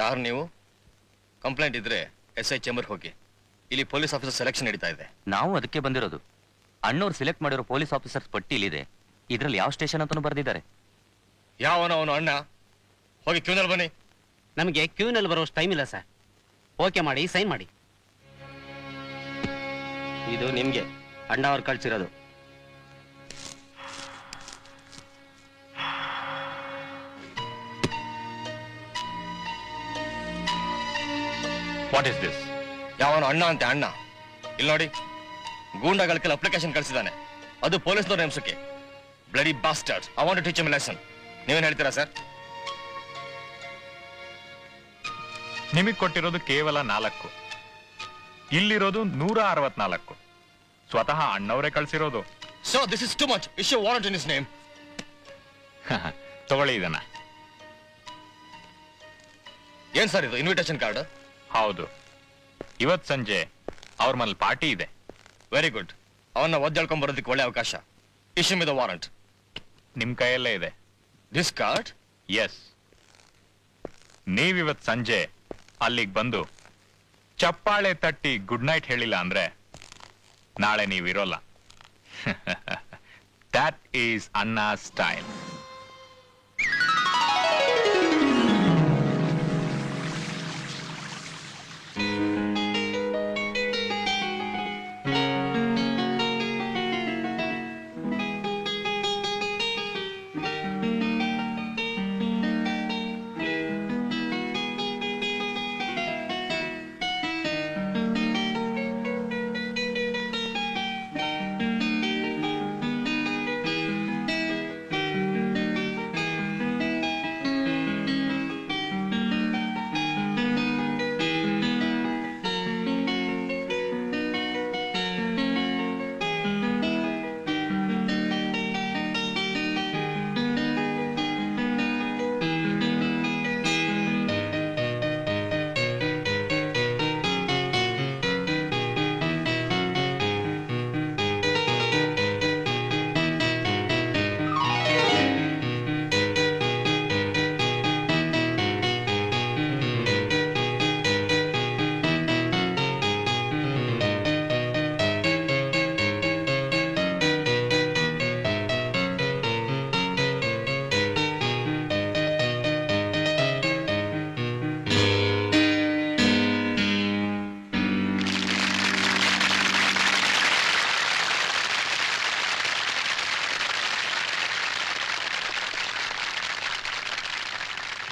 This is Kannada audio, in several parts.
ಯಾರು ನೀವು? ಕಂಪ್ಲೇಂಟ್ ಇದ್ರೆ SI ಚೇಂಬರ್ ಹೋಗಿ. ಇಲ್ಲಿ ಪೊಲೀಸ್ ಆಫೀಸರ್ ಸೆಲೆಕ್ಷನ್ ನಡೀತಾ ಇದೆ. ನಾವು ಅದಕ್ಕೆ ಬಂದಿರೋದು. ಅಣ್ಣವ್ರು ಸೆಲೆಕ್ಟ್ ಮಾಡಿರೋ ಪೊಲೀಸ್ ಆಫೀಸರ್ಸ್ ಪಟ್ಟಿ ಇಲ್ಲಿದೆ. ಇದ್ರಲ್ಲಿ ಯಾವ ಸ್ಟೇಷನ್ ಅಂತಾನು ಬರೆದಿದ್ದಾರೆ. ಯಾವನೋ ಅವನು ಅಣ್ಣ? ಹೋಗಿ ಕ್ಯೂನಲ್ಲಿ ಬನ್ನಿ. ನಮಗೆ ಕ್ಯೂನಲ್ಲಿ ಬರೋಷ್ಟು ಟೈಮ್ ಇಲ್ಲ ಸರ್. ಓಕೆ ಮಾಡಿ, ಸೈನ್ ಮಾಡಿ. ಇದು ನಿಮ್ಗೆ ಅಣ್ಣ ಅವ್ರು ಕಳ್ಸಿರೋದು. What is this? ಯಾವನು ಅಣ್ಣ ಅಂತೆ ಅಣ್ಣ? ಇಲ್ಲಿ ನೋಡಿ, ಗೂಂಡಾಗಳ ಅಪ್ಲಿಕೇಶನ್ ಕಳಿಸಿದ್ದಾನೆ, ಅದು ಪೊಲೀಸ್ನವ್ರ ನೇಮಸಕ್ಕೆ. Bloody bastards, I want to teach him a lesson. ನೀವೇನ್ ಹೇಳ್ತೀರಾ ಸರ್? ನಿಮಗೆ ಕೊಟ್ಟಿರೋದು ಕೇವಲ 4, ಇಲ್ಲಿರೋದು 164. ಸ್ವತಃ ಅಣ್ಣವರೇ ಕಳ್ಸಿರೋದು. So this is too much. Issue warrant in his name. ತಗೊಳ್ಳಿ ಇದನ್ನ. ಏನ್ ಸರ್ ಇದು? Invitation card? ಹೌದು. ಇವತ್ ಸಂಜೆ ಅವ್ರ ಮನೇಲಿ ಪಾರ್ಟಿ ಇದೆ. Very good. ಅವನ್ನ ಒದ್ದಾಡ್ಕೊಂಡ್ ಬರೋದಕ್ಕೆ ಒಳ್ಳೆ ಅವಕಾಶ. Issue me the warrant. ನಿಮ್ ಕೈಯಲ್ಲೇ ಇದೆ. This card? ಎಸ್. ನೀವಿವತ್ ಸಂಜೆ ಅಲ್ಲಿಗೆ ಬಂದು ಚಪ್ಪಾಳೆ ತಟ್ಟಿ ಗುಡ್ ನೈಟ್ ಹೇಳಿಲ್ಲ ಅಂದ್ರೆ ನಾಳೆ ನೀವಿರೋಲ್ಲ. That is Anna's style.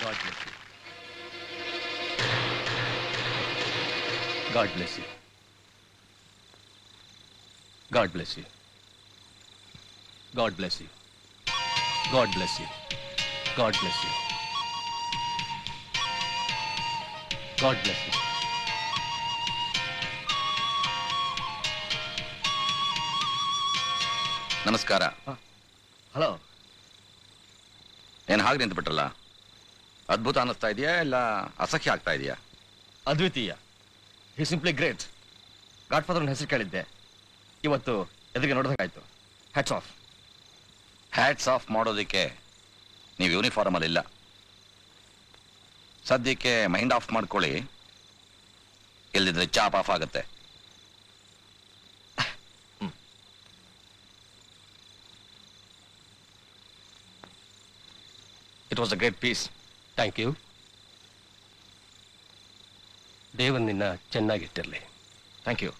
God bless you. God bless you. God bless you. God bless you. God bless you. God bless you. ನಮಸ್ಕಾರ. ಹಲೋ. ಏನು ಹಾಗೆ ನಿಂತ್ಬಿಟ್ರಲ್ಲ? ಅದ್ಭುತ ಅನ್ನಿಸ್ತಾ ಇದೆಯಾ ಇಲ್ಲ ಅಸಹ್ಯ ಆಗ್ತಾ ಇದೆಯಾ? ಅದ್ವಿತೀಯ. He simply great. Godfather ಹೆಸರು ಕೇಳಿದ್ದೆ, ಇವತ್ತು ಎದುರಿಗೆ ನೋಡಿದಾಗಾಯ್ತು. Hats off. ಹ್ಯಾಟ್ಸ್ ಆಫ್ ಮಾಡೋದಕ್ಕೆ ನೀವು ಯೂನಿಫಾರ್ಮ್ ಅಲ್ಲಿ ಇಲ್ಲ. ಸದ್ಯಕ್ಕೆ ಮೈಂಡ್ ಆಫ್ ಮಾಡ್ಕೊಳ್ಳಿ, ಇಲ್ಲದಿದ್ರೆ ಚಾಪ್ ಆಫ್ ಆಗುತ್ತೆ. It was a great piece. Thank you. ದೇವನ್ ನಿನ್ನ ಚೆನ್ನಾಗಿಟ್ಟಿರಲಿ. Thank you.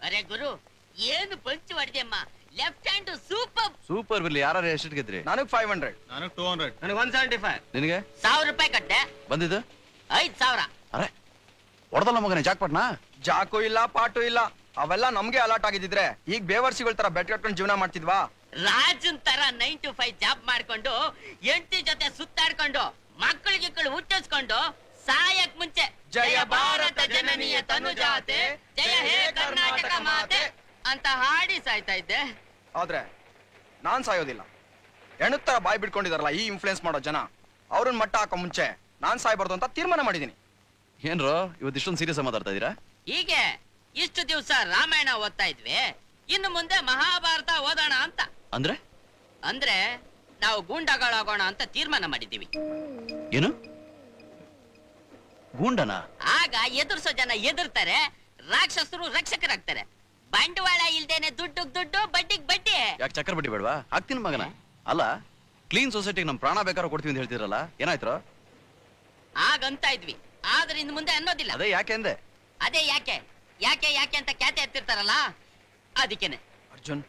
ಅರೆ ಗುರು, ಏನು ಪಂಚ್ ಹೊಡೆದಮ್ಮ. Left hand super. ಸೂಪರ್ ಬಿರ್ಲಿ. ಯಾರು ಎಷ್ಟು ಗೆದ್ರಿ? ನನಗೆ 500. ನನಗೆ 200. ನನಗೆ 175. ನಿನಗೆ 1000 ರೂಪಾಯಿ ಕಟ್ಟೆ. ಬಂದಿದ್ದು 5000. ಅರೆ ಹೊಡೆದಲ್ಲ ಮಗನೇ ಜಾಕ್ಪಟ್ನಾ. ಜಾಕು ಇಲ್ಲ, ಪಾಟು ಇಲ್ಲ. ಅವೆಲ್ಲ ನಮ್ಗೆ ಅಲರ್ಟ್ ಆಗಿದ್ರೆ ಈಗ ಬೇವರ್ಸಿಗಳ ತರ ಬೆಟ್ ಕಟ್ಕೊಂಡು ಜೀವನ ಮಾಡ್ತಿದ್ವಾ? ರಾಜನ್ ತರ 9 to 5 ಜಾಬ್ ಮಾಡ್ಕೊಂಡು ಹೆಂಡತಿ ಜೊತೆ ಸುತ್ತಾಡ್ಕೊಂಡು ಮಕ್ಕಳಿಗೆ ಹುಟ್ಟಿಸ್ಕೊಂಡು ಸಾಯಕ್ ಮುಂಚೆ ಜಯ ಭಾರತ ಜನನಿಯ ತನುಜಾತೆ, ಜಯ ಹೇ ಕರ್ನಾಟಕ ಮಾತೆ ಅಂತ ಹಾಡಿ ಸಾಯ್ತಾ ಇದ್ದೆ. ಆದ್ರೆ ನಾನ್ ಸಾಯೋದಿಲ್ಲ. ಹೆಣ್ಣು ತರ ಬಾಯ್ ಬಿಡ್ಕೊಂಡಿದಾರಲ್ಲ ಈ ಇನ್ಫ್ಲೂಯೆನ್ಸ್ ಮಾಡೋ ಜನ, ಅವ್ರನ್ನ ಮಟ್ಟ ಹಾಕೋ ಮುಂಚೆ ನಾನ್ ಸಾಯ್ಬಾರ್ದು ಅಂತ ತೀರ್ಮಾನ ಮಾಡಿದೀನಿ. ಏನ್ರೋ ಇವತ್ತು ಇಷ್ಟೊಂದು ಸೀರಿಯಸ್ ಮಾತಾಡ್ತಾ ಇದೀರಾ? ಹೀಗೆ ಇಷ್ಟು ದಿವಸ ರಾಮಾಯಣ ಓದ್ತಾ ಇದ್ವಿ, ಇನ್ನು ಮುಂದೆ ಮಹಾಭಾರತ ಓದೋಣ ಅಂತ. ಅಂದ್ರೆ ಅಂದ್ರೆ ನಾವು ಗೂಂಡಾಗಳಾಗೋಣ ಅಂತ ತೀರ್ಮಾನ ಮಾಡಿದ್ದೀವಿ. ಏನು ಗೂಂಡನ? ಆಗ ಎದುರ್ಸೋ ಜನ ಎದುರ್ತಾರೆ, ರಾಕ್ಷಸರು ರಕ್ಷಕರಾಗ್ತಾರೆ. ಬಂಡವಾಳ ಇಲ್ದೇನೆ ದುಡ್ಡು, ಬಡ್ಡಿಗ್ ಬಡ್ಡಿ. ಯಾಕೆ ಚಕ್ಕರ್ ಬಡ್ಡಿ ಬೇಡವಾ? ಹಾಕ್ತೀನಿ ಮಗನ. ಅಲ್ಲ ಕ್ಲೀನ್ ಸೊಸೈಟಿಗೆ ನಮ್ ಪ್ರಾಣ ಬೇಕಾದ್ರೂ ಕೊಡ್ತೀವಿ ಅಂತ ಹೇಳ್ತಿರಲ್ಲ, ಏನಾಯ್ತು? ಆಗಂತ ಇದ್ವಿ, ಆದ್ರೆ ಇನ್ನು ಮುಂದೆ ಅನ್ನೋದಿಲ್ಲ. ಅದೇ ಯಾಕೆ ಅಂದೆ? ಅದೇ ಯಾಕೆ ಯಾಕೆ ಯಾಕೆ ಅಂತ ಖ್ಯಾತೆ ಎತ್ತಿರ್ತಾರಲ್ಲ, ಅದಕ್ಕೇನೆ. Arjun,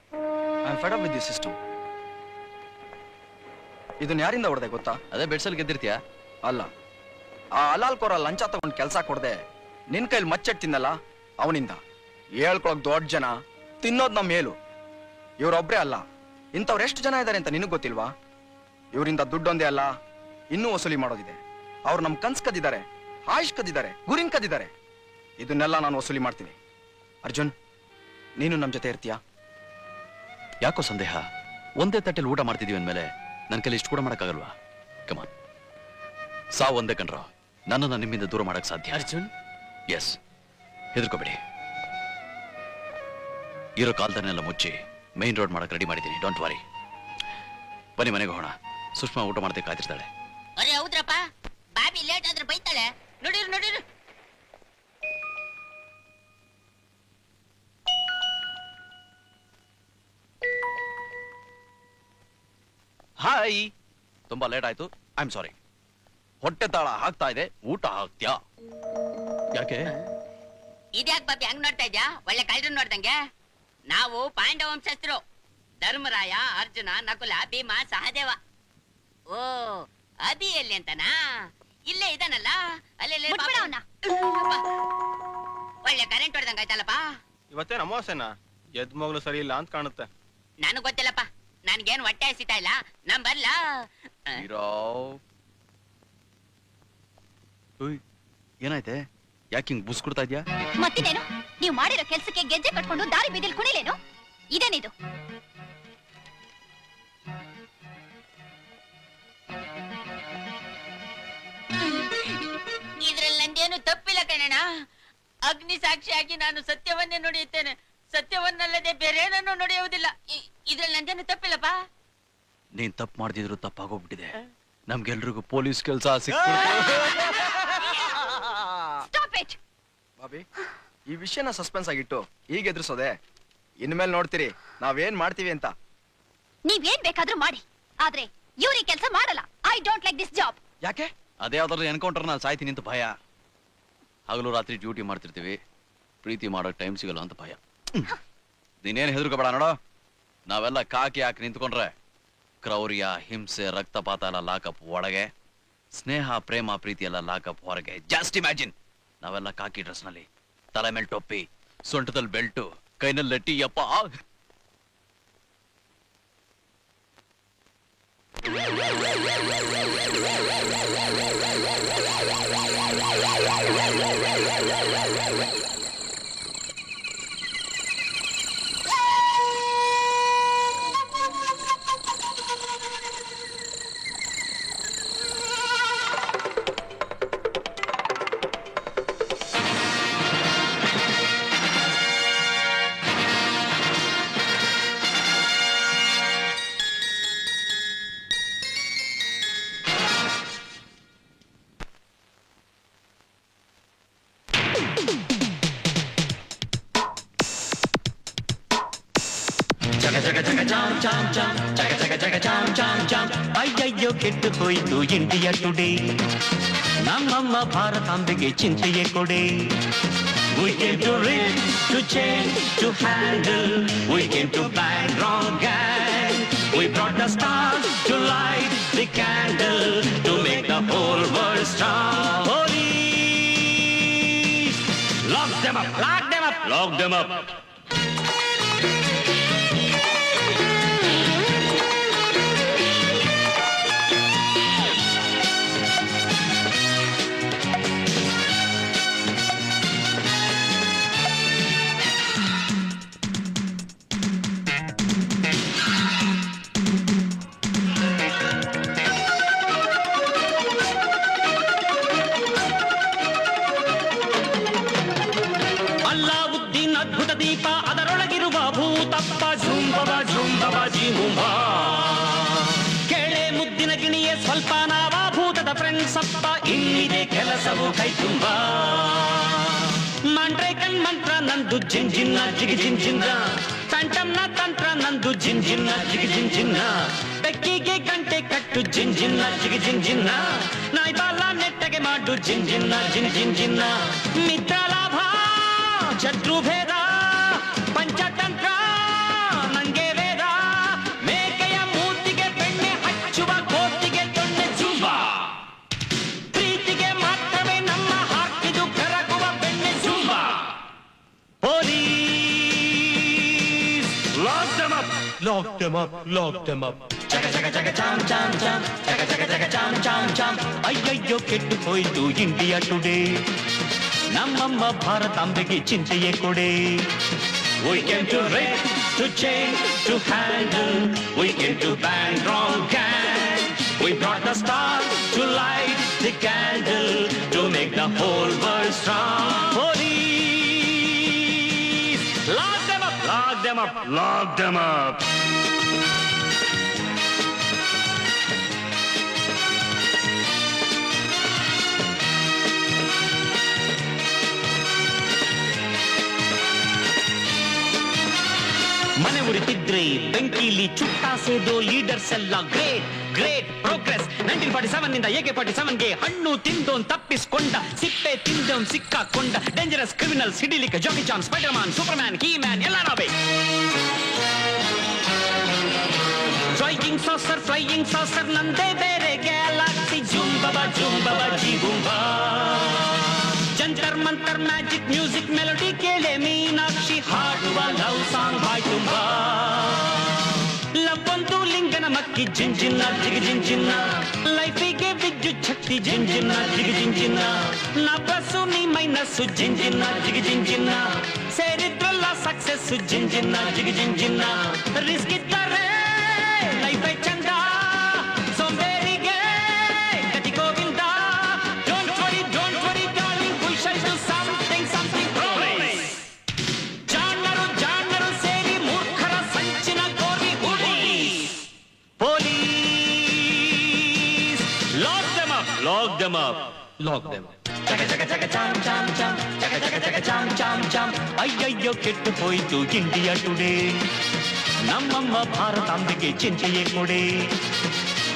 I am Fed up with this system. ಇದನ್ನ ಯಾರಿಂದ ಹೊಡೆದೆ ಗೊತ್ತಾ? ಅದೇ ಬೆಡ್ಸಲ್ ಗೆದ್ದಿರ್ತೀಯ? ಅಲ್ಲ, ಆ ಅಲಾಲ್ಕೋರ ಲಂಚ ತಗೊಂಡ್ ಕೆಲಸ ಕೊಡದೆ ನಿನ್ ಕೈಲಿ ಮಚ್ಚೆಟ್ಟಿಂದಲ್ಲ ಅವನಿಂದ. ಹೇಳ್ಕೊಳಕ್ ದೊಡ್ಡ ಜನ, ತಿನ್ನೋದ್ ನಮ್ಮ ಮೇಲು. ಇವ್ರೊಬ್ರೇ ಅಲ್ಲ, ಇಂಥವ್ರು ಎಷ್ಟು ಜನ ಇದಾರೆ ಅಂತ ನಿನಗ್ ಗೊತ್ತಿಲ್ವಾ? ಇವರಿಂದ ದುಡ್ಡೊಂದೇ ಅಲ್ಲ, ಇನ್ನೂ ವಸೂಲಿ ಮಾಡೋದಿದೆ. ಅವ್ರು ನಮ್ ಕನ್ಸ್ ಕದ್ದಿದ್ದಾರೆ, ಆಯುಷ್ ಕದ್ದಿದ್ದಾರೆ, ಗುರಿನ್ ಕದ್ದಿದ್ದಾರೆ. ಇದನ್ನೆಲ್ಲ ನಾನು ವಸೂಲಿ ಮಾಡ್ತೀನಿ. ಅರ್ಜುನ್, ನೀನು ನಮ್ ಜೊತೆ ಇರ್ತೀಯಾ? ಯಾಕೋ ಸಂದೇಹ? ಒಂದೇ ತಟ್ಟೆಲಿ ಊಟ ಮಾಡ್ತಿದೀವಿ ಅಂದ್ಮೇಲೆ ನನ್ನ ಕೈಲಿ ಇಷ್ಟು ಕೂಡ ಮಾಡಕ್ಕಾಗಲ್ವಾ? ಕಮಾನ್, ಸಾವು ಒಂದೇ ಕಣ್ರೋ ನನ್ನನ್ನು ನಿಮ್ಮಿಂದ ದೂರ ಮಾಡಕ್ ಸಾಧ್ಯ. ಅರ್ಜುನ್, ಎಸ್, ಹೆದರ್ಕೋಬೇಡಿ. ಇರೋ ಕಾಲ್ದನ್ನೆಲ್ಲ ಮುಚ್ಚಿ ಮೈನ್ ರೋಡ್ ಮಾಡಕ್ ರೆಡಿ ಮಾಡಿದ್ದೀನಿ. Don't worry. ಬನ್ನಿ ಮನೆಗೆ ಹೋಗೋಣ. ಸುಷ್ಮಾ ಊಟ ಮಾಡ್ದೆ ಕಾಯ್ತಿರ್ತಾಳೆ. ಅರೆ ಹೌದ್ರಪ್ಪ, ಬಾಬಿ ಲೇಟ್ ಆದ್ರೆ ಬೈತಾಳೆ. ನೋಡಿರು. ಹಾಯ್, ತುಂಬಾ ಲೇಟ್ ಆಯ್ತು. ಐ ಆಮ್ ಸಾರಿ. ಹೊಟ್ಟೆ ತಾಳ ಹಾಕ್ತಾ ಇದೆ, ಊಟ ಹಾಕ್ತ್ಯಾ? ಯಾಕೆ? ಇದ್ಯಾಕ್ ಬಾಬಿ ಹಂಗ್ ನೋಡ್ತಾ ಇದ್ಯಾ? ಒಳ್ಳೆ ಕಳ್ಳರು ನೋಡ್ದಂಗೆ. ನಾವು ಪಾಂಡವ ವಂಶಸ್ಥರು. ಧರ್ಮರಾಯ, ಅರ್ಜುನ, ನಕುಲ, ಭೀಮ, ಸಹದೇವ. ಓ, ಅಭಿ ಎಲ್ಲಿ ಅಂತನಾ? ಇಲ್ಲೇ ಇದಾನಲ್ಲ, ಅಲ್ಲೇ ಒಳ್ಳೆ ಕರೆಂಟ್ ಹೊಡೆದಂಗ ಆಯ್ತಲ್ಲಪ್ಪ. ಇವತ್ತೇನು ಅಮಾವಾಸ್ಯೆನಾ? ಎದ್ ಮಗಳು ಸರಿ ಇಲ್ಲ ಅಂತ ಕಾಣುತ್ತೆ. ನನಗ್ ಗೊತ್ತಿಲ್ಲಪ್ಪ, ನನ್ಗೇನ್ ಹೊಟ್ಟೆ ಹಸಿತಾ ಇಲ್ಲ. ನಾನ್ ಬರ್ಲ? ಏನಾಯ್ತೆ? ಯಾಕೆ ಹಿಂಗ್ ಬುಸ್ ಕೊಡ್ತಾ ಇದ್ಯಾ? ಮತ್ತಿನೇನು? ನೀವು ಮಾಡಿರೋ ಕೆಲ್ಸಕ್ಕೆ ಗೆಜ್ಜೆ ಕಟ್ಕೊಂಡು ದಾರಿ ಬೀದಿಲ್ ಕುಣಿಲೇನು? ಇದೇನಿದು? ಇದ್ರಲ್ಲಿ ನಂದೇನು ತಪ್ಪಿಲ್ಲ ಕಣಣ್ಣ. ಅಗ್ನಿ ಸಾಕ್ಷಿಯಾಗಿ ನಾನು ಸತ್ಯವನ್ನೇ ನುಡಿಯುತ್ತೇನೆ. ಸತ್ಯವನ್ನಲ್ಲದೆ ಬೇರೇನನ್ನು ನುಡಿಯುವುದಿಲ್ಲ. ಇದ್ರಲ್ಲಿ ನಂದೇನು ತಪ್ಪಿಲ್ಲಪ್ಪ. ನೀನ್ ತಪ್ಪು ಮಾಡ್ದಿದ್ರು ತಪ್ಪಾಗೋಗ್ಬಿಟ್ಟಿದೆ. ನಮ್ಗೆಲ್ರಿಗೂ ಪೊಲೀಸ್ ಕೆಲ್ಸ ಬಾಬಿ, ಈ ವಿಷಯನ ಸಸ್ಪೆನ್ಸ್ ಆಗಿಟ್ಟು ಈಗ ಎದುರಿಸೋದೆ? ಇನ್ಮೇಲೆ ನೋಡ್ತೀರಿ ನಾವೇನ್ ಮಾಡ್ತೀವಿ ಅಂತ. ನೀವೇನ್ ಬೇಕಾದ್ರೂ ಮಾಡಿ, ಆದ್ರೆ ಇವ್ರಿಗೆ ಕೆಲಸ ಮಾಡಲ್ಲ. I don't like this job. ಯಾಕೆ? ಅದೇ ಯಾವ್ದಾದ್ರು ಎನ್ಕೌಂಟರ್ ನಾನು ಸಾಯ್ತೀನಿ ಅಂತ ಭಯ. ಹಗಲು ರಾತ್ರಿ ಡ್ಯೂಟಿ ಮಾಡ್ತಿರ್ತೀವಿ, ಪ್ರೀತಿ ಮಾಡೋಕ್ ಟೈಮ್ ಸಿಗಲ್ಲ ಅಂತ ಭಯ. ನೀನೇನ್ ಹೆದರ್ಕೋಬೇಡ ನೋಡೋ. ನಾವೆಲ್ಲ ಕಾಕಿ ಹಾಕಿ ನಿಂತ್ಕೊಂಡ್ರೆ ಕ್ರೌರ್ಯ, ಹಿಂಸೆ, ರಕ್ತಪಾತ ಎಲ್ಲ ಲಾಕಪ್ ಒಳಗೆ, ಸ್ನೇಹ, ಪ್ರೇಮ, ಪ್ರೀತಿ ಎಲ್ಲ ಲಾಕಪ್ ಹೊರಗೆ. ಜಸ್ಟ್ ಇಮ್ಯಾಜಿನ್, ನಾವೆಲ್ಲ ಕಾಕಿ ಡ್ರೆಸ್ ನಲ್ಲಿ, ತಲೆ ಮೇಲೆ ಟೊಪ್ಪಿ, ಸೊಂಟದಲ್ಲಿ ಬೆಲ್ಟು, ಕೈನಲ್ಲಿ ಲಟ್ಟಿ. ಯಪ್ಪ, ಅಯ್ಯಯ್ಯೋ ಕೆಟ್ಟು ಹೋಯ್ತು ಇಂಡಿಯಾ ಟುಡೇ. ನಮ್ಮಮ್ಮ ಭಾರತಾಂಬೆಗೆ ಚಿಂತೆಯೇ ಕೊಡೆ. We came to read, to change, to handle. We came to bang wrong gang. We brought the stars to light the candle, to make the whole world strong. Police, lock them up, lock them up, lock them up. ಕೆಳೆ ಮುದ್ದಿನ ಗಿಣಿಯೇ ಸ್ವಲ್ಪ ನಾವಾಭೂತದ ಫ್ರೆಂಡ್ಸ್ ಅಪ್ಪ. ಇನ್ನಿದೆ ಕೆಲಸವು ಕೈ ತುಂಬ. ಮಂಡ್ರೆ ಕಣ್ಮಂತ್ರ ನಂದು ಜಿಂಜಿನ್ನ ಜಿಗಿ ಜಿಂಜಿನ್ನ. ತಂಟಮ್ನ ತಂತ್ರ ನಂದು ಜಿಂಜಿನ್ನ ಜಿಗಿ ಜಿಂಜಿನ್ನ. ಬೆಕ್ಕಿಗೆ ಗಂಟೆ ಕಟ್ಟು ಜಿಂಜಿನ್ನ ಜಿಗಿ ಜಿಂಜಿನ್ನ. ನಾಯಿ ಬಾಲ ನೆಟ್ಟಗೆ ಮಾಡು ಜಿಂಜಿನ್ನ ಜಿನ್ ಜಿಂಜಿನ್ನ. ಮಿತ್ರ ಲಾಭ, ಶತ್ರು ಭೇದ, ಪಂಚತಂತ್ರ ನಂಗೆ ವೇದ. ಮೇಕೆಯ ಮೂತಿಗೆ ಬೆಣ್ಣೆ ಹಚ್ಚುವ ಕೋತಿಗೆ ತೊಣ್ಣೆ ಜುಂಬ. ಪ್ರೀತಿಗೆ ಮಾತ್ರವೇ ನಮ್ಮ ಹಾಕಿದು ಕರಗುವ ಬೆಣ್ಣೆ ಜುಂಬ. Police, lock them up, lock them up, lock them up. ಜಗ ಜಗ ಜಗ ಚಾಮ್ ಚಾಮ್ ಚಾಮ್, ಜಗ ಜಗ ಜಗ ಚಾಮ್ ಚಾಮ್ ಚಾಮ್. ಅಯ್ಯಯ್ಯೋ ಕೆಟ್ಟು ಹೋಯ್ತು ಇಂಡಿಯಾ ಟುಡೇ. ನಮ್ಮಮ್ಮ ಭಾರತಾಂಬೆಗೆ ಚಿಂತೆಯೇ ಕೊಡೆ. We came to rape, to change, to handle. We came to bang wrong gang. We brought the stars to light the candle, to make the whole world strong. Police, lock them up, lock them up, lock them up. ಮನೆ ಉರಿತಿದ್ರೆ ಬೆಂಕಿಲಿ ಚುಟ್ಟ ಸೇದೋ ಲೀಡರ್ಸ್ ಎಲ್ಲ ಗ್ರೇಟ್ ಗ್ರೇಟ್ ಪ್ರೋಗ್ರೆಸ್ 1947 ನಿಂದ AK-47ಗೆ ಹಣ್ಣು ತಿಂದೋನ್ ತಪ್ಪಿಸ್ಕೊಂಡ ಸಿಪ್ಪೆ ತಿಂದೋನ್ ಸಿಕ್ಕಾಕೊಂಡ ಡೇಂಜರಸ್ ಕ್ರಿಮಿನಲ್ ಸಿಡಿಲಿಕ್ಕೆ Jackie Chan Spiderman Superman key man ಎಲ್ಲ ನಾವೇ ಫ್ಲೈಯಿಂಗ್ ಸಾಸರ್ ನಂದೇ ಬೇರೆ ಗ್ಯಾಲಾಕ್ಸಿ ಜುಂಬಬಾ ಜೀಬುಂಬಾ ಜಂತರ್ ಮಂತರ್ ಮ್ಯಾಜಿಕ್ ಮ್ಯೂಸಿಕ್ ಮೆಲೋಡಿ ಕೇಳೆ ಮೀನಾಕ್ಷಿ ಹಾಡುವ ಲವ್ ಸಾಂಗ್ ಬಾಯ್ ತುಂಬಾ ಲವ್ ಒಂದು ಲಿಂಗನ ಮಕ್ಕಿ ಜಿಂಜಿನ್ನ ಜಿಗ ಜಿಂಜಿನ್ನ ಲೈಫಿಗೆ ವಿದ್ಯುತ್ ಶಕ್ತಿ ಜಿಂಜಿನ್ನ ಜಿಗ ಜಿಂಜಿನ್ನ ನಾ ಪ್ಲಸ್ಸು ನೀ ಮೈನಸ್ಸು ಜಿಂಜಿನ್ನ ಜಿಗ ಜಿಂಜಿನ್ನ ಸೇರಿದ್ರಲ್ಲ ಸಕ್ಸಸ್ಸು ಜಿಂಜಿನ್ನ ಜಿಗ ಜಿಂಜಿನ್ನ ರಿಸ್ಕ್ ಇದ್ದಾರೆ ಲೈಫ್ ಚಂದ ಸೋಂಬೇರಿಗೆ ಗತಿ Govinda don't worry darling we shall do something promise ಜಾಣರು ಸೇರಿ ಮೂರ್ಖರ ಸಂಚಿನ ಗೋರಿ ಹುಡಿ ಪೊಲೀಸ್ ಲಾಕ್ ದೆಮ್ ಅಪ್ ಜಗ ಜಗ ಜಗ ಚಾಮ್ ಚಾಮ್ ಚಾಮ್ ಜಗ ಜಗ ಜಗ ಚಾಮ್ ಚಾಮ್ ಚಾಮ್ ಅಯ್ಯಯ್ಯೋ ಕೆಟ್ಟು ಹೋಯ್ತು ಇಂಡಿಯಾ ಟುಡೇ ನಮ್ಮಮ್ಮ ಭಾರತಾಂಬೆಗೆ ಚಿಂತೆಯೇ ಕೊಡೆ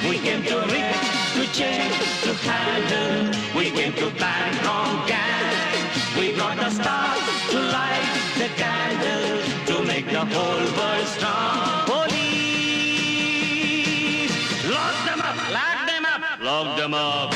We came to rig, to change, to handle. We came to plan on gang. We brought the stars to light the candle to make the whole world strong. Police, lock them up, lock them up, lock them up.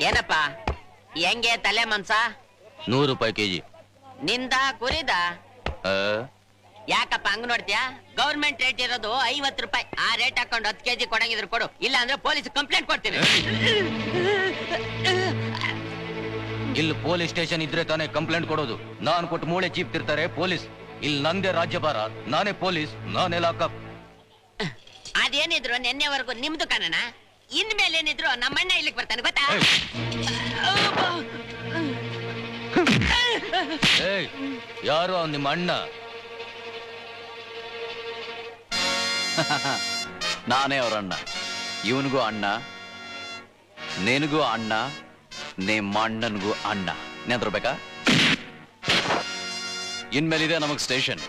ಏನಪ್ಪ ಹೆಂಗೆ ತಲೆ ಮನ್ಸ ₹100 ಕೆಜಿ ನಿಂದ ಕುರಿದ ಯಾಕಪ್ಪ ಹಂಗ್ ನೋಡ್ತೀಯಾ ಗೌರ್ಮೆಂಟ್ ರೇಟ್ ಇರೋದು ₹50 ಆ ರೇಟ್ ಹಾಕೊಂಡು 10 ಕೆಜಿ ಕೊಡಂಗಿದ್ರು ಕೊಡು ಇಲ್ಲ ಅಂದ್ರೆ ಪೊಲೀಸ್ ಕಂಪ್ಲೇಂಟ್ ಕೊಡ್ತೀನಿ ಇಲ್ಲಿ ಪೊಲೀಸ್ ಸ್ಟೇಷನ್ ಇದ್ರೆ ತಾನೇ ಕಂಪ್ಲೇಂಟ್ ಕೊಡೋದು ನಾನು ಕೊಟ್ಟು ಮೂಳೆ ಚೀಪ್ತಿರ್ತಾರೆ ಪೊಲೀಸ್ ಇಲ್ಲಿ ನಂದೇ ರಾಜ್ಯಭಾರ ನಾನೇ ಪೊಲೀಸ್ ನಾನೇ ಲಾಕಪ್ ಅದೇನಿದ್ರು ನಿನ್ನೆವರೆಗೂ ನಿಮ್ದು ಕಣನ ಇನ್ಮೇಲೆ ಏನಿದ್ರು ನಮ್ಮಣ್ಣ ಇಲ್ಲಿಗೆ ಬರ್ತಾನೆ ಗೊತ್ತಾ ಯಾರು ನಿಮ್ಮ ಅಣ್ಣ ನಾನೇ ಅವ್ರ ಅಣ್ಣ ಇವನಿಗೂ ಅಣ್ಣ ನಿನಗೂ ಅಣ್ಣ ನಿಮ್ಮ ಅಣ್ಣನಿಗೂ ಅಣ್ಣ ನೆನ್ತಿರ್ಬೇಕಾ ಇನ್ಮೇಲಿದೆ ನಮಗ್ ಸ್ಟೇಷನ್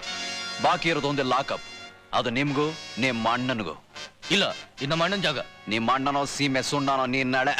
ಬಾಕಿ ಇರೋದು ಒಂದೇ ಲಾಕಪ್ ಅದು ನಿಮ್ಗೂ ನಿಮ್ಮ ಅಣ್ಣನಿಗೂ ಇಲ್ಲ ಇದು ನಮ್ಮ ಅಣ್ಣನ ಜಾಗ ನಿಮ್ಮ ಅಣ್ಣನೋ ಸೀಮೆ ಸುಣ್ಣನೋ ನೀನ್ ನಾಳೆ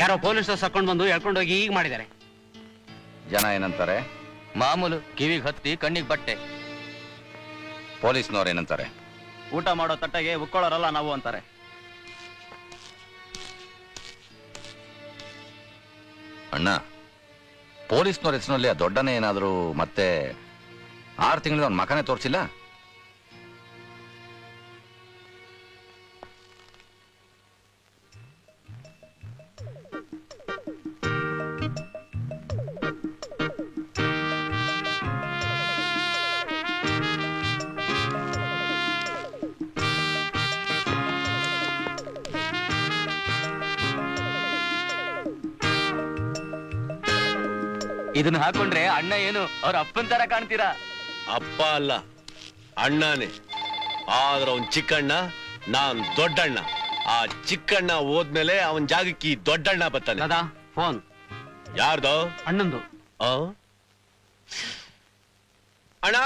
ಯಾರೋ ಪೊಲೀಸ್ ಹಾಕೊಂಡು ಬಂದು ಎಳ್ಕೊಂಡೋಗಿ ಈಗ ಮಾಡಿದ್ದಾರೆ. ಜನ ಏನಂತಾರೆ? ಮಾಮೂಲು, ಕಿವಿಗೆ ಹತ್ತಿ ಕಣ್ಣಿಗೆ ಬಟ್ಟೆ. ಪೊಲೀಸ್ನವ್ರು ಏನಂತಾರೆ? ಊಟ ಮಾಡೋ ತಟ್ಟೆಗೆ ಉಕ್ಕೊಳ್ಳೋರಲ್ಲ ನಾವು ಅಂತಾರೆ. ಅಣ್ಣ, ಪೊಲೀಸ್ನವ್ರ ಹೆಸರಿನಲ್ಲಿ ಆ ದೊಡ್ಡನೇ ಏನಾದರೂ ಮತ್ತೆ 6 ತಿಂಗಳಿಂದ ಅವ್ನ ಮಕನೇ ತೋರಿಸಿಲ್ಲ? ಇದನ್ನ ಹಾಕೊಂಡ್ರೆ ಅಣ್ಣ ಏನು ಅವ್ರ ಅಪ್ಪನ್ ತರ ಕಾಣ್ತೀರಾ? ಅಪ್ಪ ಅಲ್ಲ, ಅಣ್ಣನೇ. ಆದ್ರ ಅವನ್ ಚಿಕ್ಕಣ್ಣ, ನಾನ್ ದೊಡ್ಡಣ್ಣ. ಆ ಚಿಕ್ಕಣ್ಣ ಹೋದ್ಮೇಲೆ ಅವನ್ ಜಾಗಕ್ಕೆ ಈ ದೊಡ್ಡಣ್ಣ ಬರ್ತಾನೆ. ಫೋನ್ ಯಾರ್ದು? ಅಣ್ಣಂದು. ಅಣ್ಣ,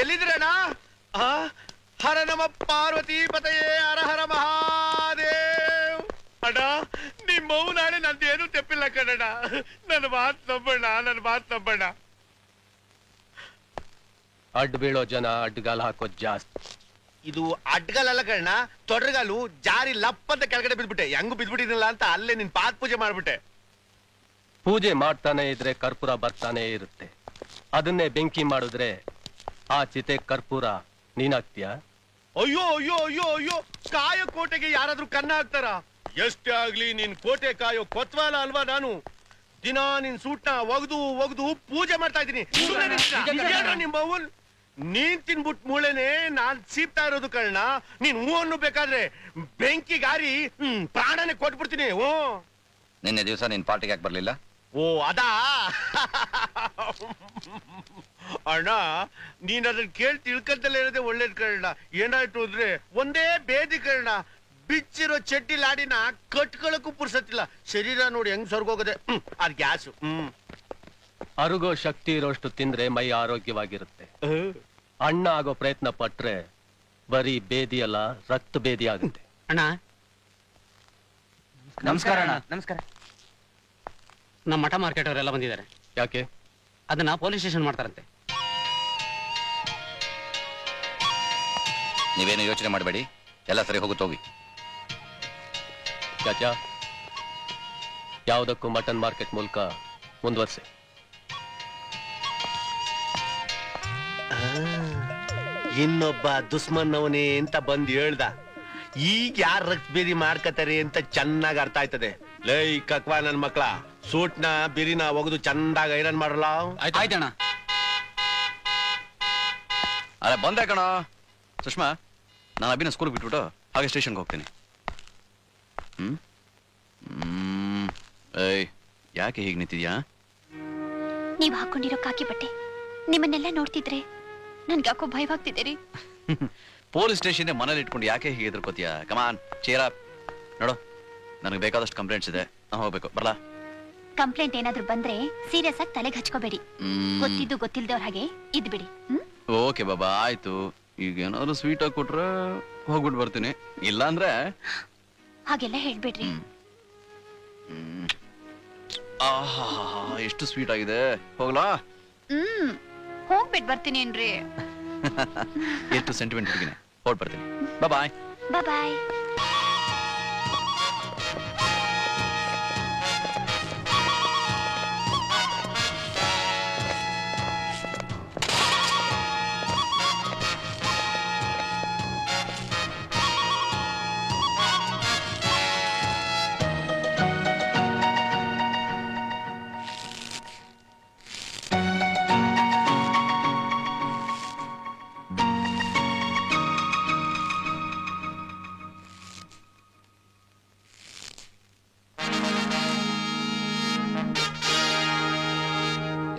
ಎಲ್ಲಿದ್ರಣ್ಣ? ಹರ ನಮ ಪಾರ್ವತಿ ಪತಯೇ, ಹರ ಹರ ಮಹಾದೇವ್. ಅಣ್ಣ, ನಿಮ್ಮ ನಾಳೆ ನಂದೇನು ತೆಪ್ಪಿಲ್ಲ ಕಣಣ್ಣ. ನನ್ನ ಮಾತು ನಂಬಣ್ಣ, ನನ್ನ ಮಾತು ನಂಬಣ್ಣ. ಅಡ್ಡ ಬೀಳೋ ಜನ ಅಡ್ಡಗಾಲ ಹಾಕೋದ್ ಜಾಸ್ತಿ. ಇದು ಅಡ್ಗಾಲಲ್ಲ ಕಣ್ಣ, ತೊಡ್ರಗಾಲು. ಜಾರಿ ಲಪ್ ಅಂತ ಕೆಳಗಡೆ ಬಿದ್ಬಿಟ್ಟೆ. ಹೆಂಗು ಬಿದ್ಬಿಟ್ಟಿದ್ದಿಲ್ಲ ಅಂತ ಅಲ್ಲೇ ನಿನ್ ಪಾತ್ ಪೂಜೆ ಮಾಡ್ಬಿಟ್ಟೆ. ಪೂಜೆ ಮಾಡ್ತಾನೆ ಇದ್ರೆ ಕರ್ಪೂರ ಬರ್ತಾನೆ ಇರುತ್ತೆ. ಅದನ್ನೇ ಬೆಂಕಿ ಮಾಡಿದ್ರೆ ಆ ಚಿತೆ ಕರ್ಪೂರ ನೀನಾಗ್ತೀಯ? ಅಯ್ಯೋ ಅಯ್ಯೋ ಅಯ್ಯೋ ಅಯ್ಯೋ, ಕಾಯೋ ಕೋಟೆಗೆ ಯಾರಾದ್ರೂ ಕನ್ನ ಹಾಕ್ತಾರ? ಎಷ್ಟೇ ಆಗ್ಲಿ ನಿನ್ ಕೋಟೆ ಕಾಯೋ ಕೊತ್ವಾಲ ಅಲ್ವಾ ನಾನು. ದಿನ ನಿನ್ ಸೂಟ್ನ ಒಗ್ದು ಪೂಜೆ ಮಾಡ್ತಾ ಇದ್ದೀನಿ. ನಿಮ್ ಬೌಲ್ ನೀನ್ ತಿನ್ಬಿಟ್ ಮೂಳೆನೆ ನಾನ್ ಸೀಪ್ತಾ ಇರೋದು ಕಣ್ಣ. ನೀನ್ ಹೂ ಅನ್ನು ಬೇಕಾದ್ರೆ ಬೆಂಕಿ ಗಾರಿ ಪ್ರಾಣನೇ ಕೊಟ್ಬಿಡ್ತೀನಿ. ಓ, ನಿನ್ನೆ ದಿವಸ ನಿನ್ ಪಾರ್ಟಿಗೆ ಯಾಕೆ ಬರ್ಲಿಲ್ಲ? ಓ ಅದಾ ಅಣ್ಣ, ನೀನ್ ಅದನ್ನ ಕೇಳಿ ತಿಳ್ಕೊಂತಲೇ ಇರೋದೇ ಒಳ್ಳೇದ್ ಕಣ್ಣ. ಏನಾಯ್ತು ಅಂದ್ರೆ ಒಂದೇ ಬೇದಿ ಕಣ್ಣ. ಬಿಚ್ಚಿರೋ ಚಡ್ಡಿ ಲಾಡಿನ ಕಟ್ಕೊಳಕ್ಕೂ ಪುರ್ಸತ್ತಿಲ್ಲ. ಶರೀರ ನೋಡಿ ಹೆಂಗ್ ಸ್ವರ್ಗೋಗದೆ. ಅದ್ ಗ್ಯಾಸು. ಅರುಗೋ ಶಕ್ತಿ ಇರೋಷ್ಟು ತಿಂದ್ರೆ ಮೈ ಆರೋಗ್ಯವಾಗಿರುತ್ತೆ. ಅಣ್ಣ ಆಗೋ ಪ್ರಯತ್ನ ಪಟ್ರೆ ಬರೀ ಬೇದಿ ಅಲ್ಲ, ರಕ್ತ ಬೇದಿ ಆಗುತ್ತೆ. ಅಣ್ಣ ನಮಸ್ಕಾರ ಅಣ್ಣ. ನಮಸ್ಕಾರ. ನಮ್ಮ ಮಠ ಮಾರ್ಕೆಟ್ ಅವರೆಲ್ಲ ಬಂದಿದ್ದಾರೆ. ಯಾಕೆ? ಅದನ್ನ ಪೊಲೀಸ್ ಸ್ಟೇಷನ್ ಮಾಡ್ತಾರಂತೆ. ನೀವೇನು ಯೋಚನೆ ಮಾಡಬೇಡಿ, ಎಲ್ಲ ಸರಿ ಹೋಗುತ್ತೋಗಿ. ಚಾಚಾ, ಯಾವುದಕ್ಕೂ ಮಟನ್ ಮಾರ್ಕೆಟ್ ಮೂಲಕ ಮುಂದುವರ್ಸಿ. ಇನ್ನೊಬ್ಬ ದುಸ್ಮನ್ನವನೇ ಅಂತ ಬಂದು ಹೇಳ್ದ. ಈಗ ಯಾರ ರಕ್ತ ಬೇದಿ ಮಾಡ್ಕತಾರೆ ಅಂತ ಚೆನ್ನಾಗಿ ಅರ್ಥ ಆಯ್ತದೆ. ಲೈ ಕಕ್ವಾ ನನ್ ಮಕ್ಳ, ಸೂಟ್ನ ಬಿರಿನ ಒಗದು ಚಂದಾಗ ಐರನ್ ಮಾಡಲ್ಲ. ಆಯ್ತಣ್ಣ. ಅರೆ ಬಂದೆ ಕಣ ಸುಷ್ಮಾ. ನಾನು ಅಭಿನ ಸ್ಕೂಲ್ ಬಿಟ್ಬಿಟ್ಟು ಹಾಗೆ ಸ್ಟೇಷನ್ಗೆ ಹೋಗ್ತೀನಿ. ಏಯ್, ಯಾಕೆ ಹೀಗೆ ನಿಂತಿದ್ಯಾ? ನೀವ್ ಹಾಕೊಂಡಿರೋ ಕಾಕಿ ಬಟ್ಟೆ ನಿಮ್ಮನ್ನೆಲ್ಲ ನೋಡ್ತಿದ್ರೆ ನನ್ಗ್ಯಾಕೋ ಭಯವಾಗ್ತಿದ್ದೀರಿ. ಪೊಲೀಸ್ ಸ್ಟೇಷನ್ ಮನೇಲಿ ಇಟ್ಕೊಂಡು ಯಾಕೆ ಹೀಗೆ ಎದುರ್ಕೋತೀಯ? ಕಮಾನ್ ಚೇರ. ನೋಡು, ನನಗೆ ಬೇಕಾದಷ್ಟು ಕಂಪ್ಲೇಂಟ್ಸ್ ಇದೆ, ನಾನು ಹೋಗ್ಬೇಕು. ಬರ್ಲಾ? ಕಂಪ್ಲೇಂಟ್ ಏನಾದ್ರೂ ಬಂದ್ರೆ ಸೀರಿಯಸ್ ಆಗಿ ತಲೆಗೆ ಹಚ್ಕೋಬೇಡಿ. ಗೊತ್ತಿದ್ದು ಗೊತ್ತಿಲ್ದವ್ರ ಹಾಗೆ ಇದ್ಬಿಡಿ. ಓಕೆ ಬಾಬಾ, ಆಯ್ತು. ಈಗ ಏನಾದ್ರು ಸ್ವೀಟ್ ಆಗಿ ಕೊಟ್ರೆ ಹೋಗ್ಬಿಟ್ಟು ಬರ್ತೀನಿ, ಇಲ್ಲ ಅಂದ್ರೆ ಹಾಗೆಲ್ಲ ಹೇಳ್ಬೇಡ್ರಿ. ಆಹಾ, ಎಷ್ಟು ಸ್ವೀಟ್ ಆಗಿದೆ. ಹೋಗ್ಲಾ? ಹೋಗ್ಬಿಟ್ ಬರ್ತೀನಿ ಏನ್ರಿ. ಎಷ್ಟು ಸೆಂಟಿಮೆಂಟ್ ಹುಡುಗಿನೇ. ಹೊರಟ್ ಬರ್ತೀನಿ. ಬಾಯ್ ಬಾಯ್.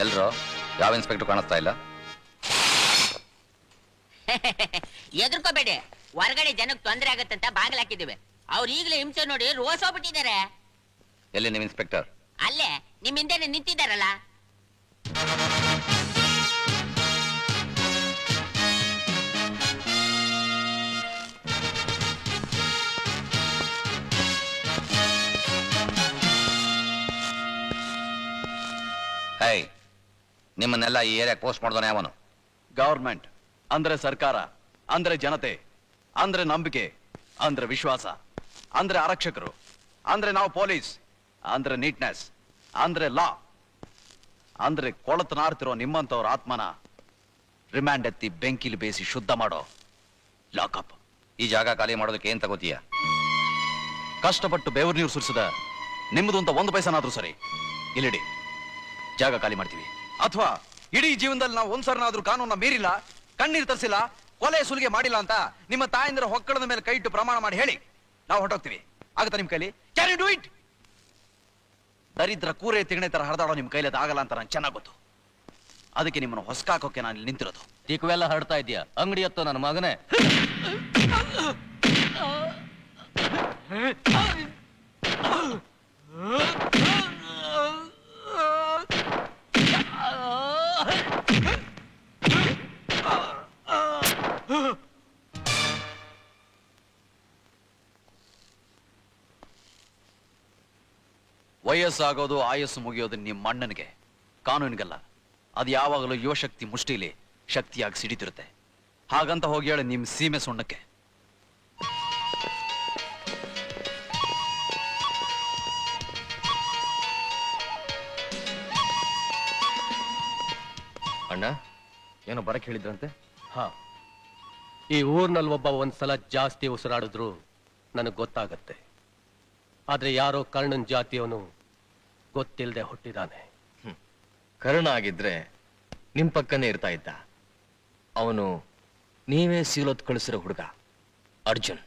ಎಲ್ರು? ಯಾವ ಇನ್ಸ್ಪೆಕ್ಟರ್ ಕಾಣಿಸ್ತಾ ಇಲ್ಲ? ಎದುರ್ಕೋಬೇಡಿ, ಹೊರಗಡೆ ಜನಕ್ಕೆ ತೊಂದರೆ ಆಗತ್ತಂತ ಬಾಗಿಲು ಹಾಕಿದ್ದೀವಿ. ಅವ್ರು ಈಗಲೇ ಹಿಂಸೆ ನೋಡಿ ರೋಸೋಗ್ಬಿಟ್ಟಿದ್ದಾರೆ. ಎಲ್ಲಿ ನೀವು ಇನ್ಸ್ಪೆಕ್ಟರ್? ಅಲ್ಲೇ ನಿಮ್ ಹಿಂದೆ ನಿಂತಿದ್ದಾರಲ್ಲ. ಹೇ, ನಿಮ್ಮನ್ನೆಲ್ಲ ಈ ಏರಿಯಾಗೆ ಪೋಸ್ಟ್ ಮಾಡಿದವನೇ ಅವನು. ಗವರ್ಮೆಂಟ್ ಅಂದ್ರೆ ಸರ್ಕಾರ, ಅಂದ್ರೆ ಜನತೆ, ಅಂದ್ರೆ ನಂಬಿಕೆ, ಅಂದ್ರೆ ವಿಶ್ವಾಸ, ಅಂದ್ರೆ ಆರಕ್ಷಕರು, ಅಂದ್ರೆ ನಾವು ಪೊಲೀಸ್, ಅಂದ್ರೆ ನೀಟ್ನೆಸ್, ಅಂದ್ರೆ ಲಾ, ಅಂದ್ರೆ ಕೊಳತನಾಡ್ತಿರೋ ನಿಮ್ಮಂತವ್ರ ಆತ್ಮನ ರಿಮ್ಯಾಂಡ್ ಎತ್ತಿ ಬೆಂಕಿಲಿ ಬೇಯಿಸಿ ಶುದ್ಧ ಮಾಡೋ ಲಾಕಪ್. ಈ ಜಾಗ ಖಾಲಿ ಮಾಡೋದಕ್ಕೆ ಏನ್ ತಗೋತೀಯ? ಕಷ್ಟಪಟ್ಟು ಬೆವರು ನೀರು ಸುರಿಸಿದ ನಿಮ್ಮದು ಅಂತ 1 ಪೈಸನಾದ್ರೂ ಸರಿ ಇಲ್ಲಿಡಿ, ಜಾಗ ಖಾಲಿ ಮಾಡ್ತೀವಿ. ಅಥವಾ ಇಡೀ ಜೀವನದಲ್ಲಿ ನಾವು ಒಂದ್ಸರನಾದ್ರೂ ಕಾನೂನ ಮೀರಿಲ್ಲ, ಕಣ್ಣೀರು ತರಿಸಿಲ್ಲ, ಕೊಲೆ ಸುಲಿಗೆ ಮಾಡಿಲ್ಲ ಅಂತ ನಿಮ್ಮ ತಾಯಂದಿರ ಹೊಕ್ಕಳದ ಮೇಲೆ ಕೈ ಇಟ್ಟು ಪ್ರಮಾಣ ಮಾಡಿ ಹೇಳಿ, ನಾವು ಹೊರಟೋಗ್ತೀವಿ. ಆಗುತ್ತಾ ನಿಮ್ ಕೈಲಿ? Can you do it? ದರಿದ್ರ ಕೂರೆ ತಿಗಣೆ ತರ ಹರಿದಾಡೋ ನಿಮ್ ಕೈಲಿ ಅದು ಆಗಲ್ಲ ಅಂತ ನಂಗೆ ಚೆನ್ನಾಗ್ ಗೊತ್ತು. ಅದಕ್ಕೆ ನಿಮ್ಮನ್ನು ಹೊಸ್ಕಾಕೋಕೆ ನಾನು ಇಲ್ಲಿ ನಿಂತಿರೋದು. ತಿಕ್ವೆಲ್ಲ ಹರಡ್ತಾ ಇದೆಯಾ? ಅಂಗಡಿ ಹತ್ತು ನನ್ನ ಮಗನೇ. ವಯಸ್ಸಾಗೋದು ಆಯಸ್ಸು ಮುಗಿಯೋದು ನಿಮ್ಮ ಅಣ್ಣನಿಗೆ, ಕಾನೂನಿಗಲ್ಲ. ಅದು ಯಾವಾಗಲೂ ಯುವಶಕ್ತಿ ಮುಷ್ಟಿಲಿ ಶಕ್ತಿಯಾಗಿ ಸಿಡಿತಿರುತ್ತೆ. ಹಾಗಂತ ಹೋಗಿ ಹೇಳಿ ನಿಮ್ ಸೀಮೆ ಸುಣ್ಣಕ್ಕೆ. ಅಣ್ಣ ಏನೋ ಬರಕ್ ಹೇಳಿದ್ರಂತೆ? ಹಾ, ಈ ಊರ್ನಲ್ಲಿ ಒಬ್ಬ ಒಂದ್ಸಲ ಜಾಸ್ತಿ ಉಸಿರಾಡಿದ್ರು ನನಗ್ ಗೊತ್ತಾಗತ್ತೆ. ಆದ್ರೆ ಯಾರೋ ಕರ್ಣನ್ ಜಾತಿಯವನು ಗೊತ್ತಿಲ್ಲದೆ ಹುಟ್ಟಿದಾನೆ. ಕರ್ಣ ಆಗಿದ್ರೆ ನಿಮ್ ಪಕ್ಕನೇ ಇರ್ತಾ ಇದ್ದ. ಅವನು ನೀವೇ ಸೀಲೊತ್ ಕಳಿಸಿರೋ ಹುಡುಗ ಅರ್ಜುನ್.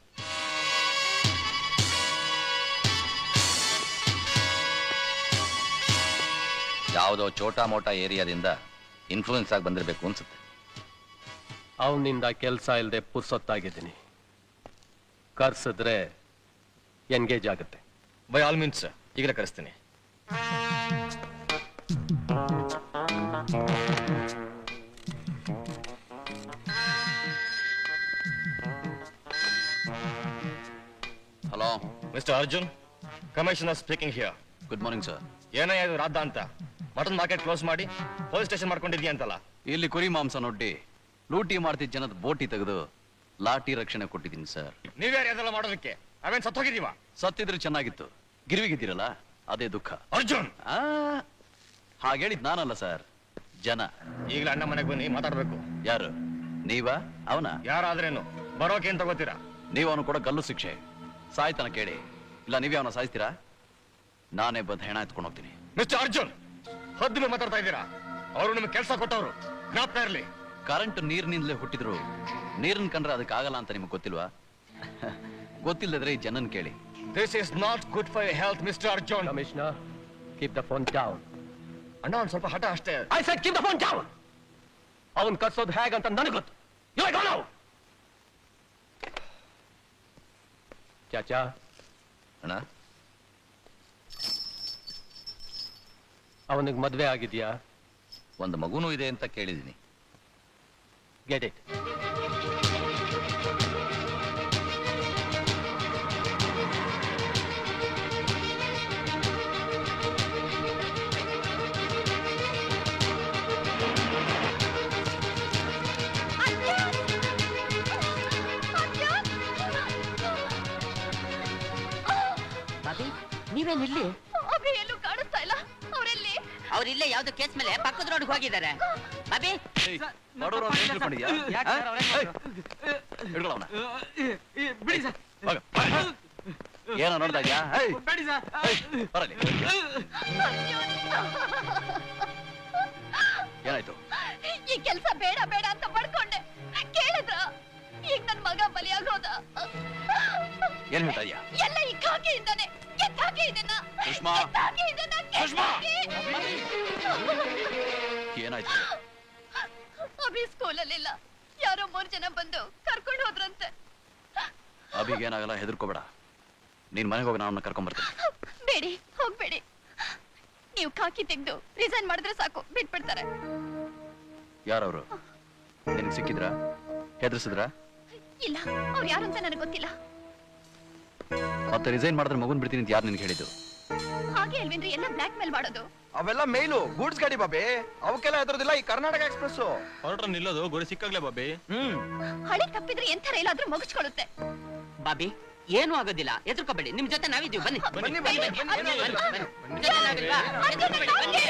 ಯಾವುದೋ ಚೋಟಾ ಮೋಟಾ ಏರಿಯಾದಿಂದ ಇನ್ಫ್ಲೂಯೆನ್ಸ್ ಆಗಿ ಬಂದಿರಬೇಕು ಅನ್ಸುತ್ತೆ. ಅವನಿಂದ ಕೆಲಸ ಇಲ್ಲದೆ ಪುರ್ಸೊತ್ತಾಗಿದ್ದೀನಿ. ಕರ್ಸಿದ್ರೆ ಎನ್ಗೇಜ್ ಆಗುತ್ತೆ. ಬೈ ಆಲ್ ಮೀನ್ಸ್ ಈಗಲೇ ಕರೆಸ್ತೀನಿ. Hello mister Arjun, commissioner speaking here. Good morning sir. ಏನಯ್ಯ ಇದು ರಾಧ ಅಂತ ಮಟನ್ ಮಾರ್ಕೆಟ್ ಕ್ಲೋಸ್ ಮಾಡಿ ಪೊಲೀಸ್ ಸ್ಟೇಷನ್ ಮಾಡ್ಕೊಂಡಿದ್ಯಾ ಅಂತಲ್ಲ? ಇಲ್ಲಿ ಕುರಿ ಮಾಂಸ ನೊಡ್ಡಿ ಲೂಟಿ ಮಾಡ್ತಿದ್ದ ಜನದ ಬೋಟಿ ತೆಗೆದು ಲಾಟಿ ರಕ್ಷಣೆ ಕೊಟ್ಟಿದ್ದೀನಿ ಸರ್. ನೀವ್ಯಾರು ಅದೆಲ್ಲ ಮಾಡೋದಕ್ಕೆ? ಅವೇನ್ ಸತ್ತೋಗಿದೀವ? ಸತ್ತಿದ್ರೆ ಚೆನ್ನಾಗಿತ್ತು, ಗಿರ್ವಿಗಿದ್ದೀರಲ್ಲ ಅದೇ ದುಃಖ. ಅರ್ಜುನ್ ಹಾಗೇಳಿದ್ ನಾನಲ್ಲ ಸರ್, ಜನ. ಈಗಲೇ ಅಣ್ಣ ಮನೆಗೆ ಬನ್ನಿ, ಮಾತಾಡ್ಬೇಕು. ಯಾರು? ನೀವಾ? ಅವನ? ಯಾರಾದ್ರೇನು ಬರೋಕೆ ಏನ್ ತಗೋತೀರಾ? ನೀವು ಅವನು ಕೂಡ ಗಲ್ಲು ಶಿಕ್ಷೆ, ಸಾಯ್ತನ ಕೇಳಿ. ಇಲ್ಲ ನೀವೇ ಅವನ ಸಾಯಿಸ್ತೀರಾ? ನಾನೇ ಬಂದು ಹೆಣ ಎತ್ಕೊಂಡು ಹೋಗ್ತೀನಿ. ಮಿಸ್ಟರ್ ಅರ್ಜುನ್, ಹದ್ದು ಮೇಲೆ ಮಾತಾಡ್ತಾ ಇದ್ದೀರಾ. ಅವರು ನಿಮ್ಗೆ ಕೆಲಸ ಕೊಟ್ಟವರು, ಜ್ಞಾಪಕ ಇರ್ಲಿ. ಕರೆಂಟ್ ನೀರಿನಿಂದಲೇ ಹುಟ್ಟಿದ್ರು ನೀರನ್ ಕಂಡ್ರೆ ಅದಕ್ಕೆ ಆಗಲ್ಲ ಅಂತ ನಿಮ್ಗೆ ಗೊತ್ತಿಲ್ವಾ? ಗೊತ್ತಿಲ್ಲದ್ರೆ ಈ ಜನನ್ ಕೇಳಿ. This is not good for your health mister Arjun. Commissioner, keep the phone down. ಅಣ್ಣ ಒಂದ್ ಸ್ವಲ್ಪ ಹಠ ಅಷ್ಟೇ. I said keep the phone down. ಅವನ್ ಕರ್ಸೋದು ಹೇಗಂತ ನನಗೆ ಗೊತ್ತು. ಚಾಚಾ ಅಣ್ಣ, ಅವನಿಗೆ ಮದ್ವೆ ಆಗಿದ್ಯಾ? ಒಂದು ಮಗುನೂ ಇದೆ ಅಂತ ಕೇಳಿದೀನಿ. Get it. ನೀವೇನಿಲ್ಲಿ? ಎಲ್ಲೂ ಕಾಣಿಸ್ತಾ ಇಲ್ಲ. ಅವರೆಲ್ಲಿ? ಅವ್ರಿಲ್ಲೇ ಯಾವ್ದು ಕೇಸ್ ಮೇಲೆ ಪಕ್ಕದ ರೋಡ್ ಹೋಗಿದ್ದಾರೆ. ಬಾಬಿ ಏನೋ ನೋಡ್ತಾ ಇದ್ಯಾ? ಏನಾಯ್ತು? ಈ ಕೆಲ್ಸ ಬೇಡ ಬೇಡ ಅಂತ ಪಡ್ಕೊಂಡೆ. ಕೇಳಿದ್ರ? ಈಗ ನನ್ ಮಗ ಬಲಿಯಾಗೋದ. ಏನ್ ಹೇಳ್ತಾ ಇದ್ಯಾ? ಎಲ್ಲ ಈ ಕಾಕಿಯಿಂದಾನೆ. ಕೆತ್ತಾಕಿ ಇದನ್ನ. ಸುಷ್ಮಾ, ಕೆತ್ತಾಕಿ ಇದನ್ನ. ಸುಷ್ಮಾ! ಏನಾಯ್ತು? ಅಭಿ ಸ್ಕೂಲಲ್ಲಿಲ್ಲ. ಯಾರೋ 3 ಜನ ಬಂದು ಕರ್ಕೊಂಡು ಹೋದ್ರಂತೆ. ಅಭಿಗೇನಾಗಲ್ಲ, ಹೆದರ್ಕೋಬೇಡ. ನೀನ್ ಮನೆಗೆ ಹೋಗಿ ನಾನು ಕರ್ಕೊಂಡ್ ಬರ್ತೀನಿ. ಬೇಡಿ, ಹೋಗ್ಬೇಡಿ. ನೀವು ಕಾಕಿ ತೆಗ್ದು ರಿಸೈನ್ ಮಾಡಿದ್ರೆ ಸಾಕು, ಬಿಟ್ಬಿಡ್ತಾರೆ. ಯಾರವರು? ನಿನಗೆ ಸಿಕ್ಕಿದ್ರಾ? ಹೆದರ್ಸಿದ್ರಾ? ಇಲ್ಲ, ಅವ್ರು ಯಾರು ಅಂತ ನನಗೆ ಗೊತ್ತಿಲ್ಲ. ಮತ್ತೆ ರಿಸೈನ್ ಮಾಡಿದ್ರೆ ಮಗುನ್ ಬಿಡ್ತೀನಿ ಅಂತ ಯಾರು ನಿನ್ಗೆ ಹೇಳಿದ್ದು? ಹಾಗೆ ಅಲ್ವೇನ್ರಿ ಎಲ್ಲ ಬ್ಲಾಕ್ ಮೇಲ್ ಮಾಡೋದು. ಅವೆಲ್ಲ ಮೇಲು ಗೂಡ್ಸ್ ಗಾಡಿ ಬಾಬಿ, ಅವಕ್ಕೆಲ್ಲ ಹೆದರೋದಿಲ್ಲ ಈ ಕರ್ನಾಟಕ ಎಕ್ಸ್ಪ್ರೆಸ್. ಹೊರಟ್ರ ನಿಲ್ಲೋದು ಗುರಿ ಸಿಕ್ಕಾಗ್ಲೇ ಬಾಬಿ. ಹಳಿ ತಪ್ಪಿದ್ರೆ ಎಂಥ ರೈಲಾದ್ರೂ ಮುಗಿಸ್ಕೊಳ್ಳುತ್ತೆ. ಬಾಬಿ ಏನು ಆಗೋದಿಲ್ಲ, ಎದುರ್ಕೋಬೇಡಿ, ನಿಮ್ ಜೊತೆ ನಾವಿದ್ದೀವಿ. ಬನ್ನಿ ಬನ್ನಿ, ಬನ್ನಿ, ಬನ್ನಿ, ಬನ್ನಿ, ಬನ್ನಿ, ಬನ್ನಿ, ಬನ್ನಿ. ಬನ್ನಿ. ಜೊತೆ ನಾವಿಲ್ವಾ? ಎದುರ್ಕೋಬೇಡಿ, ಬನ್ನಿ.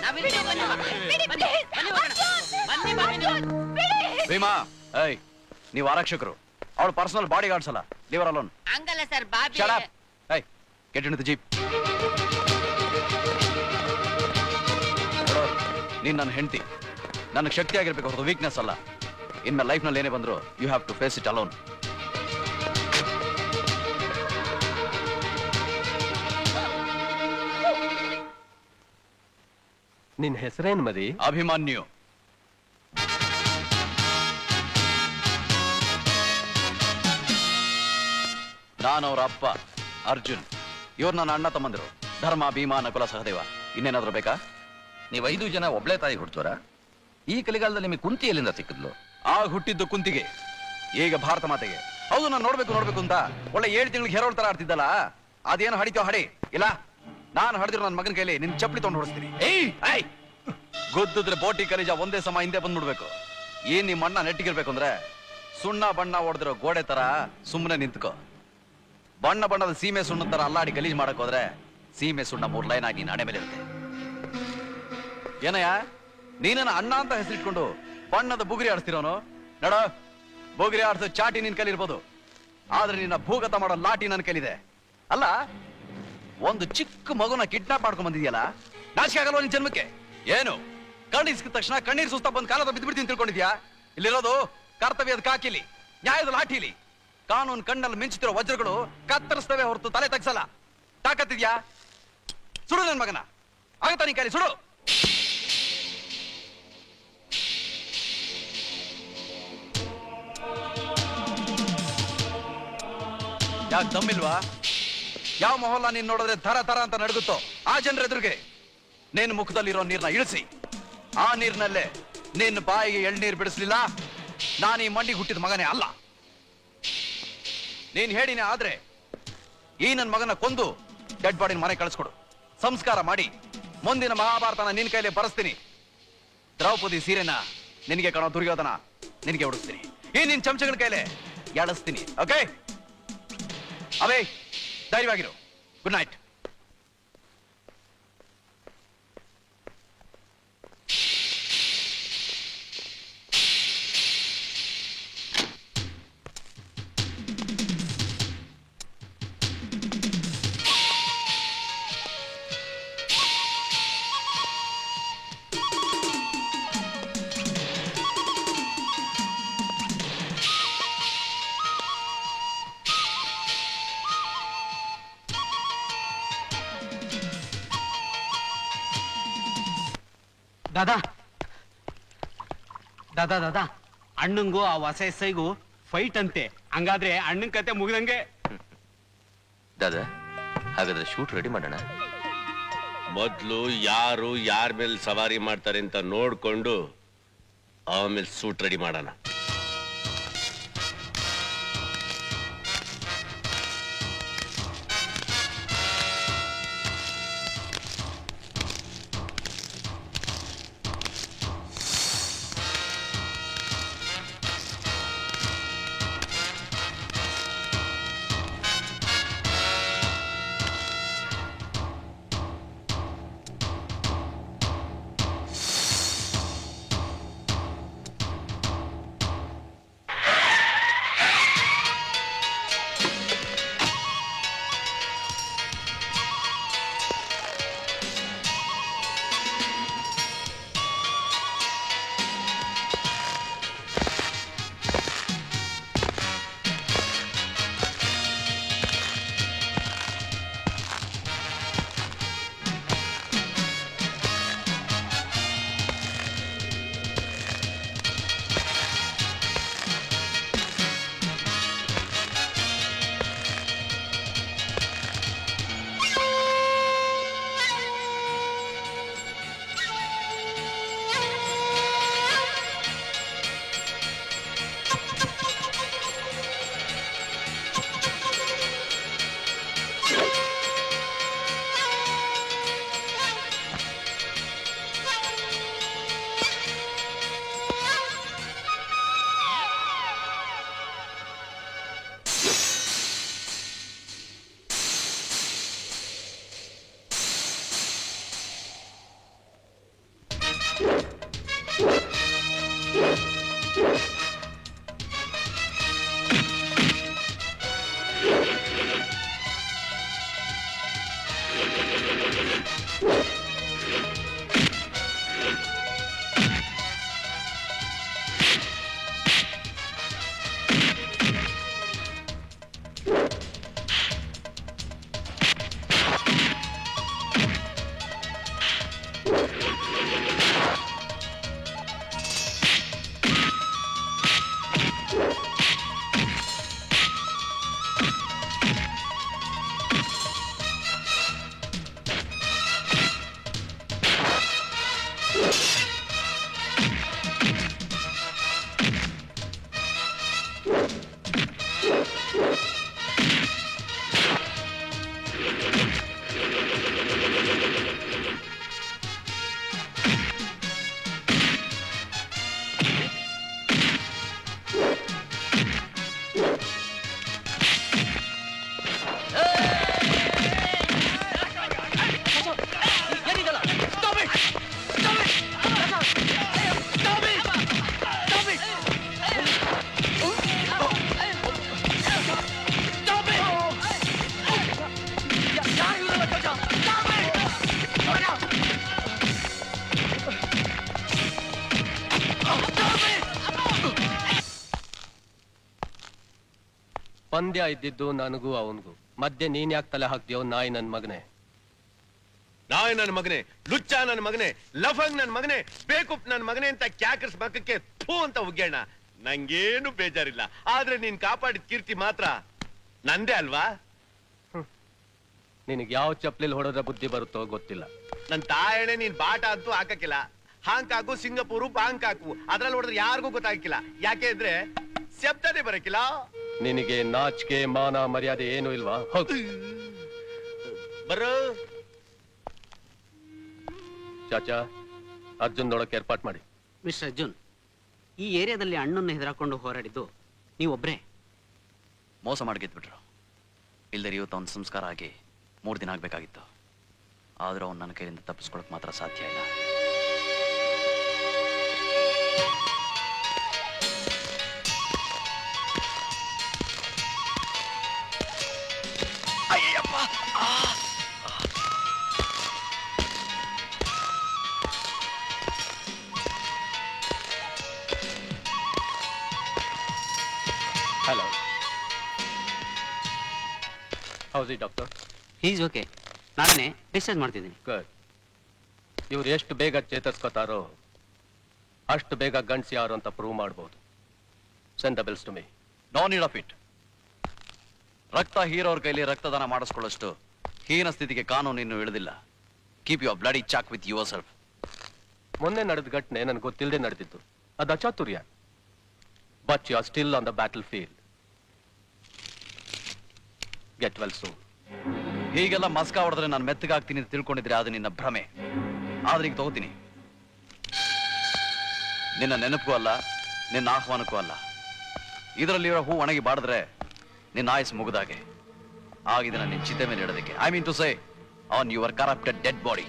ನಾವಿದ್ದೀವಿ, ಬನ್ನಿ. ಬನ್ನಿ, ಬನ್ನಿ ಹೋಗೋಣ. ಬನ್ನಿ, ಬನ್ನಿ ನೀವು. ಭೀಮಾ, ಏಯ್ ನೀವು ಆರಕ್ಷಕರು, ಅವಳು ಪರ್ಸನಲ್ ಬಾಡಿ ಗಾರ್ಡ್ಸ್ ಅಲ್ಲ, ಲಿವರ್ ಅಲೋನ್. ಹಂಗಲ್ಲ sir Bobby. Shut up. Hey, get into the jeep. ನೀನ್ ನನ್ನ ಹೆಂಡತಿ, ನನಗೆ ಶಕ್ತಿ ಆಗಿರ್ಬೇಕು ಹೊರತು ವೀಕ್ನೆಸ್ ಅಲ್ಲ. ಇನ್ಮೇಲೆ ಲೈಫ್ ನಲ್ಲಿ ಏನೇ ಬಂದ್ರು you have to face it alone. ನಿನ್ ಹೆಸರೇನ್ ಮರಿ? ಅಭಿಮನ್ಯು. ನಾನು ಅವ್ರ ಅಪ್ಪ ಅರ್ಜುನ್, ಇವ್ರು ನನ್ನ ಅಣ್ಣ ತಮ್ಮಂದಿರು ಧರ್ಮ, ಭೀಮ, ನಕುಲ, ಸಹದೇವ. ಇನ್ನೇನಾದ್ರೂ ಬೇಕಾ? ನೀವು 5 ಜನ ಒಬ್ಳೆ ತಾಯಿ ಹುಡ್ತೋರ? ಈ ಕಲಿಗಾಲದಲ್ಲಿ ನಿಮಗೆ ಕುಂತಿ ಎಲ್ಲಿಂದ ಸಿಕ್ಕಿದ್ಲು? ಆಗ ಹುಟ್ಟಿದ್ದು ಕುಂತಿಗೆ, ಈಗ ಭಾರತ ಮಾತೆಗೆ. ಹೌದು, ನಾನು ನೋಡ್ಬೇಕು ಅಂತ ಒಳ್ಳೆ 7 ತಿಂಗಳಿಗೆ ಹೆರೋಳ್ ತರ ಆಡ್ತಿದ್ದಲ್ಲ, ಅದೇನು ಹಡಿತೋ ಹಡಿ. ಇಲ್ಲ, ನಾನು ಹಡಿದ್ರು ನನ್ನ ಮಗನ ಕೈಲಿ ನಿನ್ ಚಪ್ಪಲಿ ತೊಗೊಂಡು ಹೊಡಿಸ್ತೀನಿ. ಏಯ್ ಗೊತ್ತಿದ್ರೆ ಬೋಟಿ ಕಲಿಜ ಒಂದೇ ಸಮ ಹಿಂದೆ ಬಂದ್ಬಿಡ್ಬೇಕು. ಏನ್ ನಿಮ್ಮ ಅಣ್ಣ ನೆಟ್ಟಿಗಿರ್ಬೇಕು ಅಂದ್ರೆ ಸುಣ್ಣ ಬಣ್ಣ ಹೊಡೆದಿರೋ ಗೋಡೆ ತರ ಸುಮ್ಮನೆ ನಿಂತ್ಕೋ. ಬಣ್ಣ ಬಣ್ಣದ ಸೀಮೆ ಸುಣ್ಣ ತರ ಅಲ್ಲಾಡಿ ಗಲೀಜ್ ಮಾಡಕ್ ಹೋದ್ರೆ ಸೀಮೆ ಸುಣ್ಣ 3 ಲೈನ್ ಆಗಿ ನೀನ್ ಹಣೆ ಮೇಲೆ ಇರುತ್ತೆ. ಏನಯ್ಯ, ನೀನನ್ನ ಅಣ್ಣ ಅಂತ ಹೆಸರಿಟ್ಕೊಂಡು ಬಣ್ಣದ ಬುಗುರಿ ಆಡಿಸ್ತಿರೋನು? ನೋಡ, ಬುಗುರಿ ಆಡಿಸೋ ಚಾಟಿ ನಿನ್ ಕೈಲಿರ್ಬೋದು, ಆದ್ರೆ ನಿನ್ನ ಭೂಗತ ಮಾಡೋ ಲಾಟಿ ನನ್ನ ಕೈಲಿದೆ. ಅಲ್ಲ, ಒಂದು ಚಿಕ್ಕ ಮಗುನ ಕಿಡ್ನಾಪ್ ಮಾಡ್ಕೊಂಡ್ ಬಂದಿದ್ಯಲ್ಲ, ನಾಚಿಕೆ ಆಗಲ್ವ ನಿನ್ ಜನ್ಮಕ್ಕೆ? ಏನು ಕಣ್ಣಿಸ್ಕಿದ ತಕ್ಷಣ ಕಣ್ಣೀರ್ ಸುಸ್ತ ಬಂದ್ ಕಾಲದ ಬಿದ್ಬಿಡ್ತೀನಿ ತಿಳ್ಕೊಂಡಿದ್ಯಾ? ಇಲ್ಲಿರೋದು ಕರ್ತವ್ಯದ ಕಾಕಿಲಿ, ನ್ಯಾಯದ ಲಾಠಿಲಿ. ಕಾನೂನು ಕಣ್ಣಲ್ಲಿ ಮಿಂಚುತ್ತಿರೋ ವಜ್ರಗಳು ಕತ್ತರಿಸ್ತವೆ ಹೊರತು ತಲೆ ತಗ್ಸಲ್ಲ. ತಾಕತ್ತಿದ್ಯಾ? ಸುಡು ನನ್ ಮಗನ, ಆಗತ್ತಾ ನೀ ಕೈಲಿ ಸುಡು. ಯಾಕೆ ದಮ್ಮಿಲ್ವಾ? ಯಾವ ಮೊಹಲ್ಲ ನೀನ್ ನೋಡಿದ್ರೆ ತರ ತರ ಅಂತ ನಡುಗುತ್ತೋ ಆ ಜನರ ಎದುರಿಗೆ ನಿನ್ನ ಮುಖದಲ್ಲಿರೋ ನೀರ್ನ ಇಳಿಸಿ, ಆ ನೀರ್ನಲ್ಲೇ ನಿನ್ನ ಬಾಯಿಗೆ ಎಳ್ನೀರ್ ಬಿಡಿಸ್ಲಿಲ್ಲ, ನಾನು ಈ ಮಂಡಿಗೆ ಹುಟ್ಟಿದ ಮಗನೇ ಅಲ್ಲ. ನೀನ್ ಹೇಳಿನೇ ಆದ್ರೆ ಈ ನನ್ನ ಮಗನ ಕೊಂದು ಡೆಡ್ ಬಾಡಿನ ಮನೆ ಕಳಿಸ್ಕೊಡು, ಸಂಸ್ಕಾರ ಮಾಡಿ ಮುಂದಿನ ಮಹಾಭಾರತನ ನಿನ್ ಕೈಲಿ ಬರೆಸ್ತೀನಿ. ದ್ರೌಪದಿ ಸೀರೆನ ನಿನಗೆ ಕಾಣೋ ದುರ್ಯೋಧನ ನಿನಗೆ ಉಡಿಸ್ತೀನಿ. ಈ ನಿನ್ ಚಮಚಗಳ ಕೈಲೆ ಎಳಿಸ್ತೀನಿ. ಓಕೆ ಅವೇ, ಧೈರ್ಯವಾಗಿರು. Good night. ದಾದಾ ದಾದಾ ದಾದಾ ಅಣ್ಣಂಗೂ ಆ ಹೊಸ ಎಸ್ಐಗೂ ಫೈಟ್ ಅಂತೆ. ಹಂಗಾದ್ರೆ ಅಣ್ಣನ್ ಕತೆ ಮುಗಿದಂಗೆ. ದಾದಾ, ಹಾಗಾದ್ರೆ ಶೂಟ್ ರೆಡಿ ಮಾಡೋಣ. ಮೊದ್ಲು ಯಾರು ಯಾರ ಮೇಲೆ ಸವಾರಿ ಮಾಡ್ತಾರೆ ಅಂತ ನೋಡ್ಕೊಂಡು ಆಮೇಲೆ ಸೂಟ್ ರೆಡಿ ಮಾಡೋಣ. ಪಂದ್ಯ ಇದ್ದಿದ್ದು ನನಗೂ ಅವನಿಗೂ ಮಧ್ಯೆ ನೀನ್ ಯಾಕೆ ತಲೆ ಹಾಕ್ತೀಯೋ ನಾಯಿ ನನ್ ಮಗನೇ. ನಾಯಿ ನನ್ನ ಮಗನೇ, ಲುಚ್ಚ ನನ್ನ ಮಗನೇ, ಲಫಂಗ್ ನನ್ನ ಮಗನೇ, ಬೇಕುಪ್ ನನ್ನ ಮಗನೇ ಅಂತ ಕ್ಯಾಕರ್ಸ್ ಮಕ್ಕಕ್ಕೆ ಥೂ ಅಂತ ಉಗ್ಗೇಣ. ನಂಗೇನು ಬೇಜಾರಿಲ್ಲ, ಆದ್ರೆ ನೀನ್ ಕಾಪಾಡಿದ ಕೀರ್ತಿ ಮಾತ್ರ ನಂದೇ ಅಲ್ವಾ? ನಿನಗೆ ಯಾವ ಚಪ್ಲಿಲ್ ಹೊಡೆದ್ರೆ ಬುದ್ಧಿ ಬರುತ್ತೋ ಗೊತ್ತಿಲ್ಲ. ನನ್ ತಾಯಣೆ ನೀನ್ ಬಾಟ ಅಂತೂ ಹಾಕಕ್ಕಿಲ್ಲ. ಹಾಂಕಾಕು ಸಿಂಗಪೂರು ಬಾಂಕಾಕು ಅದ್ರಲ್ಲಿ ಹೊಡೆದ್ರೆ ಯಾರಿಗೂ ಗೊತ್ತಾಗಿಲ್ಲ. ಯಾಕೆ ಅಂದ್ರೆ ಶಬ್ದನೇ ಬರಕಿಲ್ಲ. ನಿನಗೆ ನಾಚಿಕೆ ಮಾನ ಮರ್ಯಾದೆ ಏನು ಇಲ್ವಾ? ಬರೋ ಚಾಚಾ, ಅರ್ಜುನ್ ನೋಡಕ್ಕೆ ಏರ್ಪಾಟ್ ಮಾಡಿ. ಮಿಸ್ಟರ್ ಅರ್ಜುನ್, ಈ ಏರಿಯಾದಲ್ಲಿ ಅಣ್ಣನ್ನು ಹೆದರಾಕೊಂಡು ಹೋರಾಡಿದ್ದು ನೀವೊಬ್ರೇ. ಮೋಸ ಮಾಡಿ ಗೆದ್ಬಿಟ್ರು. ಇಲ್ದರೆ ಇವತ್ತು ಅವನ ಸಂಸ್ಕಾರ ಆಗಿ 3 ದಿನ ಆಗ್ಬೇಕಾಗಿತ್ತು. ಆದ್ರೂ ಅವ್ನು ನನ್ನ ಕೈಯಿಂದ ತಪ್ಪಿಸ್ಕೊಳಕ್ ಮಾತ್ರ ಸಾಧ್ಯ ಇಲ್ಲ. Hello, house it doctor? Is okay, ನಾನೇ ಡಿಸ್ಚಾರ್ಜ್ ಮಾಡ್ತಿದ್ದೀನಿ. ಗುಡ್. ಇವ್ರು ಎಷ್ಟು ಬೇಗ ಚೇತರಿಸ್ಕೋತಾರೋ ಅಷ್ಟು ಬೇಗ ಗಂಡ್ಸ್ ಯಾರು ಅಂತ ಪ್ರೂವ್ ಮಾಡ್ಬೋದು. Send the bills to me. No need of it. ರಕ್ತ ಹೀರೋರ್ ಕೈಲಿ ರಕ್ತದಾನ ಮಾಡಿಸ್ಕೊಳ್ಳೋಷ್ಟು ಹೀನ ಸ್ಥಿತಿಗೆ ಕಾನೂನು ಇನ್ನು ಇಳಿದಿಲ್ಲ. Keep your bloody chalk with yourself. ಮೊನ್ನೆ ನಡೆದ ಘಟನೆ ನನ್ಗೆ ಗೊತ್ತಿಲ್ಲದೆ ನಡೆದಿತ್ತು. ಅದು ಅಚಾತುರ್ಯ. But you are still on the battlefield. Get well soon. ಹೀಗೆಲ್ಲ ಮಸ್ಕ ಹೊಡೆದ್ರೆ ನಾನು ಮೆತ್ತಗಾಗ್ತೀನಿ ಅಂತ ತಿಳ್ಕೊಂಡಿದ್ರೆ ಅದು ನಿನ್ನ ಭ್ರಮೆ. ಆದ್ರೆ ಈಗ ತಗೋತೀನಿ. ನಿನ್ನ ನೆನಪು ಅಲ್ಲ, ನಿನ್ನ ಆಹ್ವಾನಕ್ಕೂ ಅಲ್ಲ. ಇದರಲ್ಲಿರೋ ಹೂ ಒಣಗಿ ಬಾಡಿದ್ರೆ ನಿನ್ನ ಆಯಸ್ ಮುಗಿದಾಗೆ. ಆಗಿದೆ ನಾನು ನಿನ್ನ ಚಿತೆ ಮೇಲೆ ಇಡೋದಕ್ಕೆ. I mean to say on your corrupted dead body.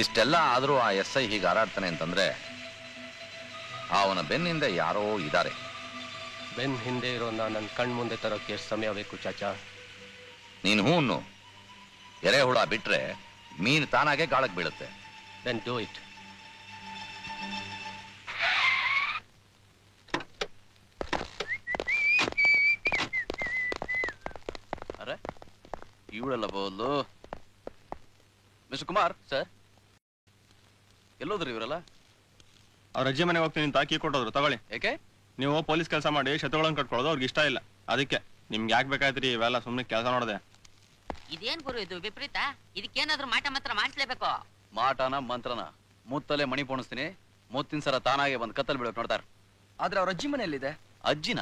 ಇಷ್ಟೆಲ್ಲ ಆದ್ರೂ ಆ SI ಹೀಗೆ ಹಾರಾಡ್ತಾನೆ ಅಂತಂದ್ರೆ ಅವನ ಬೆನ್ನಿಂದ ಯಾರೋ ಇದ್ದಾರೆ. ಬೆನ್ ಹಿಂದೆ ಇರೋ ನನ್ನ ಕಣ್ ಮುಂದೆ ತರೋಕೆ ಎಷ್ಟು ಸಮಯ ಬೇಕು ಚಾಚಾ? ನೀನು ಹೂನು ಎರೆಹುಳ ಬಿಟ್ರೆ ಮೀನು ತಾನಾಗೆ ಗಾಳಕ್ಕೆ ಬೀಳುತ್ತೆ. Then do it. ಅರೆ ಇವಳೆಲ್ಲ ಬೋದು. ಮಿಸ್ಟರ್ ಕುಮಾರ್ ಸರ್, ಎಲ್ಲೋದ್ರಿ ಇವರೆಲ್ಲ? ಅವ್ರ ಅಜ್ಜಿ ಮನೆಗೆ ಹೋಗ್ತೀನಿ ಅಂತ ಕೀ ಕೊಟ್ಟೋದ್ರು, ತಗೊಳ್ಳಿ. ಏಕೆ? ನೀವು ಪೊಲೀಸ್ ಕೆಲಸ ಮಾಡಿ ಶತ್ರುಗಳನ್ನ ಕಟ್ಕೊಳ್ಳೋದು ಅವ್ರಿಗೆ ಇಷ್ಟ ಇಲ್ಲ. ಅದಕ್ಕೆ ನಿಮ್ಗೆ ಯಾಕೆ ಬೇಕಾಯ್ತ್ರಿ ಇವೆಲ್ಲ? ಸುಮ್ಮನೆ ಕೆಲಸ ನೋಡಿದೆ. ಇದೇನ್ ಗುರು ಇದು ವಿಪರೀತ? ಇದಕ್ಕೇನಾದ್ರೂ ಮಾಟ ಮಾತ್ರ ಮಾಡಿಸ್ಲೇಬೇಕು. ಮಾಟನ ಮಂತ್ರನ ಮುತ್ತಲೆ ಮಣಿ ಪೋಣಿಸ್ತೀನಿ. ಮುತ್ತಿನ ಸರ ತಾನಾಗೆ ಬಂದು ಕತ್ತಲ್ ಬೀಳಕ್ ನೋಡ್ತಾರ. ಆದ್ರೆ ಅವ್ರ ಅಜ್ಜಿ ಮನೆಯಲ್ಲಿದೆ. ಅಜ್ಜಿನ?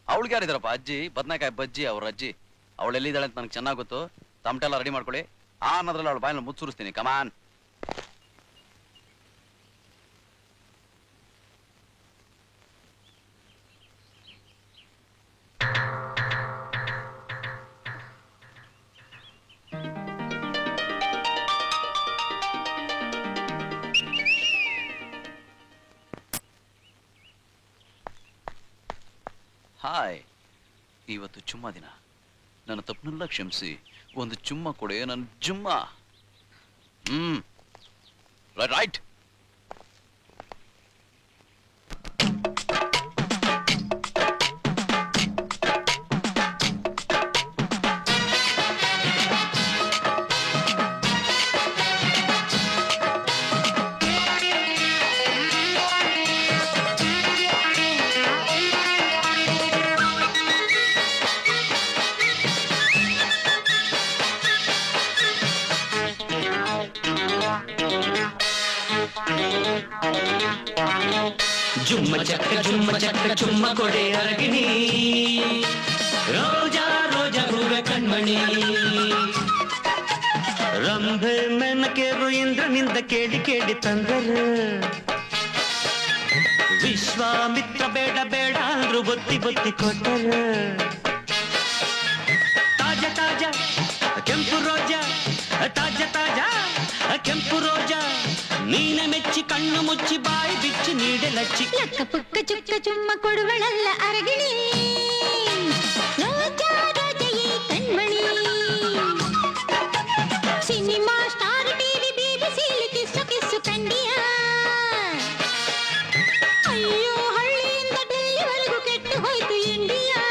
ಅವಳಿಗೆ ಯಾರಿದಾರಪ್ಪ ಅಜ್ಜಿ? ಬದ್ನಾಕಾಯಿ ಬಜ್ಜಿ ಅವ್ರ ಅಜ್ಜಿ. ಅವಳು ಎಲ್ಲಿದ್ದಾಳೆ ಅಂತ ನನಗೆ ಚೆನ್ನಾಗಿ ಗೊತ್ತು. ತಮಟೆಲ್ಲ ರೆಡಿ ಮಾಡ್ಕೊಳ್ಳಿ. ಅನ್ನೋದ್ರಲ್ಲಿ ಅವಳು ಬಾಯಿನ ಮುಚ್ಚುರಿಸ್ತೀನಿ. ಕಮಾನ್. ಹಾಯ್, ಇವತ್ತು ಚುಮ್ಮ ದಿನ. ನನ್ನ ತಪ್ಪನೆಲ್ಲ ಕ್ಷಮಿಸಿ ಒಂದು ಚುಮ್ಮ ಕೊಡೆ, ನನ್ನ ಜುಮ್ಮ. ರೈಟ್. ಜುಮ್ಮ ಚಕ್ಕ ಚುಮ್ಮ ಕೊಡೆ ಅರಗಿಣಿ, ರೋಜಾ ರೋಜಾ ಹೂವೆ ಕಣ್ಮಣಿ. ರಂಭೆ ಮೆನಕೆರು ಇಂದ್ರನಿಂದ ಕೇಳಿ ಕೇಳಿ ತಂದರು. ವಿಶ್ವಾಮಿತ್ರ ಬೇಡ ಬೇಡ ಅಂದ್ರು ಬೊತ್ತಿ ಬೊತ್ತಿ ಕೊಟ್ಟರು. ತಾಜಾ ತಾಜಾ ಕೆಂಪು ರೋಜಾ, ತಾಜಾ ತಾಜಾ ಕೆಂಪು ರೋಜಾ, ನೀನೆ ಮೆಚ್ಚಿ ಕಣ್ಣು ಮುಚ್ಚಿ ಬಾಯಿ ಬಿಚ್ಚಿ ನೀಡಲಚ್ಚಿ. ಲಕ್ಕ ಪುಕ್ಕ ಚುಕ್ಕ ಚುಮ್ಮ ಕೊಡುವಳಲ್ಲ ಅರಗಿಣಿ, ರೋಜಾ ರೋಜೆಯೇ ಕಣ್ಮಣಿ. ಸಿನಿಮಾ ಸ್ಟಾರ್ ಟಿವಿ ಬಿಬಿಸಿಲಿ ಕಿಸ್ಸು ಕಿಸ್ಸು ಕಂಡಿಯ. ಅಯ್ಯೋ ಹಳ್ಳಿಯಿಂದ ಡೆಲ್ಲಿವರೆಗೂ ಕೆಟ್ಟು ಹೋಯ್ತು ಇಂಡಿಯಾ.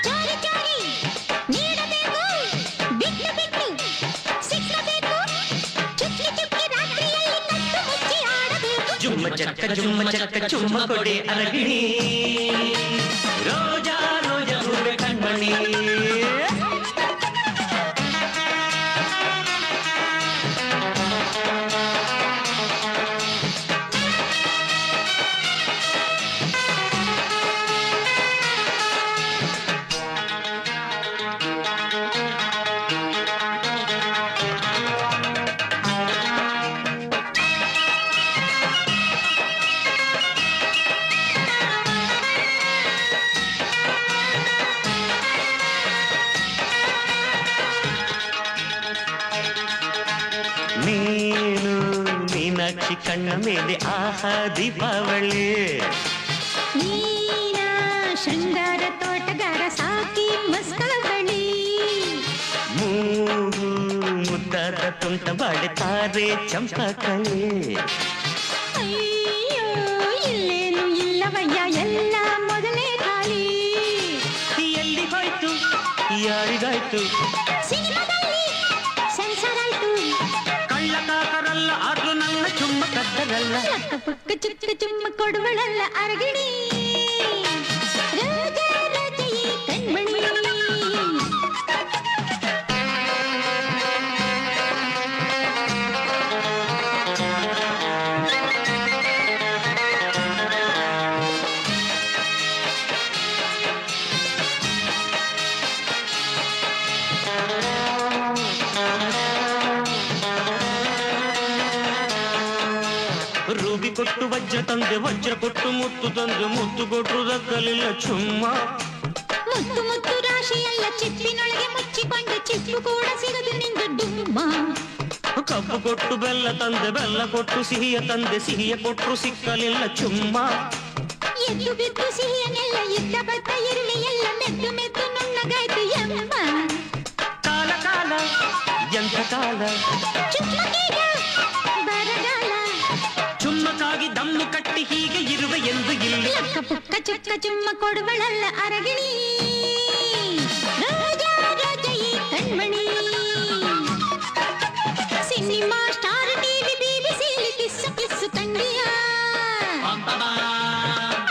ಚಾರಿ ಚಾರಿ ನೀಡಬೇಕು, ಬಿಟ್ಟು ಬಿಟ್ಟು ಸಿಕ್ಕಬೇಕು, ಚುಕ್ಕಿ ಚುಕ್ಕಿ ರಾತ್ರಿಯಲ್ಲಿ ಕಟ್ಟು ಮುಚ್ಚಿ ಆಡಬೇಕು. ಜುಮ್ಮ ಚಕ್ಕ ಚುಮ್ಮ ಕೊಡೆ ಅರಗಿಣಿ, ರೋಜಾ ರೋಜಾ ಹೂವೆ ಕಣ್ಮಣಿ. ನೀನು ಮೀನಾಕ್ಷಿ ಕಣ್ಣ ಮೇಲೆ ಆಹಾ ದೀಪಾವಳಿ. ನೀನ ಶೃಂಗಾರ ತೋಟಗಾರ ಸಾಕಿ ಮಸ್ತಾವಳಿ. ಮೂಗು ಮುದ್ದಾದ ತುಂಟ ಬಾಳೆ ತಾರೆ ಚಂಪಕಳೆ. ಅಯ್ಯೋ ಇಲ್ಲೇನು ಇಲ್ಲವಯ್ಯ ಎಲ್ಲ ಮೊದಲೇ ಖಾಲಿ. ಎಲ್ಲಿ ಹೋಯ್ತು ಯಾರಿಗಾಯ್ತು ಸಿನಿಮಾದಲ್ಲಿ ಸೆನ್ಸರ್ ಆಯ್ತು. ಕಳ್ಳ ಕಾಕರಲ್ಲ ಆದ್ರೂ ನನ್ನ ಚುಮ್ಮ ಕದ್ದರಲ್ಲ. ಲಕ್ಕ ಪುಕ್ಕ ಚುಕ್ಕ ಚುಮ್ಮ ಕೊಡುವಳಲ್ಲ ಅರಗಿಣಿ, ರೋಜಾ ರೋಜೆಯೇ ಕಣ್ಮಣಿ. ರೂಬಿ ಕೊಟ್ಟು ವಜ್ರ ತಂದೆ, ವಜ್ರ ಕೊಟ್ಟು ಮುತ್ತು ತಂದೆ, ಮುತ್ತು ಕೊಟ್ಟರು ದಕ್ಕಲಿಲ್ಲ ಚುಮ್ಮ. ಮುತ್ತು ಮುತ್ತು ರಾಶಿಯಲ್ಲ ಚಿಪ್ಪಿನೊಳಗೆ ಮುಚ್ಚಿಕೊಂಡು ಚಿಪ್ಪು ಕೂಡ ಸಿಗದು ನಿಂದು ಡುಮ್ಮ. ಕಬ್ಬು ಕೊಟ್ಟು ಬೆಲ್ಲ ತಂದೆ, ಬೆಲ್ಲ ಕೊಟ್ಟು ಸಿಹಿಯ ತಂದೆ, ಸಿಹಿಯ ಕೊಟ್ಟರು ಸಿಕ್ಕಲಿಲ್ಲ ಚುಮ್ಮ. ಎದ್ದು ಬಿದ್ದು ಸಿಹಿಯನ್ನೆಲ್ಲ ಇದ್ದ ಬದ್ದ ಇರುವೆ ಎಲ್ಲ ಮೆದ್ದು ಮೆದ್ದು ನುಣ್ಣಗಾಯ್ತು ಎಮ್ಮ. ಕಾಲ ಕಾಲ ಎಂಥ ಕಾಲ, ಚುಮ್ಮಕೀಗ ಬರಗಾಲ. ಚುಮ್ಮಕ್ಕಾಗಿ ದಮ್ಮು ಕಟ್ಟಿ ಹೀಗೆ ಇರುವೆ ಎಂದು ಇಲ್ಲಿ. ಲಕ್ಕ ಪುಕ್ಕ ಚುಕ್ಕ ಚುಮ್ಮ ಕೊಡುವಳಲ್ಲ ಅರಗಿಣಿ, ರೋಜಾ ರೋಜೆಯೇ ಕಣ್ಮಣಿ. ಸಿನಿಮಾ ಸ್ಟಾರ್ ಟಿವಿ ಬಿಬಿಸಿಲಿ ಕಿಸ್ಸು ಕಿಸ್ಸು ಕಂಡಿಯ.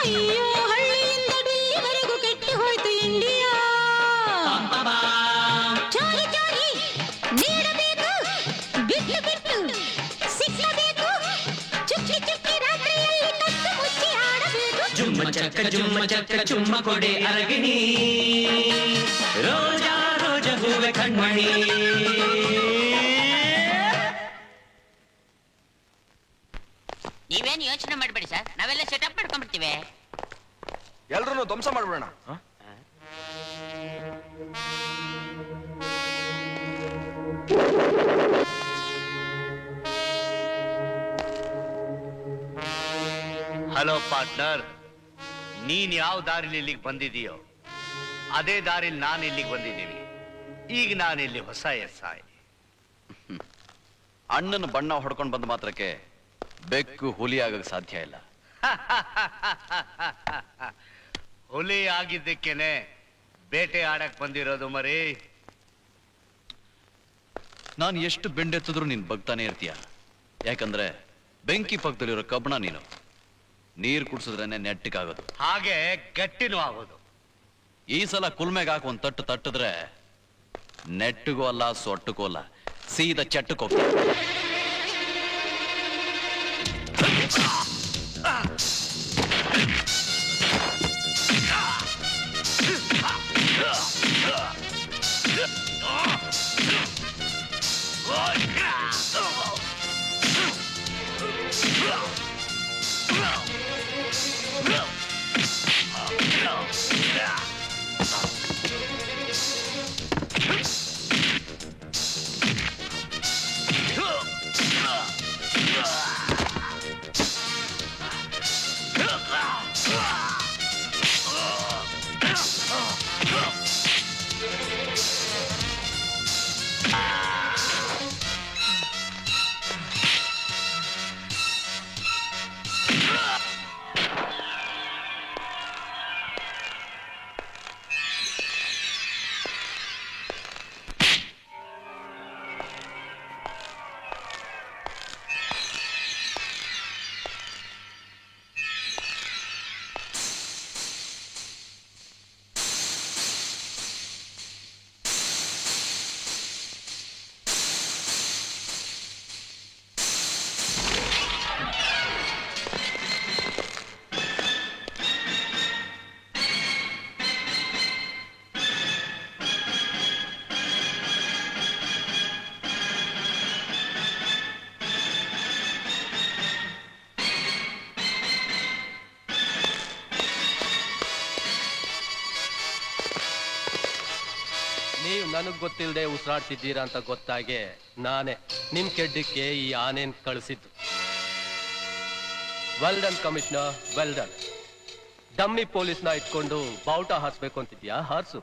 ಅಯ್ಯೋ ಹಳ್ಳಿಯಿಂದ ಡೆಲ್ಲಿವರೆಗೂ ಕೆಟ್ಟು ಹೋಯ್ತು ಇಂಡಿಯಾ. ಚಾರಿ ಚಾರಿ ನೀಡಬೇಕು, ಬಿಟ್ಟು ಬಿಟ್ಟು ಸಿಕ್ಕಬೇಕು, ಚುಕ್ಕಿ ಚುಕ್ಕಿ ರಾತ್ರಿಯಲ್ಲಿ ಕತ್ತು ಮುಚ್ಚಿ ಆಡಬೇಕು. ಜುಮ್ಮ ಚಕ್ಕ ಚುಮ್ಮ ಕೊಡೆ ಅರಗಿಣಿ, ರೋಜಾ ರೋಜಾ ಹೂವೆ ಕಣ್ಮಣಿ. ನೀವೇನು ಯೋಚನೆ ಮಾಡಬೇಡಿ ಸರ್, ನಾವೆಲ್ಲ ಸೆಟಪ್ ಮಾಡ್ಕೊಂಡ್ಬಿಡ್ತೀವಿ. ಎಲ್ರೂ ಧ್ವಂಸ ಮಾಡ್ಬಿಡೋಣ. ಹಲೋ ಪಾರ್ಟ್ನರ್, ನೀನ್ ಯಾವ ದಾರಿಲಿ ಇಲ್ಲಿಗೆ ಬಂದಿದೀಯೋ ಅದೇ ದಾರಿಲಿ ನಾನು ಇಲ್ಲಿಗೆ ಬಂದಿದ್ದೀನಿ. ಈಗ ನಾನಿಲ್ಲಿ ಹೊಸ SI. ಅಣ್ಣನ ಬಣ್ಣ ಹೊಡ್ಕೊಂಡು ಬಂದ ಮಾತ್ರಕ್ಕೆ ಬೆಕ್ಕು ಹುಲಿ ಆಗಕ್ಕೆ ಸಾಧ್ಯ ಇಲ್ಲ. ಹುಲಿ ಆಗಿದ್ದಕ್ಕೇನೆ ಬೇಟೆ ಆಡಕ್ ಬಂದಿರೋದು ಮರಿ. ನಾನು ಎಷ್ಟು ಬೆಂಡೆತ್ತಿದ್ರು ನೀನ್ ಬಗ್ತಾನೆ ಇರ್ತೀಯ. ಯಾಕಂದ್ರೆ ಬೆಂಕಿ ಪಕ್ಕದಲ್ಲಿರೋ ಕಬ್ಬಣ ನೀನು. ನೀರ್ ಕುಡ್ಸಿದ್ರೇನೆ ನೆಟ್ಟಗಾಗೋದು, ಹಾಗೆ ಗಟ್ಟಿನೂ ಆಗೋದು. ಈ ಸಲ ಕುಲ್ಮೆಗೆ ಹಾಕಿ ಒಂದ್ ತಟ್ಟು ತಟ್ಟಿದ್ರೆ ನೆಟ್ಟಗೂ ಅಲ್ಲ ಸೊಟ್ಟಗೂ ಅಲ್ಲ, ಸೀದಾ ಚಟ್ಟಕ್ಕೆ ಹೋಗ್ತದೆ. ನೀವು ನನಗ್ ಗೊತ್ತಿಲ್ಲದೆ ಉಸಿರಾಡ್ತಿದ್ದೀರಾ ಅಂತ ಗೊತ್ತಾಗೆ ನಾನೇ ನಿಮ್ ಕೆಡ್ಡಕ್ಕೆ ಈ ಆನೆನ್ ಕಳಿಸಿದ್ದು. Well done commissioner, well done. Dummy ಪೊಲೀಸ್ನ ಇಟ್ಕೊಂಡು ಬಾವುಟ ಹಾರಿಸ್ಬೇಕು ಅಂತಿದ್ಯಾ? ಹಾರಿಸು.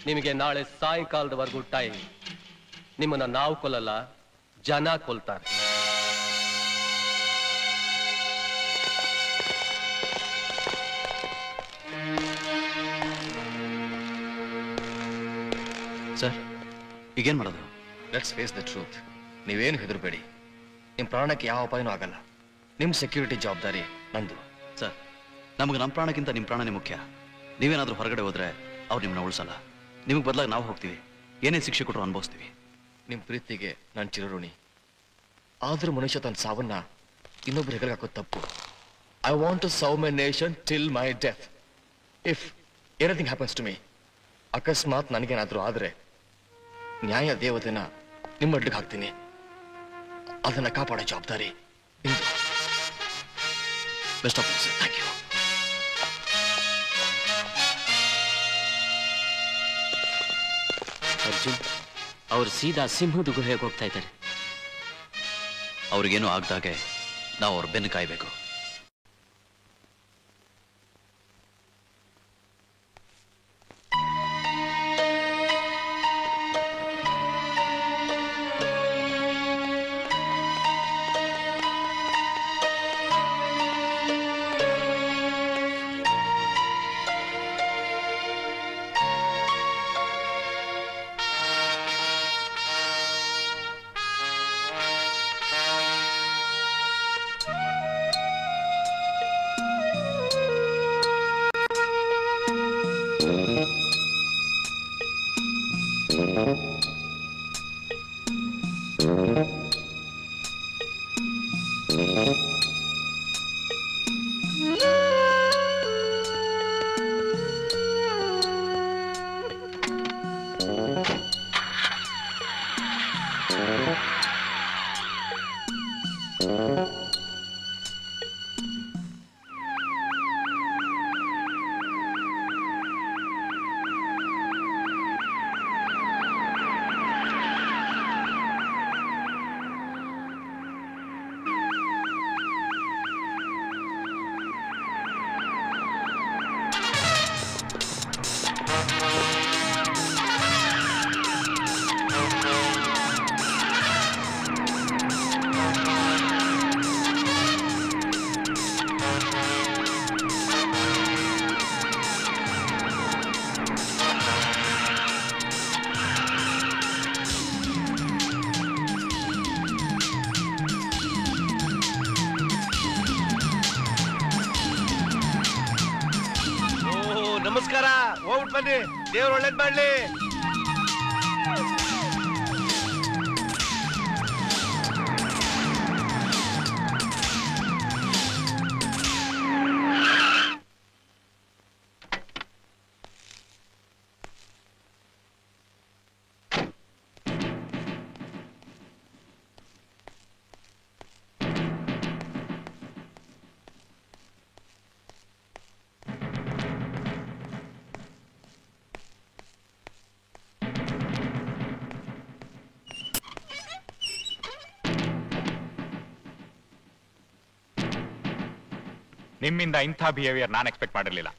ನಿಮಗೆ ನಾಳೆ ಸಾಯಂಕಾಲದವರೆಗೂ ಟೈಮ್. ನಿಮ್ಮನ್ನ ನಾವು ಕೊಲ್ಲಲ್ಲ, ಜನ ಕೊಲ್ತಾರೆ. ಸರ್, ಈಗೇನ್ ಮಾಡೋದು? Let's face the truth. ನೀವೇನು ಹೆದರಬೇಡಿ. ನಿಮ್ ಪ್ರಾಣಕ್ಕೆ ಯಾವ ಅಪಾಯನೂ ಆಗಲ್ಲ. ನಿಮ್ ಸೆಕ್ಯೂರಿಟಿ ಜವಾಬ್ದಾರಿ ನಂದು. ಸರ್, ನಮಗೆ ನಮ್ಮ ಪ್ರಾಣಕ್ಕಿಂತ ನಿಮ್ಮ ಪ್ರಾಣನೇ ಮುಖ್ಯ. ನೀವೇನಾದ್ರೂ ಹೊರಗಡೆ ಹೋದ್ರೆ ಅವ್ರು ನಿಮ್ಮನ್ನ ಉಳಿಸಲ್ಲ. ನಿಮಗೆ ಬದಲಾಗಿ ನಾವು ಹೋಗ್ತೀವಿ. ಏನೇ ಶಿಕ್ಷೆ ಕೊಟ್ಟರು ಅನುಭವಿಸ್ತೀವಿ. ನಿಮ್ ಪ್ರೀತಿಗೆ ನಾನು ಚಿರಋಣಿ. ಆದ್ರೂ ಮನುಷ್ಯ ತನ್ನ ಸಾವನ್ನ ಇನ್ನೊಬ್ರು ಹೆಗಲಿಗೆ ಹಾಕೋದು ತಪ್ಪು. I want to serve my nation till my death. If anything happens to me, ಅಕಸ್ಮಾತ್ ನನಗೇನಾದ್ರೂ ಆದ್ರೆ ನ್ಯಾಯ ದೇವತೆನ ನಿಮ್ಮ ಅಡ್ಡಿಗೆ ಹಾಕ್ತೀನಿ. ಅದನ್ನ ಕಾಪಾಡೋ ಜವಾಬ್ದಾರಿ ನಿಮ್ದು. Best of luck sir. Thank you. Arjun, ಅವ್ರು ಸೀದಾ ಸಿಂಹದ ಗುಹೆಗೆ ಹೋಗ್ತಾ ಇದ್ದಾರೆ. ಅವ್ರಿಗೇನು ಆಗ್ದಾಗೆ ನಾವು ಅವ್ರ ಬೆನ್ನು ಕಾಯ್ಬೇಕು. ಹೋಗ್ಬಿಟ್ಟು ಬನ್ನಿ, ದೇವ್ರು ಒಳ್ಳೇದ್ ಮಾಡ್ಲಿ. ನಿಮ್ಮಿಂದ ಇಂಥ ಬಿಹೇವಿಯರ್ ನಾನು ಎಕ್ಸ್ಪೆಕ್ಟ್ ಮಾಡಿರ್ಲಿಲ್ಲ.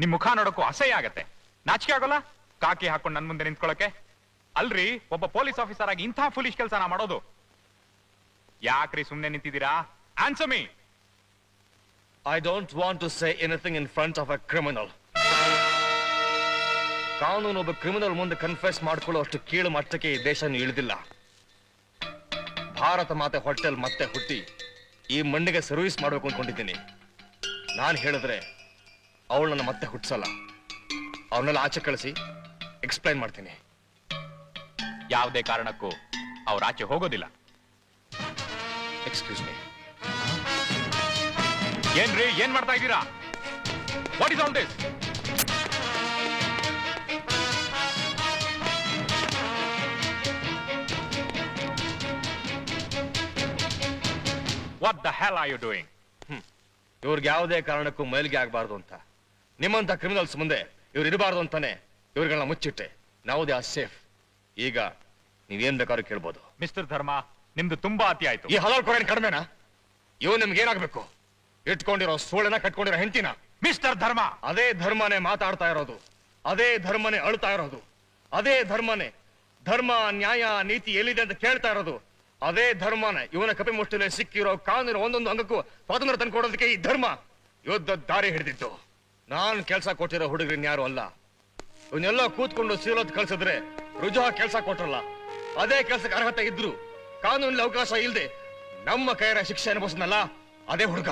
ನಿಮ್ ಮುಖ ನೋಡಕ್ಕೂ ಅಸಹ್ಯ ಆಗತ್ತೆ. ನಾಚಿಕೆ ಆಗೋಲ್ಲ ಕಾಕಿ ಹಾಕೊಂಡು ನನ್ ಮುಂದೆ ನಿಂತ್ಕೊಳ್ಳಕ್ಕೆ? ಅಲ್ರಿ, ಒಬ್ಬ ಪೊಲೀಸ್ ಆಫೀಸರ್ ಆಗಿ ಇಂಥ ಫುಲಿಶ್ ಕೆಲಸನ ಮಾಡೋದು? ಯಾಕ್ರಿ ಸುಮ್ನೆ ನಿಂತಿದ್ದೀರಾ? Answer me. I don't want to say anything in front of a criminal. ಕಾನೂನು ಒಬ್ಬ ಕ್ರಿಮಿನಲ್ ಮುಂದೆ ಕನ್ಫೆಸ್ ಮಾಡ್ಕೊಳ್ಳೋ ಅಷ್ಟು ಕೀಳು ಮಟ್ಟಕ್ಕೆ ಈ ದೇಶ ಇಳಿದಿಲ್ಲ. ಭಾರತ ಮಾತೆ ಹೋಟೆಲ್ ಮತ್ತೆ ಹುಟ್ಟಿ ಈ ಮಣ್ಣಿಗೆ ಸರ್ವಿಸ್ ಮಾಡಬೇಕು ಅನ್ಕೊಂಡಿದ್ದೀನಿ. ನಾನು ಹೇಳಿದ್ರೆ ಅವಳನ್ನ ಮತ್ತೆ ಹುಟ್ಟಿಸಲ್ಲ. ಅವನ್ನೆಲ್ಲ ಆಚೆ ಕಳಿಸಿ ಎಕ್ಸ್ಪ್ಲೈನ್ ಮಾಡ್ತೀನಿ. ಯಾವುದೇ ಕಾರಣಕ್ಕೂ ಅವ್ರ ಆಚೆ ಹೋಗೋದಿಲ್ಲ. Excuse me. ಏನ್ರಿ, ಏನ್ ಮಾಡ್ತಾ ಇದ್ದೀರಾ? What is all this? What the hell are you doing? ಇವ್ರಿಗೆ ಯಾವುದೇ ಕಾರಣಕ್ಕೂ ಮೈಲಿಗೆ ಆಗಬಾರ್ದು ಅಂತ ನಿಮ್ಮಂತ ಕ್ರಿಮಿನಲ್ಸ್ ಮುಂದೆ ಇವ್ರು ಇರಬಾರ್ದು ಅಂತಾನೆ ಇವ್ರಿಗಳನ್ನ ಮುಚ್ಚಿಟ್ಟೆ. ನಾವು ದೇ ಆರ್ ಸೇಫ್. ಈಗ ನೀವೇನ್ ಬೇಕಾದ್ರೂ ಕೇಳ್ಬೋದು. ಮಿಸ್ಟರ್ ಧರ್ಮ, ನಿಮ್ದು ತುಂಬಾ ಅತಿ ಆಯ್ತು. ಈ ಹಲಾಲ್ ಕೊಡೇನ್ ಕಡಿಮೆನಾ? ಇವ್ ನಿಮ್ಗೆ ಏನಾಗ್ಬೇಕು? ಇಟ್ಕೊಂಡಿರೋ ಸೋಳೆನ ಕಟ್ಕೊಂಡಿರೋ ಹೆಂಡತಿನ? ಮಿಸ್ಟರ್ ಧರ್ಮ, ಅದೇ ಧರ್ಮನೇ ಮಾತಾಡ್ತಾ ಇರೋದು, ಅದೇ ಧರ್ಮನೇ ಅಳ್ತಾ ಇರೋದು, ಅದೇ ಧರ್ಮನೇ ಧರ್ಮ ನ್ಯಾಯ ನೀತಿ ಎಲ್ಲಿದೆ ಅಂತ ಕೇಳ್ತಾ ಇರೋದು, ಅದೇ ಧರ್ಮನೇ ಇವನ ಕಪಿ ಮುಷ್ಟಿಲೆ ಸಿಕ್ಕಿರೋ ಕಾನೂನು ಒಂದೊಂದು ಅಂಗಕ್ಕೂ ಸ್ವಾತಂತ್ರ್ಯ ತಂದ್ಕೊಡೋದಕ್ಕೆ ಈ ಧರ್ಮ ಯುದ್ಧ ದಾರಿ ಹಿಡಿದಿತ್ತು. ನಾನ್ ಕೆಲಸ ಕೊಟ್ಟಿರೋ ಹುಡುಗರಿನ್ ಯಾರು ಅಲ್ಲ. ಇವನ್ನೆಲ್ಲ ಕೂತ್ಕೊಂಡು ಸೀಲೋತ್ ಕಳ್ಸಿದ್ರೆ ರುಜುವ ಕೆಲಸ ಕೊಟ್ರಲ್ಲ, ಅದೇ ಕೆಲ್ಸಕ್ಕೆ ಅರ್ಹತೆ ಇದ್ರು ಕಾನೂನಲ್ಲಿ ಅವಕಾಶ ಇಲ್ಲದೆ ನಮ್ಮ ಕೈಯ ಶಿಕ್ಷೆ ಅನುಭವಿಸ್ನಲ್ಲ, ಅದೇ ಹುಡುಗ.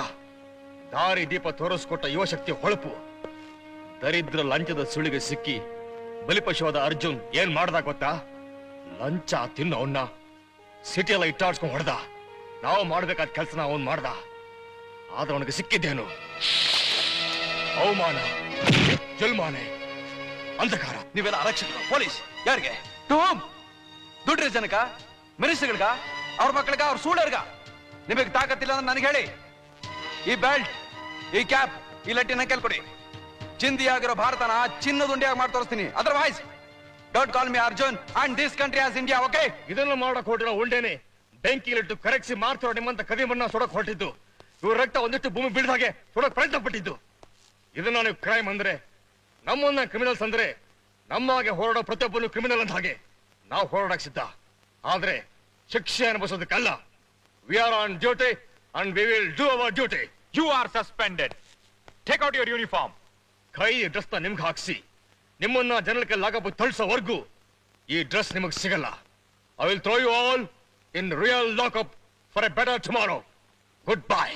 ದಾರಿ ದೀಪ ತೋರಿಸ್ಕೊಟ್ಟ ಯುವಶಕ್ತಿ ಹೊಳಪು ದರಿದ್ರ ಲಂಚದ ಸುಳಿಗೆ ಸಿಕ್ಕಿ ಬಲಿಪಶುವಾದ ಅರ್ಜುನ್ ಏನ್ ಮಾಡ್ದ ಗೊತ್ತಾ? ಲಂಚ ತಿನ್ನೋನ್ನ ಸಿಟಿಯೆಲ್ಲ ಇಟ್ಟಾಡ್ಸ್ಕೊಂಡ್ ಹೊಡೆದ. ನಾವು ಮಾಡ್ಬೇಕಾದ ಕೆಲ್ಸನ ಅವನ್ ಮಾಡ್ದ. ಆದ್ರೆ ಅವನಿಗೆ ಸಿಕ್ಕಿದ್ದೇನು? ಅವಮಾನ, ಜುಲ್ಮಾನೆ, ಅಂಧಕಾರ. ನೀವೆಲ್ಲ ಆರಕ್ಷಕರು, ಪೊಲೀಸ್. ಯಾರಿಗೆ? To home? ದುಡ್ಡ್ರಿ ಜನಕ, ಮಿನಿಸ್ಟರ್ಗಳಿಗ, ಅವ್ರ ಮಕ್ಕಳಿಗ, ಅವ್ರ ಸೂಳರ್ಗ? ನಿಮಗೆ ತಾಕತ್ತಿಲ್ಲ ಅಂದ್ರೆ ನನಗೆ ಹೇಳಿ. ಈ ಬೆಲ್ಟ್, ಈ ಕ್ಯಾಪ್, ಈ ಲಟ್ಟಿನ ಕೇಳ್ಕೊಡಿ. ಚಿಂದಿ ಆಗಿರೋ ಭಾರತನ ಚಿನ್ನದುಂಡಿಯಾಗಿ ಮಾಡಿ ತೋರಿಸ್ತೀನಿ. Otherwise don't call me Arjun and this country as India. Okay? ಇದನ್ನು ಮಾಡಕ್ ಹೊರಟಿರೋ ಉಂಡೇನೆ ಬೆಂಕಿಲಿಟ್ಟು ಕರಗಿಸಿ ಮಾರ್ತಿರೋ ನಿಮ್ಮಂತ ಕದಿಮಣ್ಣ ಸುಡಕ್ ಹೊರಟಿದ್ದು. ಇವ್ರ ರಕ್ತ ಒಂದಿಷ್ಟು ಭೂಮಿ ಬೀಳ್ದಾಗೆ ಸುಡಕ್ ಪ್ರಯತ್ನ ಪಟ್ಟಿದ್ದು. ಇದನ್ನ ನೀವು ಕ್ರೈಮ್ ಅಂದ್ರೆ, ನಮ್ಮನ್ನ ಕ್ರಿಮಿನಲ್ಸ್ ಅಂದ್ರೆ, ನಮ್ಮಾಗೆ ಹೋರಾಡೋ ಪ್ರತಿಯೊಬ್ಬನು ಕ್ರಿಮಿನಲ್ ಅಂತ ಹಾಗೆ ನಾವು ಹೋರಾಡಕ್ ಸಿದ್ಧ. ಆದ್ರೆ ಶಿಕ್ಷೆ ಅನುಭವಿಸೋದಕ್ಕಲ್ಲ. We are on duty and we will do our duty. You are suspended. Take out your uniform. ಕೈ ಡ್ರೆಸ್ ನ ನಿಮ್ಗೆ ಹಾಕ್ಸಿ ನಿಮ್ಮನ್ನ ಜನಕ್ಕೆ ಲಾಗಪ್ಪು ತಳಿಸೋವರೆಗೂ ಈ ಡ್ರೆಸ್ ನಿಮಗೆ ಸಿಗಲ್ಲ. I will throw you all in real lockup for a better tomorrow. Goodbye.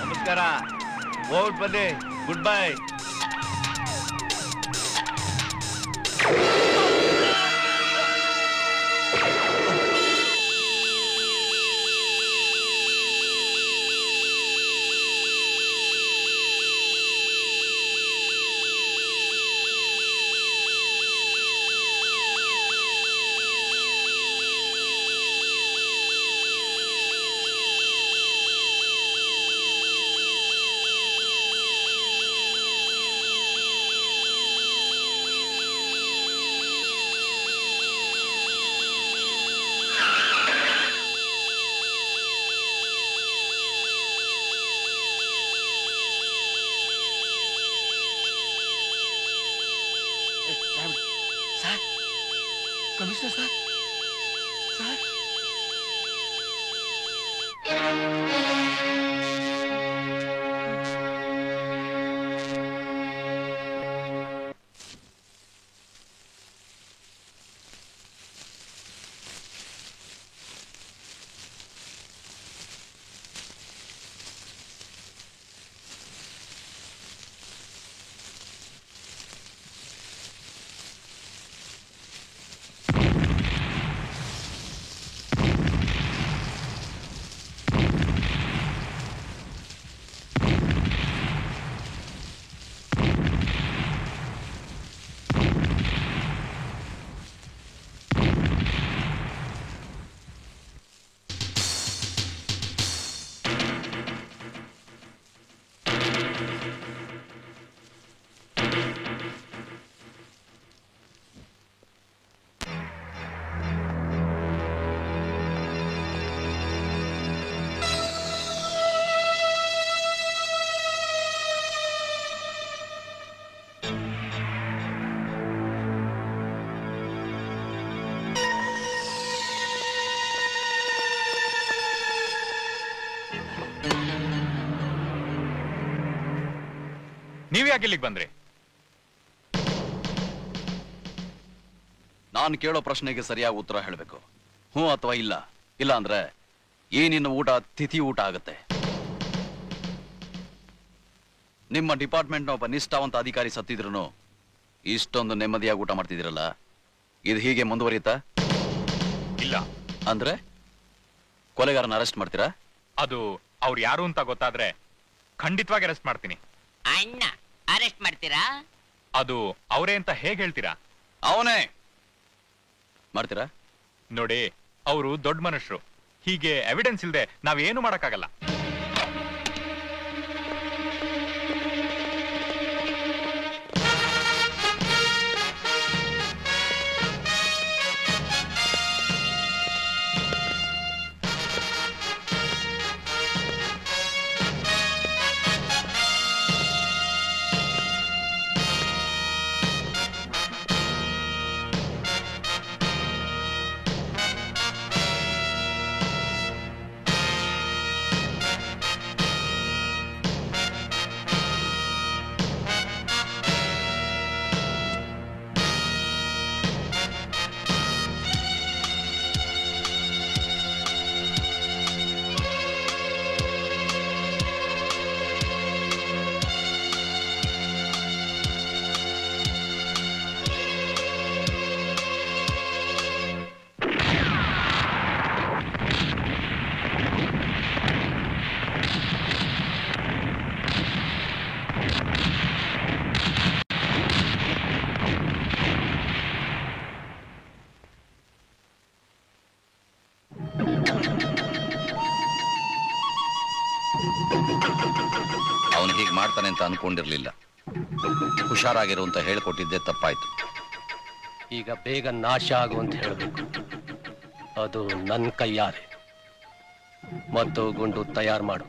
ನಮಸ್ಕಾರ, ಹೋಗ್ಬಿಟ್ಟು ಬನ್ನಿ. Goodbye. Sir commissioner sir sir ನೀವ್ಯಾಕೆ ಇಲ್ಲಿಗೆ ಬಂದ್ರಿ? ನಾನು ಕೇಳೋ ಪ್ರಶ್ನೆಗೆ ಸರಿಯಾಗಿ ಉತ್ತರ ಹೇಳಬೇಕು. ಹ್ಞೂ ಅಥವಾ ಇಲ್ಲ. ಇಲ್ಲ ಅಂದ್ರೆ ಈ ನಿನ್ನ ಊಟ ತಿಥಿ ಊಟ ಆಗುತ್ತೆ. ನಿಮ್ಮ ಡಿಪಾರ್ಟ್ಮೆಂಟ್ನ ಒಬ್ಬ ನಿಷ್ಠಾವಂತ ಅಧಿಕಾರಿ ಸತ್ತಿದ್ರು ಇಷ್ಟೊಂದು ನೆಮ್ಮದಿಯಾಗಿ ಊಟ ಮಾಡ್ತಿದ್ದೀರಲ್ಲ, ಇದು ಹೀಗೆ ಮುಂದುವರಿಯುತ್ತಾ? ಇಲ್ಲ. ಅಂದ್ರೆ ಕೊಲೆಗಾರನ ಅರೆಸ್ಟ್ ಮಾಡ್ತೀರಾ? ಅದು ಅವ್ರು ಯಾರು ಅಂತ ಗೊತ್ತಾದ್ರೆ ಖಂಡಿತವಾಗಿ ಅರೆಸ್ಟ್ ಮಾಡ್ತೀನಿ. ಅಣ್ಣ ಅರೆಸ್ಟ್ ಮಾಡ್ತೀರಾ? ಅದು ಅವರೇ ಅಂತ ಹೇಗೆ ಹೇಳ್ತೀರಾ? ಅವನೇ ಮಾಡ್ತೀರಾ? ನೋಡಿ, ಅವರು ದೊಡ್ಡ ಮನುಷ್ಯರು. ಹೀಗೆ ಎವಿಡೆನ್ಸ್ ಇಲ್ಲದೆ ನಾವೇನು ಮಾಡಕ್ಕಾಗಲ್ಲ. ಅವನು ಹೀಗೆ ಮಾಡ್ತಾನೆ ಅಂತ ಅನ್ಕೊಂಡಿರ್ಲಿಲ್ಲ. ಹುಷಾರಾಗಿರು ಅಂತ ಹೇಳ್ಕೊಟ್ಟಿದ್ದೆ ತಪ್ಪಾಯ್ತು. ಈಗ ಬೇಗ ನಾಶ ಆಗುವಂತ ಹೇಳಬೇಕು. ಅದು ನನ್ನ ಕೈಯಾರೆ. ಮತ್ತು ಗುಂಡು ತಯಾರು ಮಾಡು.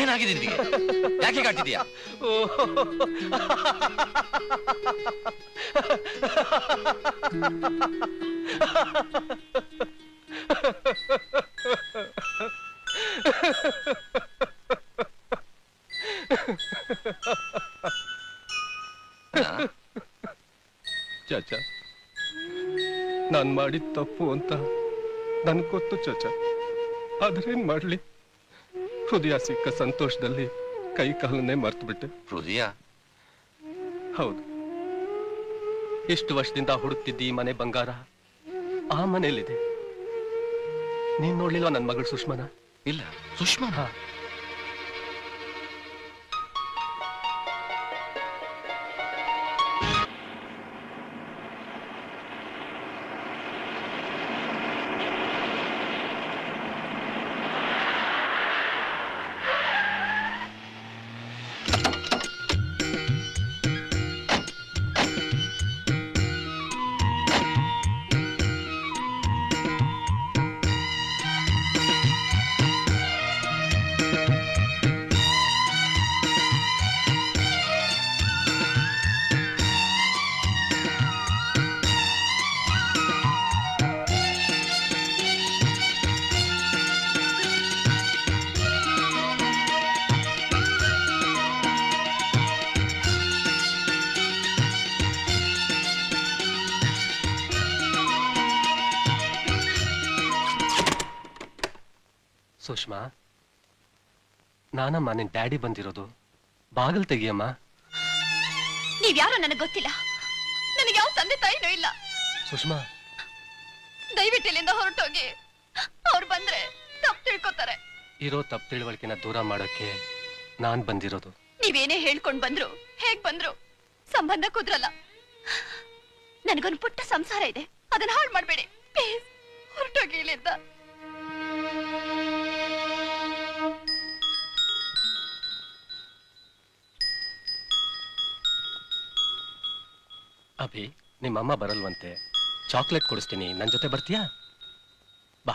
ಏನಾಗಿದೆ ನಿನಗೆ? ಯಾಕೆ ಕಾಡ್ತಿದ್ಯಾ? ಚಾಚಾ, ನಾನ್ ಮಾಡಿದ ತಪ್ಪು ಅಂತ ನನ್ಗೆ ಗೊತ್ತು ಚಾಚಾ. ಆದ್ರೇನ್ ಮಾಡ್ಲಿ, ಹೃದಯ ಸಿಕ್ಕ ಸಂತೋಷದಲ್ಲಿ ಕೈ ಕಾಲನ್ನೇ ಮರ್ತು ಬಿಟ್ಟೆ. ಹೃದಯ? ಹೌದು. ಎಷ್ಟು ವರ್ಷದಿಂದ ಹುಡುಕ್ತಿದ್ದಿ ಈ ಮನೆ ಬಂಗಾರ ಆ ಮನೇಲಿದೆ. ನೀನ್ ನೋಡ್ಲಿಲ್ವಾ ನನ್ ಮಗಳು ಸುಷ್ಮನ? ಇಲ್ಲ. ಸುಷ್ಮಾ? ಸುಷ್ಮಾ, ನಾನಮ್ಮ ನಿನ್ ಡ್ಯಾಡಿ ಬಂದಿರೋದು. ಬಾಗಿಲು ತೆಗಿಯಮ್ಮ. ನೀವ್ಯಾರೋ ನನಗೆ ಗೊತ್ತಿಲ್ಲ. ನನಗೆ ಯಾವ ತಂದೆ ತಾಯಿನೂ ಇಲ್ಲ. ಸುಷ್ಮಾ, ದಯವಿಟ್ಟು ಇಲ್ಲಿಂದ ಹೊರಟೋಗಿ. ಅವ್ರು ಬಂದ್ರೆ ತಪ್ಪು ತಿಳ್ಕೊತಾರೆ. ಇರೋ ತಪ್ಪು ತಿಳುವಳಿಕೆನ ದೂರ ಮಾಡೋಕೆ ನಾನ್ ಬಂದಿರೋದು. ನೀವೇನೇ ಹೇಳ್ಕೊಂಡ್ ಬಂದ್ರು, ಹೇಗ್ ಬಂದ್ರು ಸಂಬಂಧ ಕುದ್ರಲ್ಲ. ನನಗೊಂದು ಪುಟ್ಟ ಸಂಸಾರ ಇದೆ, ಅದನ್ನ ಹಾಳು ಮಾಡ್ಬೇಡಿ ಪ್ಲೀಸ್. ಹೊರಟೋಗಿ ಇಲ್ಲಿಂದ. ಅಭಿ, ನಿಮ್ಮಮ್ಮ ಬರಲ್ವಂತೆ. ಚಾಕ್ಲೇಟ್ ಕೊಡಿಸ್ತೀನಿ, ನನ್ ಜೊತೆ ಬರ್ತೀಯಾ? ಬಾ.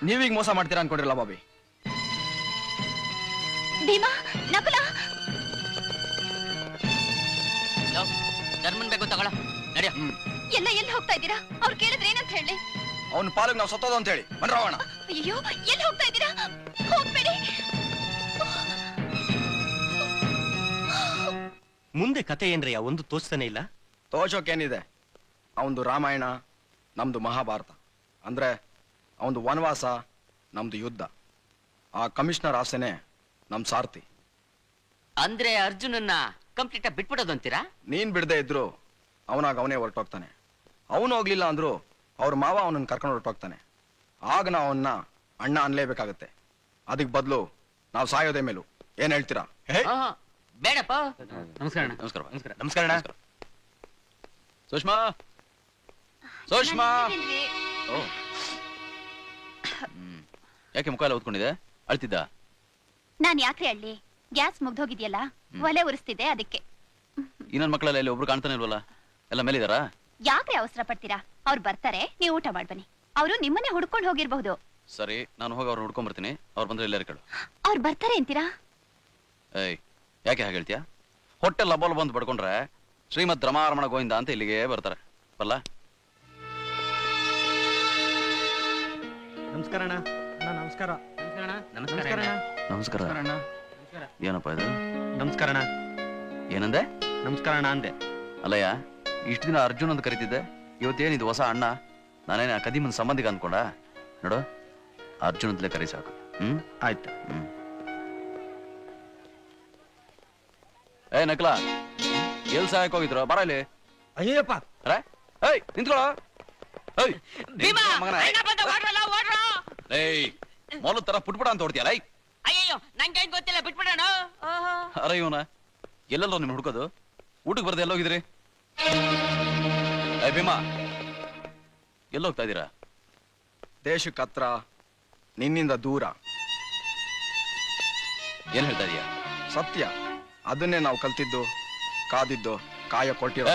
ನೀವೀಗ ಮೋಸ ಮಾಡ್ತೀರಾ ಅನ್ಕೊಂಡಿರಲ್ಲ ಬಾಬಿ. ಭೀಮಾ, ನಕುಲ, ಜರ್ಮನ್ ಬೇಕು ತಗೊಳ ನಡಿಯ. ಎಲ್ಲ ಎಲ್ಲಿ ಹೋಗ್ತಾ ಇದ್ದೀರಾ? ಅವ್ರು ಕೇಳಿದ್ರೆ ಏನಂತ ಹೇಳಿ? ಅವ್ನ ಪಾಲಿಗೆ ನಾವು ಸತ್ತೋದು ಅಂತ ಹೇಳಿ ಬನ್ರೋಣ. ಅಯ್ಯೋ, ಎಲ್ಲಿ ಹೋಗ್ತಾ ಇದ್ದೀರಾ? ಹೋಗ್ಬೇಡಿ. ಮುಂದೆ ಕತೆ ಏನ್ರಯ್ಯ? ಒಂದು ತೋಚ್ತಾನೆ ಇಲ್ಲ. ತೋಚೋಕೇನಿದೆ? ಅವಂದು ರಾಮಾಯಣ, ನಮ್ದು ಮಹಾಭಾರತ. ಅಂದ್ರೆ ಅವಂದು ವನವಾಸ, ನಮ್ದು ಯುದ್ಧ. ಆ ಕಮಿಷನರ್ ಆಸೆನೆ ನಮ್ ಸಾರ್ಥಿ. ಅಂದ್ರೆ ಅರ್ಜುನನ್ನ ಕಂಪ್ಲೀಟ್ ಆಗಿ ಬಿಟ್ಬಿಡೋದು ಅಂತೀರಾ? ನೀನ್ ಬಿಡದೆ ಇದ್ರು ಅವನಾಗ ಅವನೇ ಹೊರಟೋಗ್ತಾನೆ. ಅವನು ಹೋಗ್ಲಿಲ್ಲ ಅಂದ್ರು ಅವ್ರ ಮಾವ ಅವನನ್ನ ಕರ್ಕೊಂಡು ಹೊರಟೋಗ್ತಾನೆ. ಆಗ ನಾವು ಅವನ್ನ ಅಣ್ಣ ಅನ್ಲೇಬೇಕಾಗತ್ತೆ. ಅದಕ್ ಬದಲು ನಾವು ಸಾಯೋದೇ ಮೇಲು. ಏನ್ ಹೇಳ್ತೀರಾ? ಬೇಡಪ್ಪ. ನಮಸ್ಕಾರ. ನಮಸ್ಕಾರ. ನಮಸ್ಕಾರ. ಸುಷ್ಮಾ, ಸುಷ್ಮಾ. ಯಾಕೆ ಮುಖ ಎಲ್ಲ ಓದ್ಕೊಂಡಿದೆ? ಅಳ್ತಿದ್ದ? ನಾನ್ ಯಾಕ್ರಿ ಅಳ್ಳಿ? ಗ್ಯಾಸ್ ಮುಗ್ದೋಗಿದ್ಯಲ್ಲ, ಒಲೆ ಉರಿಸ್ತಿದ್ದೆ ಅದಕ್ಕೆ. ಇನ್ನೊಂದ್ ಮಕ್ಕಳೆಲ್ಲ ಇಲ್ಲಿ ಒಬ್ರು ಕಾಣ್ತಾನೆ ಇಲ್ವಲ್ಲ? ಎಲ್ಲ ಮೇಲಿದಾರಾ? ಯಾಕ್ರಿ ಅವಸರ ಪಡ್ತೀರಾ? ಅವ್ರು ಬರ್ತಾರೆ, ನೀವು ಊಟ ಮಾಡ್ಬನ್ನಿ. ಅವರು ನಿಮ್ಮನ್ನೇ ಹುಡ್ಕೊಂಡು ಹೋಗಿರ್ಬಹುದು. ಸರಿ, ನಾನು ಹೋಗಿ ಅವ್ರನ್ನ ಹುಡ್ಕೊಂಡ್ ಬರ್ತೀನಿ. ಅವ್ರು ಬಂದ್ರೆ ಎಲ್ಲರೂ ಕೇಳು. ಅವ್ರು ಬರ್ತಾರೆ ಅಂತೀರಾ? ಏಯ್, ಯಾಕೆ ಹಾಗೆ ಹೇಳ್ತೀಯಾ? ಹೊಟ್ಟೆ ಲಬೋಲ್ ಬಂದು ಪಡ್ಕೊಂಡ್ರೆ ಶ್ರೀಮದ್ ರಮಾರಮಣ ಗೋವಿಂದ ಅಂತ ಇಲ್ಲಿಗೆ ಬರ್ತಾರೆ. ಬಲ್ಲ? ನಮಸ್ಕಾರ ಅಣ್ಣ. ನಮಸ್ಕಾರ. ನಮಸ್ಕಾರ. ನಮಸ್ಕಾರ. ಏನಪ್ಪ ಇದು? ನಮಸ್ಕಾರ ಅಣ್ಣ. ಏನಂದೆ? ನಮಸ್ಕಾರ ಅಣ್ಣ ಅಂದೆ. ಅಲ್ಲಯ್ಯ, ಇಷ್ಟು ದಿನ ಅರ್ಜುನ್ ಅಂತ ಕರಿತಿದ್ದೆ, ಇವತ್ತೇನಿದು ಹೊಸ ಅಣ್ಣ? ನಾನೇನ ಕದಿಮನ್ ಸಂಬಂಧಿಕ ಅನ್ಕೊಂಡ? ನೋಡು, ಅರ್ಜುನ್ ಅಂತಲೇ ಕರಿ ಸಾಕು. ಆಯ್ತು. ಏ ನಕ್ಲಾ, ಎಲ್ ಸಹಾಯಕ್ ಹೋಗಿದ್ರು? ಬರ ಇಲ್ಲಿ. ಅಯ್ಯಪ್ಪ. ಏಯ್, ನಿಂತ್ಕೊಳ್ಳೋ. ಏಯ್, ಮೊಲ ತರ ಪುಟ್ಬಿಡ ಅಂತ ಹೊಡ್ತೀಯಲ್ಲ? ಅಯ್ಯಯ್ಯೋ, ನಂಗೆ ಗೊತ್ತಿಲ್ಲ, ಬಿಟ್ಬಿಡೋಣ. ಅರ ಇವನ ಎಲ್ಲೆಲ್ಲೋ ನಿಮ್ ಹುಡ್ಕೋದು? ಊಟಕ್ಕೆ ಬರ್ದೆ ಎಲ್ಲೋಗಿದ್ರಿ? ಏ ಭೀಮಾ, ಎಲ್ಲೋಗ್ತಾ ಇದ್ದೀರಾ? ದೇಶಕ್ಕೆ ಹತ್ರ, ನಿನ್ನಿಂದ ದೂರ. ಏನ್ ಹೇಳ್ತಾ ಇದೀಯಾ? ಸತ್ಯ. ಅದನ್ನೇ ನಾವು ಕಲ್ತಿದ್ದು, ಕಾದಿದ್ದು, ಕಾಯ ಕೊಟ್ಟಿರೋ.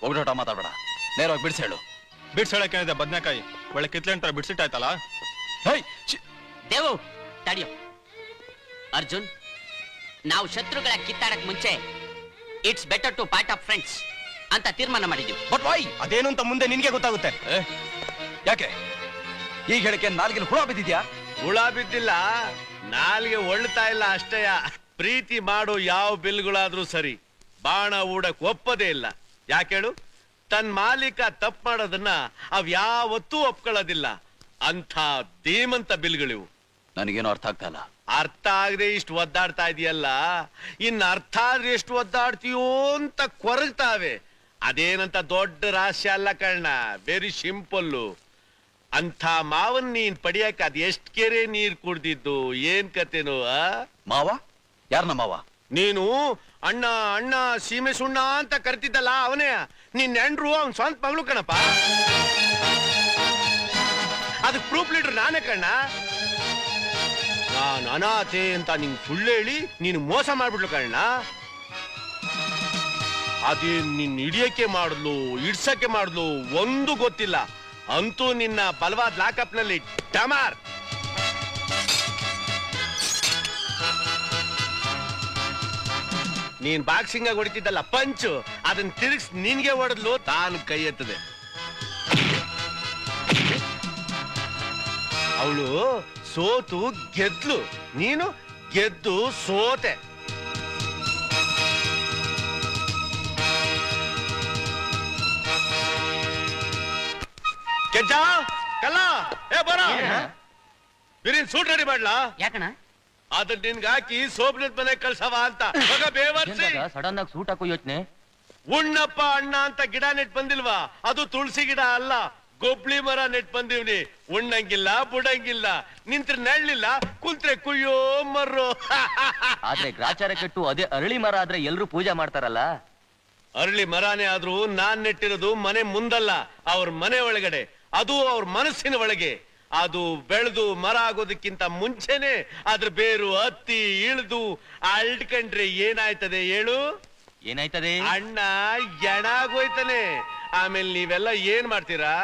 ಒಗ್ಗಟ ಮಾತಾಡಬೇಡ, ನೇರವಾಗಿ ಬಿಡಿಸಿ ಹೇಳು. ಬಿಡ್ಸೇಳಕ್ಕೇನಿದೆ ಬದ್ನೆಕಾಯಿ, ಒಳ್ಳೆ ಕಿತ್ಲೆಂಟ್ ಬಿಡ್ಸಿಟ್ಟಾಯ್ತಲ್ಲ. ದೇವು ತಡಿಯೋ. ಅರ್ಜುನ್, ನಾವು ಶತ್ರುಗಳ ಕಿತ್ತಾಡಕ್ ಮುಂಚೆ it's better to part of friends ಅಂತ ತೀರ್ಮಾನ ಮಾಡಿದ್ದೀವಿ. But why? ಅದೇನು ಅಂತ ಮುಂದೆ ನಿನ್ಗೆ ಗೊತ್ತಾಗುತ್ತೆ. ಯಾಕೆ ಈಗ ಹೇಳಿಕೆ ನಾಲ್ಗಿನ ಹುಳ ಬಿದ್ದಿದ್ಯಾ? ಹುಳ ಬಿದ್ದಿಲ್ಲ, ನಾಲ್ಗೆ ಒಳ್ಳ್ತಾ ಇಲ್ಲ ಅಷ್ಟೇಯ. ಪ್ರೀತಿ ಮಾಡೋ ಯಾವ ಬಿಲ್ಗಳಾದ್ರೂ ಸರಿ, ಬಾಣ ಹೂಡಕ್ ಒಪ್ಪದೇ ಇಲ್ಲ. ಯಾಕೇಳು? ತನ್ನ ಮಾಲೀಕ ತಪ್ಪು ಮಾಡೋದನ್ನ ಅವ್ ಯಾವತ್ತೂ ಒಪ್ಕೊಳ್ಳೋದಿಲ್ಲ. ಅಂಥ ಧೀಮಂತ ಬಿಲ್ಗಳಿವು. ನನಗೇನು ಅರ್ಥ ಆಗ್ತಾ ಇಲ್ಲ. ಅರ್ಥ ಆಗದೆ ಇಷ್ಟು ಒದ್ದಾಡ್ತಾ ಇದೆಯಲ್ಲ, ಇನ್ನು ಅರ್ಥ ಆದ್ರೆ ಎಷ್ಟು ಒದ್ದಾಡ್ತೀಯೋ ಅಂತ ಕೊರಗ್ತಾವೆ. ಅದೇನಂತ ದೊಡ್ಡ ರಹಸ್ಯ ಅಲ್ಲ ಕಣ್ಣ, ವೆರಿ ಸಿಂಪಲ್ಲು. ಅಂಥ ಮಾವನ್ ನೀನ್ ಪಡಿಯಕ್ಕೆ ಅದ್ ಎಷ್ಟ್ ಕೆರೆ ನೀರ್ ಕುಡ್ದಿದ್ದು, ಏನ್ ಕತೆನೋ? ಮಾವ? ಯಾರನ್ನ ಮಾವ? ನೀನು ಅಣ್ಣ ಅಣ್ಣ ಸೀಮೆ ಸುಣ್ಣ ಅಂತ ಕರಿತಿದ್ದಲ್ಲ, ಅವನೇ. ನಿನ್ ಹೆಂಡ್ರು ಅವನ್ ಸ್ವಂತ ಮಗಳು ಕಣಪ್ಪ. ಅದಕ್ಕೆ ಪ್ರೂಫ್ ಲೀಡರ್ ನಾನೇ ಕಣ್ಣ. ನಾನು ಅನಾಥೆ ಅಂತ ನಿಂಗೆ ಸುಳ್ಳು ಹೇಳಿ ನೀನು ಮೋಸ ಮಾಡ್ಬಿಡ್ಲು ಕಣ್ಣ. ಅದೇ ನಿನ್ ಹಿಡಿಯಕ್ಕೆ ಮಾಡಿದ್ಲು, ಇಡ್ಸಕ್ಕೆ ಮಾಡಿದ್ಲು ಒಂದು ಗೊತ್ತಿಲ್ಲ. ಅಂತೂ ನಿನ್ನ ಬಲವಾದ ಲಾಕಪ್ ನಲ್ಲಿ ಡಮಾರ್. ನೀನ್ ಬಾಕ್ಸಿಂಗ್ ಆಗಿ ಹೊಡಿತಿದ್ದಲ್ಲ ಪಂಚು, ಅದನ್ನ ತಿರುಗಿಸ್ ನಿನ್ಗೆ ಹೊಡೆದ್ಲು, ತಾನು ಕೈ ಎತ್ತದೆ. ಅವಳು ಸೋತು ಗೆದ್ಲು, ನೀನು ಗೆದ್ದು ಸೋತೆ. ಕೆಜ್ಜ ಕಲ್ಲ ಏ ಬರ ಬಿರಿನ್ ಸೂಟ್ ರೆಡಿ ಮಾಡ್ಲಾ? ಯಾಕಣ? ಅದನ್ನ ನಿನ್ಗೆ ಹಾಕಿ ಸೋಬ್ನದ್ ಮನೆ ಕಳ್ಸವ ಅಂತ. ಮಗ ಬೇವರ್ಸಿ ಸಡನ್ ಆಗಿ ಸೂಟ್ ಹಾಕೋ ಯೋಚನೆ. ಉಣ್ಣಪ್ಪ ಅಣ್ಣ ಅಂತ ಗಿಡ ನೆಟ್ ಬಂದಿಲ್ವಾ? ಅದು ತುಳಸಿ ಗಿಡ ಅಲ್ಲ, ಗೊಬ್ಳಿ ಮರ ನೆಟ್ ಬಂದಿವ್ನಿ. ಉಣ್ಣಂಗಿಲ್ಲ, ಬುಡಂಗಿಲ್ಲ, ನಿಂತ್ರೆ ನೆಳ್ಳಿಲ್ಲ, ಕುಂತ್ರೆ ಕುಯ್ಯೋ ಮರ್ರೋ. ಆದ್ರೆ ಗ್ರಾಚಾರ ಕೆಟ್ಟು ಅದೇ ಅರಳಿ ಮರ ಆದ್ರೆ ಎಲ್ರು ಪೂಜೆ ಮಾಡ್ತಾರಲ್ಲ. ಅರಳಿ ಮರಾನೇ ಆದ್ರೂ ನಾನ್ ನೆಟ್ಟಿರೋದು ಮನೆ ಮುಂದಲ್ಲ, ಅವ್ರ ಮನೆ ಒಳಗಡೆ, ಅದು ಅವ್ರ ಮನಸ್ಸಿನ ಒಳಗೆ. ಅದು ಬೆಳೆದು ಮರ ಆಗೋದಕ್ಕಿಂತ ಮುಂಚೆನೆ ಅದ್ರ ಬೇರು ಹತ್ತಿ ಇಳಿದು ಅಲ್ಟ್ಕೊಂಡ್ರೆ ಏನಾಯ್ತದೆ ಹೇಳು? ಏನಾಯ್ತದೆ? ಅಣ್ಣ ಎಣಾಗೋಯ್ತಾನೆ. ಆಮೇಲೆ ನೀವೆಲ್ಲ ಏನ್ ಮಾಡ್ತೀರಾ?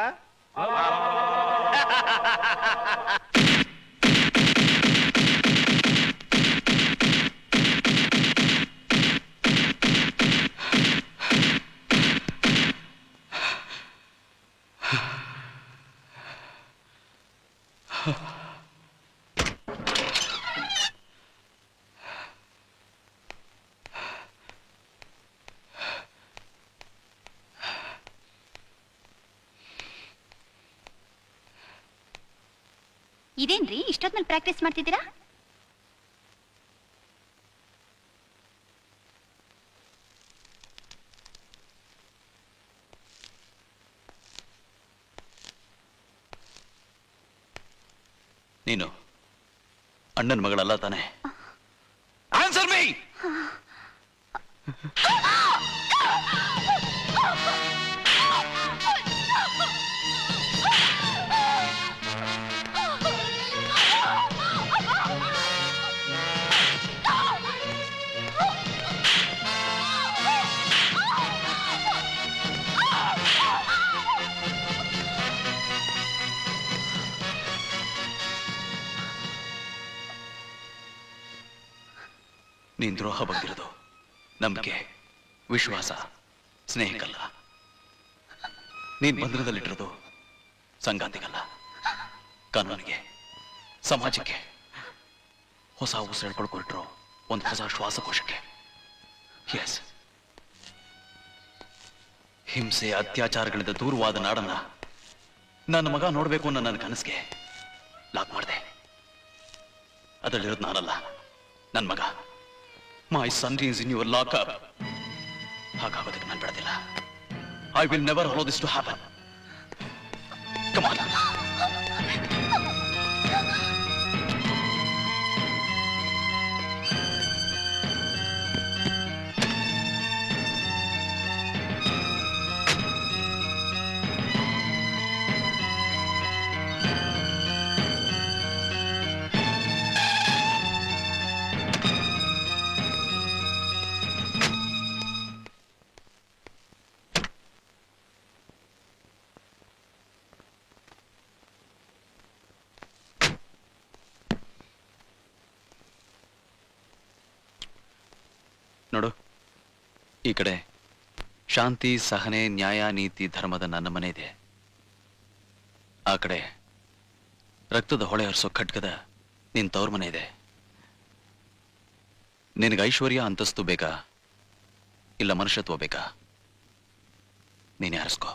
ಇದೇನ್ರಿ ಇಷ್ಟೊತ್ನಲ್ಲಿ ಪ್ರಾಕ್ಟೀಸ್ ಮಾಡ್ತಿದ್ದೀರಾ? ನೀನು ಅಣ್ಣನ ಮಗಳಲ್ಲ ತಾನೆ? Answer me. ನೀನ್ ದ್ರೋಹ ಬಂದಿರೋದು ನಂಬಿಕೆ, ವಿಶ್ವಾಸ, ಸ್ನೇಹಕ್ಕಲ್ಲ. ನೀನ್ ಬಂಧನದಲ್ಲಿಟ್ಟಿರೋದು ಸಂಗಾತಿಗಲ್ಲ, ಕಾನೂನಿಗೆ, ಸಮಾಜಕ್ಕೆ. ಹೊಸ ಉಸಿರು ಹೊರಟ್ರು ಒಂದು ಹೊಸ ಶ್ವಾಸಕೋಶಕ್ಕೆ. ಎಸ್, ಹಿಂಸೆ ಅತ್ಯಾಚಾರಗಳಿಂದ ದೂರವಾದ ನಾಡನ್ನ ನನ್ನ ಮಗ ನೋಡ್ಬೇಕು ಅನ್ನೋ ನನ್ನ ಕನಸಿಗೆ ಲಾಕ್ ಮಾಡಿದೆ. ಅದರಲ್ಲಿರೋದು ನಾನಲ್ಲ, ನನ್ನ ಮಗ. My son is in your locker. ಹಾಗಾಗೋದಕ್ಕೆ ನಾನು ಬಿಡೋದಿಲ್ಲ. I will never allow this to happen. Come on. ಈ ಕಡೆ ಶಾಂತಿ, ಸಹನೆ, ನ್ಯಾಯ, ನೀತಿ, ಧರ್ಮದ ನನ್ನ ಮನೆ ಇದೆ. ಆ ಕಡೆ ರಕ್ತದ ಹೊಳೆ ಹರಿಸೋ ಖಡ್ಗದ ನಿನ್ ತವ್ರ ಮನೆ ಇದೆ. ನಿನಗೆ ಐಶ್ವರ್ಯ, ಅಂತಸ್ತು ಬೇಕಾ ಇಲ್ಲ ಮನುಷ್ಯತ್ವ ಬೇಕಾ? ನೀನೇ ಆರಿಸ್ಕೋ.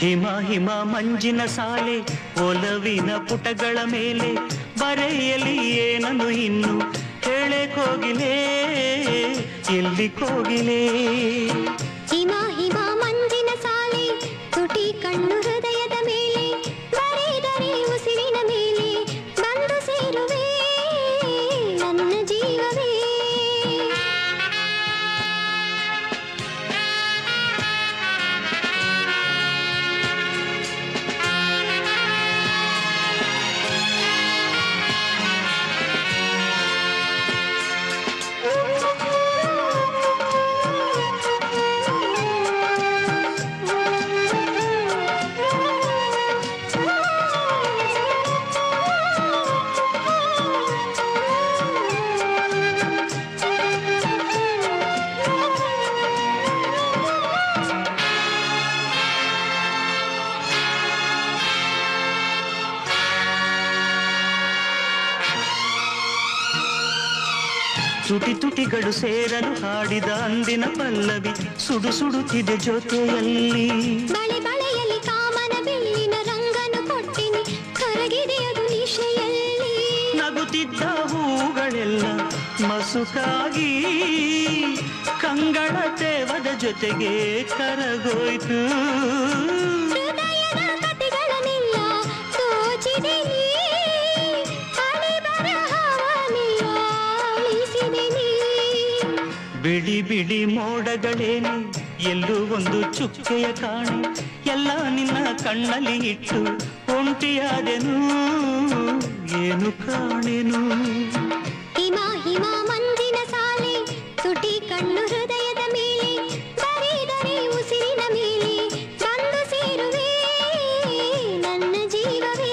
ಹಿಮ ಹಿಮ ಮಂಜಿನ ಸಾಲೆ ಒಲವಿನ ಪುಟಗಳ ಮೇಲೆ ಬರೆಯಲಿ ಏನನ್ನು ಇನ್ನು ಹೇಳೆ ಕೋಗಿಲೆ ಎಲ್ಲಿ ಕೋಗಿಲೆ. ಹಿಮ ಹಿಮ ಮಂಜಿನ ಸಾಲೆ ತುಟಿ ಕಣ್ಣು ಹೃದಯದ ಮೇಲೆ ಬರೆದರೆ ಉಸಿರಿನ ಮೇಲೆ ಬಂದು ಸೇರುವೆ ನನ್ನ ಜೀವವೇ. ತುಟಿ ತುಟಿಗಳು ಸೇರಲು ಹಾಡಿದ ಅಂದಿನ ಪಲ್ಲವಿ ಸುಡು ಸುಡುತ್ತಿದೆ ಜೊತೆಯಲ್ಲಿ. ಬಳೆ ಬಳೆಯಲ್ಲಿ ಕಾಮನ ಬೆಳ್ಳಿನ ರಂಗನು ಕೊಟ್ಟಿನಿ ಕರಗಿದೆ ಅದು ನಿಶೆಯಲ್ಲಿ. ನಗುತ್ತಿದ್ದ ಹೂಗಳೆಲ್ಲ ಮಸುಕಾಗಿ ಕಂಗಳ ತೇವದ ಜೊತೆಗೆ ಕರಗೋಯ್ತು. ಹೃದಯದ ಕಥೆಗಳನ್ನೆಲ್ಲ ತೋಚಿದೆ ನೀ, ಹಣೆ ಬರಹವನ್ನೆಲ್ಲ ಅಳಿಸಿದೆ ನೀ. ಬಿಡಿ ಬಿಡಿ ಮೋಡಗಳೇನು ಎಲ್ಲೂ ಒಂದು ಚುಕ್ಕೆಯ ಕಾಣೆ, ಎಲ್ಲ ನಿನ್ನ ಕಣ್ಣಲ್ಲಿ ಇಟ್ಟು ಒಂಟಿಯಾದೆನು ಏನು ಕಾಣೆನು. ಹಿಮ ಹಿಮ ಮಂಜಿನ ಸಾಲೆ ತುಟಿ ಕಣ್ಣು ಹೃದಯದ ಮೇಲೆ ಬರೆದರೆ ಉಸಿರಿನ ಮೇಲೆ ಬಂದು ಸೇರುವೆ ನನ್ನ ಜೀವವೇ.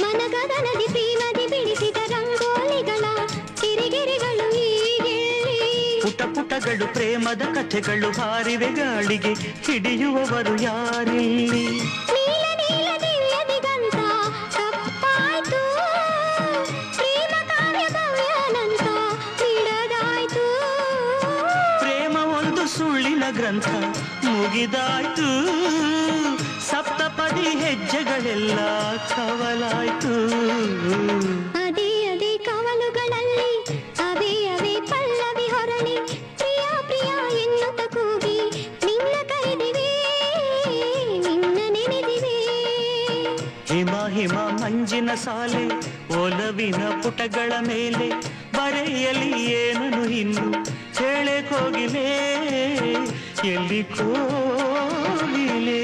ಮನಗದನದಿ ಪ್ರೇಮದಿ ಬಿಡಿಸಿದ ರಂಗೋಲಿಗಳ ಕಿರಿಗಿರಿಗಳು ಈಗೆಲ್ಲಿ. ಪುಟ ಪುಟಗಳು ಪ್ರೇಮದ ಕಥೆಗಳು ಹಾರಿವೆ ಗಾಳಿಗೆ, ಹಿಡಿಯುವವರು ಯಾರಿಲ್ಲಿ. ನೀಲ ನೀಲ ದಿವ್ಯ ದಿಗಂತ ಕಪ್ಪಾಯ್ತು, ಪ್ರೇಮ ಕಾವ್ಯ ಭವ್ಯಾನಂತ ಬಿಡದಾಯ್ತು. ಪ್ರೇಮ ಒಂದು ಸುಳ್ಳಿನ ಗ್ರಂಥ ಮುಗಿದಾಯ್ತು, ಸಪ್ತಪದಿ ಹೆಜ್ಜೆಗಳೆಲ್ಲ ಕವಲಾಯ್ತು. ಅದೇ ಅದೇ ಕವಲುಗಳಲ್ಲಿ ಅವೇ ಅವೇ ಪಲ್ಲವಿ ಹೊರಳಿ ಪ್ರಿಯ ಪ್ರಿಯ ಎನ್ನುತ್ತ ಕೂಗಿ ನಿನ್ನ ಕರೆದಿವೆ ನಿನ್ನ ನೆನೆದಿವೆ. ಹಿಮ ಹಿಮ ಮಂಜಿನ ಸಾಲೆ ಒಲವಿನ ಪುಟಗಳ ಮೇಲೆ ಬರೆಯಲಿ ಏನನು ಇನ್ನು ಹೇಳೆ ಕೋಗಿಲೆ ಎಲ್ಲಿ ಕೋಗಿಲೆ.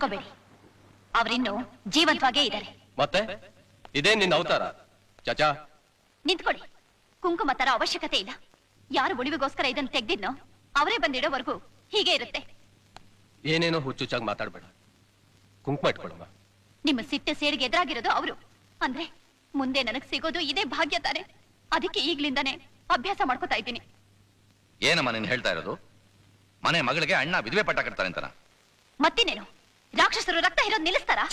ಹೆದರ್ಕೋಬೇಡಿ, ಅವರಿನ್ನು ಜೀವಂತವಾಗೇ ಇದ್ದಾರೆ. ಮತ್ತೆ ಇದೇ ನಿನ್ನ ಅವತಾರ? ಚಾಚಾ ನಿಂತ್ಕೊಳ್ಳಿ. ಕುಂಕುಮ ತರ ಅವಶ್ಯಕತೆ ಇಲ್ಲ. ಯಾರು ಉಳಿವಿಗೋಸ್ಕರ ಇದನ್ನು ತೆಗ್ದಿದ್ನೋ ಅವರೇ ಬಂದಿಡೋವರೆಗೂ ಹೀಗೆ ಇರುತ್ತೆ. ಏನೇನೋ ಹುಚ್ಚುಚ್ಚಾಗಿ ಮಾತಾಡ್ಬೇಡ. ಕುಂಕುಮ ಇಟ್ಕೊಳಮ್ಮ. ನಿಮ್ಮ ಸಿಟ್ಟೆ ಸೇಡಿಗೆ ಎದುರಾಗಿರೋದು ಅವರು ಅಂದ್ರೆ ಮುಂದೆ ನನಗ್ ಸಿಗೋದು ಇದೇ ಭಾಗ್ಯ ತಾನೆ. ಅದಕ್ಕೆ ಈಗ್ಲಿಂದಾನೆ ಅಭ್ಯಾಸ ಮಾಡ್ಕೋತಾ ಇದ್ದೀನಿ. ಏನಮ್ಮ ನೀನ್ ಹೇಳ್ತಾ ಇರೋದು? ಮನೆ ಮಗಳಿಗೆ ಅಣ್ಣ ವಿಧವೆ ಪಟ್ಟ ಕಟ್ತಾರೆ ಅಂತನ? ಮತ್ತಿನ್ನೇನು, ರಾಕ್ಷಸರು ರಕ್ತ ಇರೋದು ನಿಲ್ಲಿಸ್ತಾರಾ?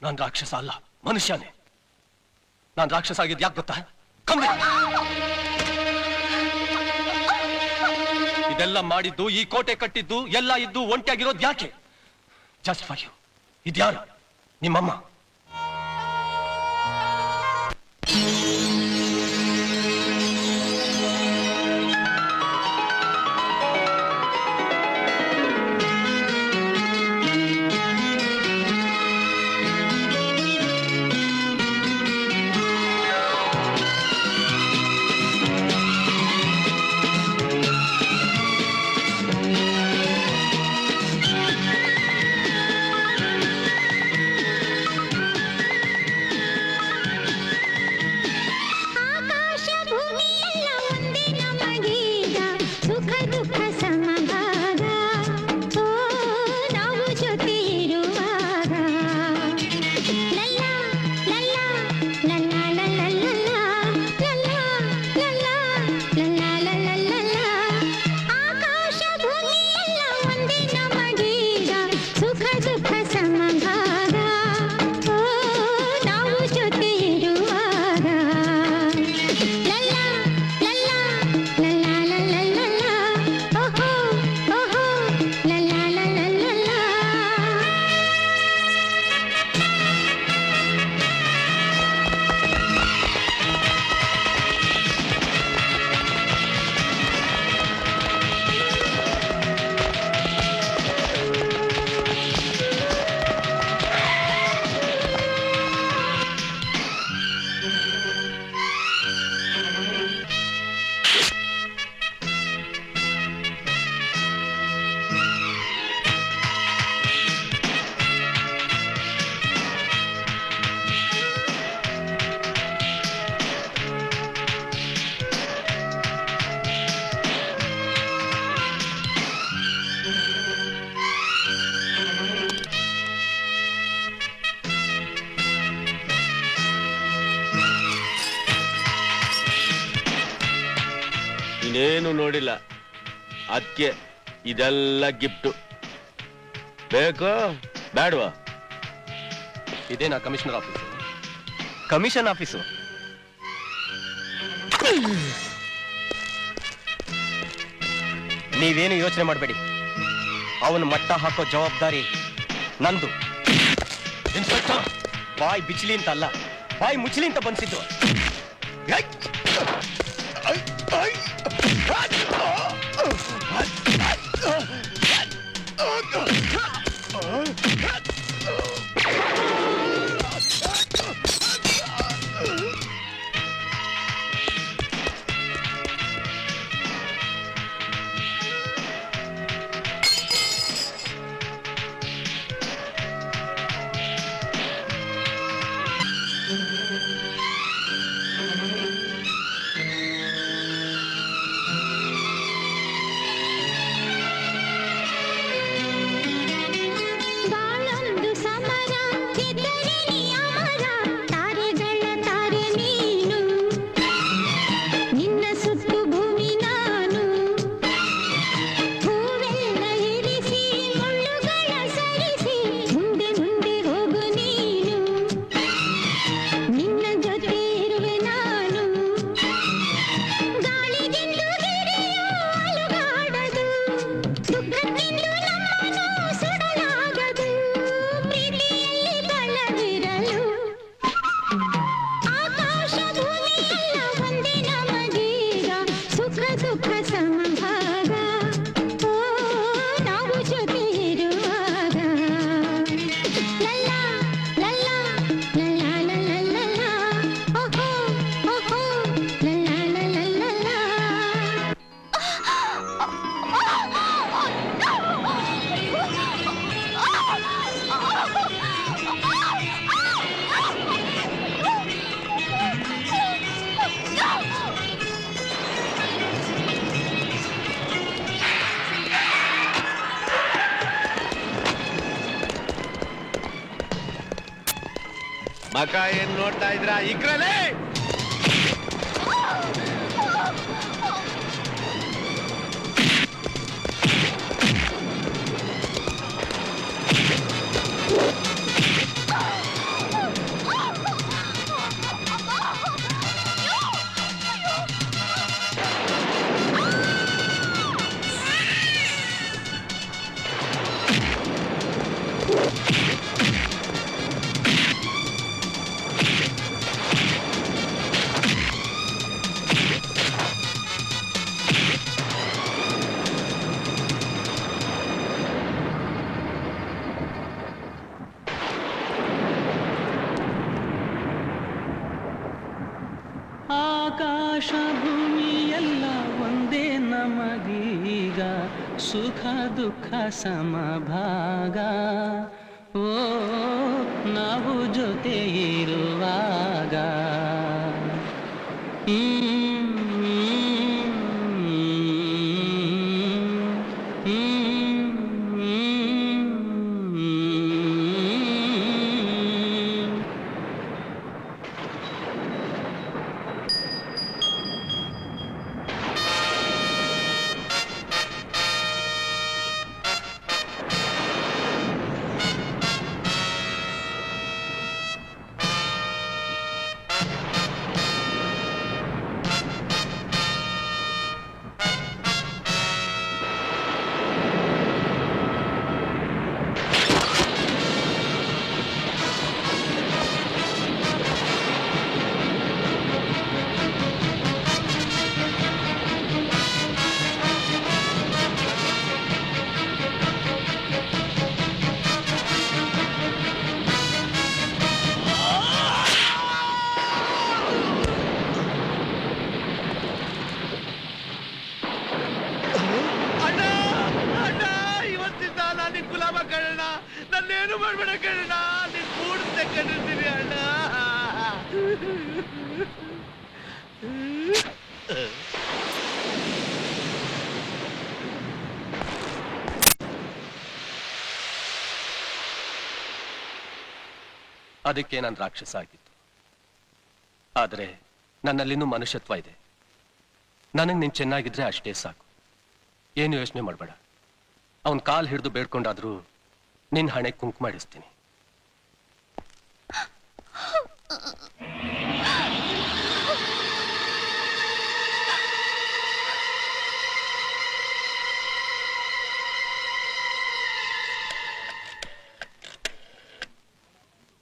ನಾನ್ ರಾಕ್ಷಸ ಅಲ್ಲ, ಮನುಷ್ಯನೇ. ನಾನ್ ರಾಕ್ಷಸ ಆಗಿದ್ ಯಾಕೆ ಗೊತ್ತಾ? ಇದೆಲ್ಲ ಮಾಡಿದ್ದು, ಈ ಕೋಟೆ ಕಟ್ಟಿದ್ದು, ಎಲ್ಲ ಇದ್ದು ಒಂಟಿಯಾಗಿರೋದು ಯಾಕೆ? Just for you. ಇದ್ಯಾರು? ನಿಮ್ಮಮ್ಮ. ಇನ್ನೇನು ನೋಡಿಲ್ಲ, ಅದಕ್ಕೆ ಇದೆಲ್ಲ ಗಿಫ್ಟು. ಬೇಕೋ ಬೇಡವಾ? ಇದೇನಾ ಕಮಿಷನರ್ ಆಫೀಸು? Commission office? ನೀವೇನು ಯೋಚನೆ ಮಾಡಬೇಡಿ, ಅವನು ಮಟ್ಟ ಹಾಕೋ ಜವಾಬ್ದಾರಿ ನಂದು. ಇನ್ಸ್ಪೆಕ್ಟರ್, ಬಾಯ್ ಬಿಚ್ಲಿ ಅಂತ ಅಲ್ಲ, ಬಾಯ್ ಮುಚ್ಚಲಿ ಅಂತ ಬಂದಿದ್ದು. ನಿನ್ನ ಜೊತೆ ಮಕ ಏನ್ ನೋಡ್ತಾ ಇದ್ರ ಇಕ್ರಲೇ ಆಕಾಶ ಭೂಮಿ ಎಲ್ಲ ಒಂದೇ ನಮಗೀಗ ಸುಖ ದುಃಖ ಸಮಭಾಗ ಓ ನಾವು ಜೊತೆ ಇರುವಾಗ ನನ್ನೇನು ಮಾಡ್ಬೇಡ ಕಣ್ಣ ನೀನ್ ಕೂಡ ತಕೊಂಡಿರ್ತೀನಿ ಅಣ್ಣ ಅದಕ್ಕೆ ನಾನು ರಾಕ್ಷಸ ಆಗಿತ್ತು. ಆದ್ರೆ ನನ್ನಲ್ಲಿನ್ನೂ ಮನುಷ್ಯತ್ವ ಇದೆ. ನನಗೆ ನೀನ್ ಚೆನ್ನಾಗಿದ್ರೆ ಅಷ್ಟೇ ಸಾಕು. ಏನು ಯೋಚನೆ ಮಾಡಬೇಡ. ಅವನ್ ಕಾಲ್ ಹಿಡಿದು ಬೇಡ್ಕೊಂಡಾದ್ರೂ ನಿನ್ ಹಣೆ ಕುಂಕುಮ ಇಡಿಸ್ತೀನಿ.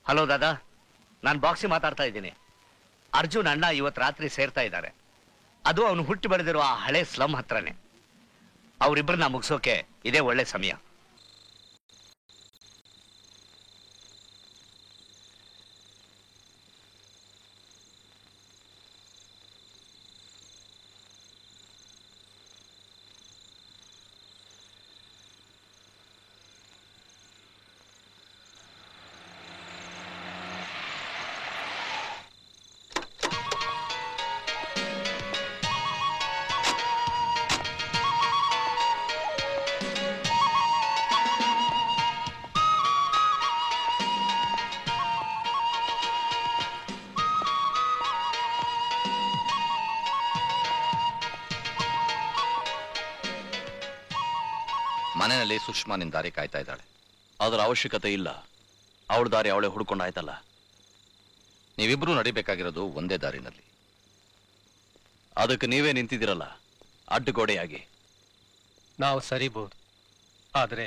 ಹಲೋ ದಾದಾ, ನಾನು ಬಾಕ್ಸಿ ಮಾತಾಡ್ತಾ ಇದ್ದೀನಿ. ಅರ್ಜುನ್ ಅಣ್ಣ ಇವತ್ತು ರಾತ್ರಿ ಸೇರ್ತಾ ಇದ್ದಾರೆ. ಅದು ಅವನು ಹುಟ್ಟಿ ಬೆಳೆದಿರುವ ಆ ಹಳೆ ಸ್ಲಮ್ ಹತ್ರನೇ. ಅವರಿಬ್ಬರನ್ನ ಮುಗಿಸೋಕೆ ಇದೇ ಒಳ್ಳೆ ಸಮಯ. ಮನೆಯಲ್ಲಿ ಸುಷ್ಮಾ ನಿನ್ ದಾರಿ ಕಾಯ್ತಾ ಇದ್ದಾಳೆ. ಅದರ ಅವಶ್ಯಕತೆ ಇಲ್ಲ. ಅವಳ ದಾರಿ ಅವಳೇ ಹುಡ್ಕೊಂಡಾಯ್ತಲ್ಲ. ನೀವಿಬ್ರು ನಡಿಬೇಕಾಗಿರೋದು ಒಂದೇ ದಾರಿನಲ್ಲಿ. ಅದಕ್ಕೆ ನೀವೇ ನಿಂತಿದ್ದೀರಲ್ಲ ಅಡ್ಡಗೋಡೆಯಾಗಿ. ನಾವು ಸರಿಬಹುದು, ಆದ್ರೆ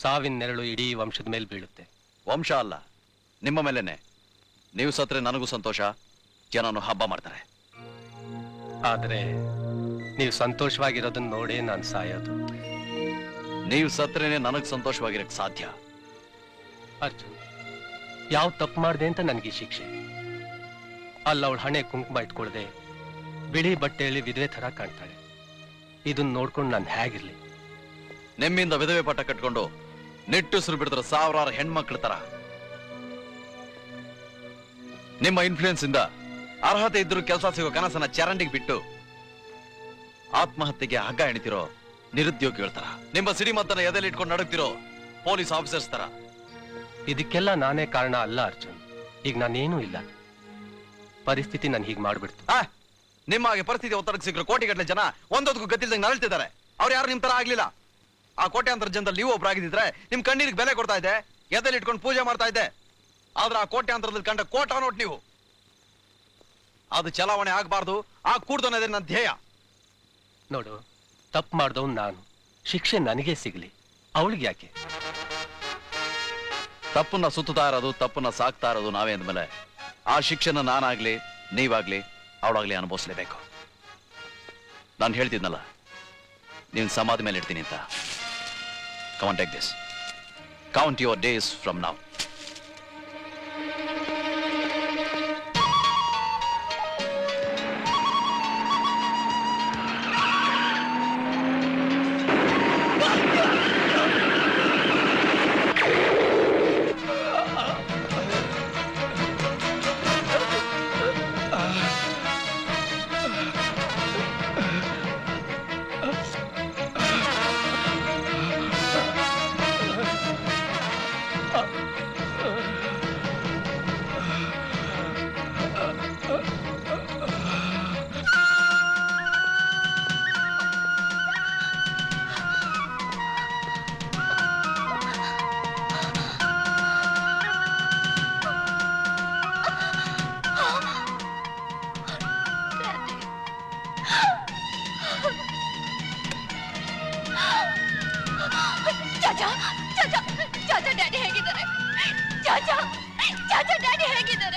ಸಾವಿನ ನೆರಳು ಇಡೀ ವಂಶದ ಮೇಲೆ ಬೀಳುತ್ತೆ. ವಂಶ ಅಲ್ಲ, ನಿಮ್ಮ ಮೇಲೇನೆ. ನೀವು ಸತ್ರೆ ನನಗೂ ಸಂತೋಷ, ಜನನು ಹಬ್ಬ ಮಾಡ್ತಾರೆ. ಆದ್ರೆ ನೀವು ಸಂತೋಷವಾಗಿರೋದನ್ನ ನೋಡೇ ನಾನು ಸಾಯೋದು. ನೀವು ಸತ್ರೇನೆ ನನಗ್ ಸಂತೋಷವಾಗಿರಕ್ ಸಾಧ್ಯ. ಅರ್ಜುನ್, ಯಾವ ತಪ್ಪು ಮಾಡಿದೆ ಅಂತ ನನಗೆ ಶಿಕ್ಷೆ. ಅಲ್ಲ, ಅವಳ ಹಣೆ ಕುಂಕುಮ ಇಟ್ಕೊಳ್ದೆ ಬಿಳಿ ಬಟ್ಟೆಯಲ್ಲಿ ವಿಧವೆ ತರ ಕಾಣ್ತಾಳೆ. ಇದನ್ನ ನೋಡ್ಕೊಂಡು ನಾನು ಹೇಗಿರ್ಲಿ? ನಿಮ್ಮಿಂದ ವಿಧವೆ ಪಟ್ಟ ಕಟ್ಕೊಂಡು ನಿಟ್ಟುಸಿರು ಬಿಡಿದ್ರ ಸಾವಿರಾರು ಹೆಣ್ಮಕ್ಳ ತರ. ನಿಮ್ಮ ಇನ್ಫ್ಲೂಯೆನ್ಸ್ ಇಂದ ಅರ್ಹತೆ ಇದ್ರು ಕೆಲಸ ಸಿಗೋ ಕನಸನ್ನ ಚರಂಡಿಗೆ ಬಿಟ್ಟು ಆತ್ಮಹತ್ಯೆಗೆ ಹಗ್ಗ ಎಣಿತಿರೋ ನಿರುದ್ಯೋಗಿಗಳ ತರ, ನಿಮ್ಮ ಸಿಡಿಮದ್ದನ್ನ ಎದೆಲಿ ಇಟ್ಕೊಂಡು ನಡುಗ್ತಿರೋ ಪೊಲೀಸ್ ಆಫೀಸರ್ಸ್ ತರ. ಇದಕ್ಕೆಲ್ಲ ನಾನೇ ಕಾರಣ ಅಲ್ಲ ಅರ್ಜುನ್. ಈಗ ನಾನೇನೂ ಇಲ್ಲ. ಪರಿಸ್ಥಿತಿ ನನ್ ಹೀಗೆ ಮಾಡ್ಬಿಡ್ತು. ನಿಮ್ಮ ಹಾಗೆ ಪರಿಸ್ಥಿತಿ ಒತ್ತಡಕ್ಕೆ ಸಿಕ್ಕರು ಕೋಟಿಗಟ್ಟಲೆ ಜನ ಒಂದೊಂದಕ್ಕೂ ಗತಿಲ್ದಂಗೆ ನರಳ್ತಿದ್ದಾರೆ. ಅವ್ರು ಯಾರು ನಿಮ್ ತರ ಆಗ್ಲಿಲ್ಲ. ಆ ಕೋಟ್ಯಾಂತರ ಜನದಲ್ಲಿ ನೀವು ಒಬ್ಬರಾಗಿದ್ರೆ ನಿಮ್ ಕಣ್ಣೀರಿಗೆ ಬೆಲೆ ಕೊಡ್ತಾ ಇದ್ದೆ, ಎದೆಲ್ಲಿ ಇಟ್ಕೊಂಡು ಪೂಜೆ ಮಾಡ್ತಾ ಇದ್ದೆ. ಆದ್ರೆ ಆ ಕೋಟ್ಯಾಂತರದಲ್ಲಿ ಕಂಡ ಕೋಟ ನೋಟ್ ನೀವು. ಅದು ಚಲಾವಣೆ ಆಗ್ಬಾರ್ದು, ಆ ಕೂಡ್ದೋನದೇ ನನ್ನ ಧ್ಯೇಯ. ನೋಡು, ತಪ್ಪು ಮಾಡ್ದವ್ ನಾನು, ಶಿಕ್ಷೆ ನನಗೆ ಸಿಗ್ಲಿ, ಅವಳಿಗೆ ಯಾಕೆ? ತಪ್ಪನ್ನ ಸುತ್ತಾ ಇರೋದು, ತಪ್ಪನ್ನ ಸಾಕ್ತಾ ಇರೋದು ನಾವೇ ಅಂದ್ಮೇಲೆ ಆ ಶಿಕ್ಷೆನ ನಾನಾಗ್ಲಿ ನೀವಾಗ್ಲಿ ಅವಳಾಗ್ಲಿ ಅನುಭವಿಸ್ಲೇಬೇಕು. ನಾನು ಹೇಳ್ತಿದ್ನಲ್ಲ, ನೀನ್ ಸಮಾಧಿ ಮೇಲೆ ಇಡ್ತೀನಿ ಅಂತ. Come on, take this. Count your days from now.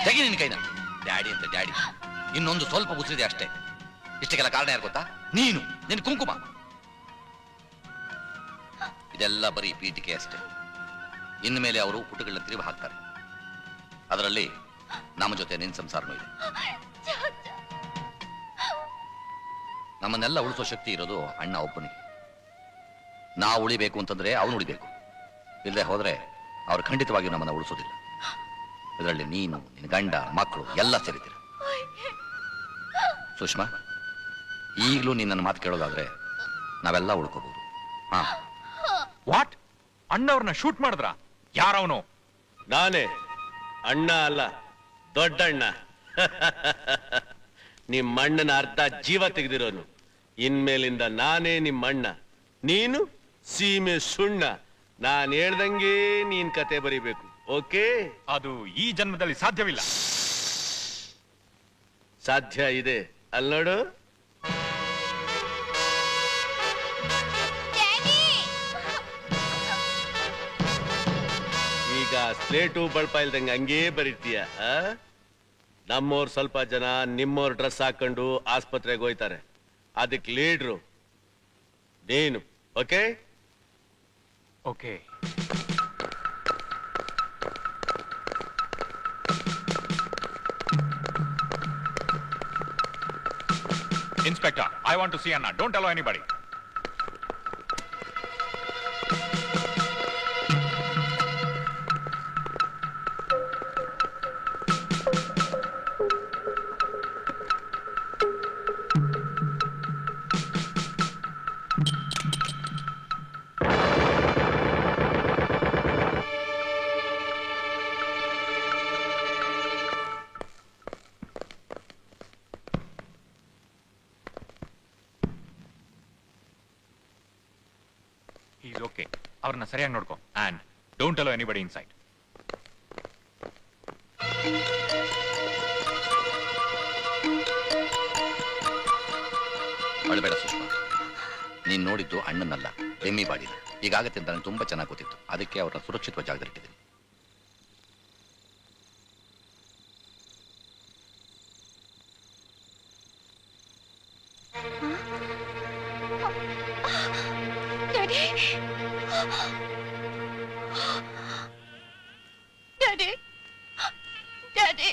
ತೆಗಿ ನಿನ್ ಕೈನ. ಡ್ಯಾಡಿ ಅಂತ ಡ್ಯಾಡಿ, ಇನ್ನೊಂದು ಸ್ವಲ್ಪ ಉಸಿರಿದೆ ಅಷ್ಟೇ. ಇಷ್ಟಕ್ಕೆಲ್ಲ ಕಾರಣ ಯಾರು ಗೊತ್ತಾ? ನೀನು, ನಿನ್ ಕುಂಕುಮ. ಇದೆಲ್ಲ ಬರೀ ಪೀಠಿಕೆ ಅಷ್ಟೇ. ಇನ್ಮೇಲೆ ಅವರು ಪುಟಗಳನ್ನ ತಿರುಗಿ ಹಾಕ್ತಾರೆ. ಅದರಲ್ಲಿ ನಮ್ಮ ಜೊತೆ ನಿನ್ ಸಂಸಾರನೂ ಇದೆ. ನಮ್ಮನ್ನೆಲ್ಲ ಉಳಿಸೋ ಶಕ್ತಿ ಇರೋದು ಅಣ್ಣ ಒಬ್ಬನಿಗೆ. ನಾವು ಉಳಿಬೇಕು ಅಂತಂದ್ರೆ ಅವನು ಉಳಿಬೇಕು. ಇಲ್ಲದೆ ಹೋದ್ರೆ ಅವ್ರು ಖಂಡಿತವಾಗಿಯೂ ನಮ್ಮನ್ನ ಉಳಿಸೋದಿಲ್ಲ. ಇದರಲ್ಲಿ ನೀನು, ನಿನ್ನ ಗಂಡ, ಮಕ್ಕಳು ಎಲ್ಲ ಸೇರಿದ್ದೀರ. ಸುಷ್ಮಾ, ಈಗಲೂ ನೀನು ನನ್ನ ಮಾತು ಕೇಳೋದಾದ್ರೆ ನಾವೆಲ್ಲ ಉಳ್ಕೋಬಹುದು. ಹಾ. ವಾಟ್? ಅಣ್ಣವ್ರನ್ನ ಶೂಟ್ ಮಾಡಿದ್ರ? ಯಾರವನು? ನಾನೇ. ಅಣ್ಣ ಅಲ್ಲ, ದೊಡ್ಡಣ್ಣ. ನಿಮ್ಮಣ್ಣನ ಅರ್ಧ ಜೀವ ತೆಗೆದಿರೋನು. ಇನ್ಮೇಲಿಂದ ನಾನೇ ನಿಮ್ಮಣ್ಣ, ನೀನು ಸೀಮೆ ಸುಣ್ಣ. ನಾನ್ ಹೇಳ್ದಂಗೆ ನೀನ್ ಕತೆ ಬರಿಬೇಕು. ಓಕೆ? ಅದು ಈ ಜನ್ಮದಲ್ಲಿ ಸಾಧ್ಯವಿಲ್ಲ. ಸಾಧ್ಯ ಇದೆ, ಅಲ್ಲಿ ನೋಡು. ಈಗ ಸ್ಲೇಟು ಬಳಪ ಇಲ್ದಂಗೆ ಹಂಗೇ ಬರೀತೀಯ. ನಮ್ಮೋರ್ ಸ್ವಲ್ಪ ಜನ ನಿಮ್ಮೋರ್ ಡ್ರೆಸ್ ಹಾಕೊಂಡು ಆಸ್ಪತ್ರೆಗೆ ಹೋಯ್ತಾರೆ. ಅದಕ್ಕೆ ಲೀಡ್ರು ನೀನು. Okay? Okay. Inspector, I want to see Anna. Don't allow anybody. He's okay. ಅವ್ರನ್ನ ಸರಿಯಾಗಿ ನೋಡ್ಕೋ. And don't allow anybody inside. ಅಳಬೇಡ ಸುಷ್ಮಾ. ನೀನ್ ನೋಡಿದ್ದು ಅಣ್ಣನಲ್ಲ, ಎಮ್ಮಿ ಬಾಡಿನ. ಹೀಗಾಗತ್ತೆ ಅಂತ ನನಗೆ ತುಂಬಾ ಚೆನ್ನಾಗಿ ಗೊತ್ತಿತ್ತು. ಅದಕ್ಕೆ ಅವ್ರನ್ನ ಸುರಕ್ಷಿತವಾದ ಜಾಗದಲ್ಲಿಟ್ಟಿದ್ದೀನಿ. ಡ್ಯಾಡಿ, ಡ್ಯಾಡಿ,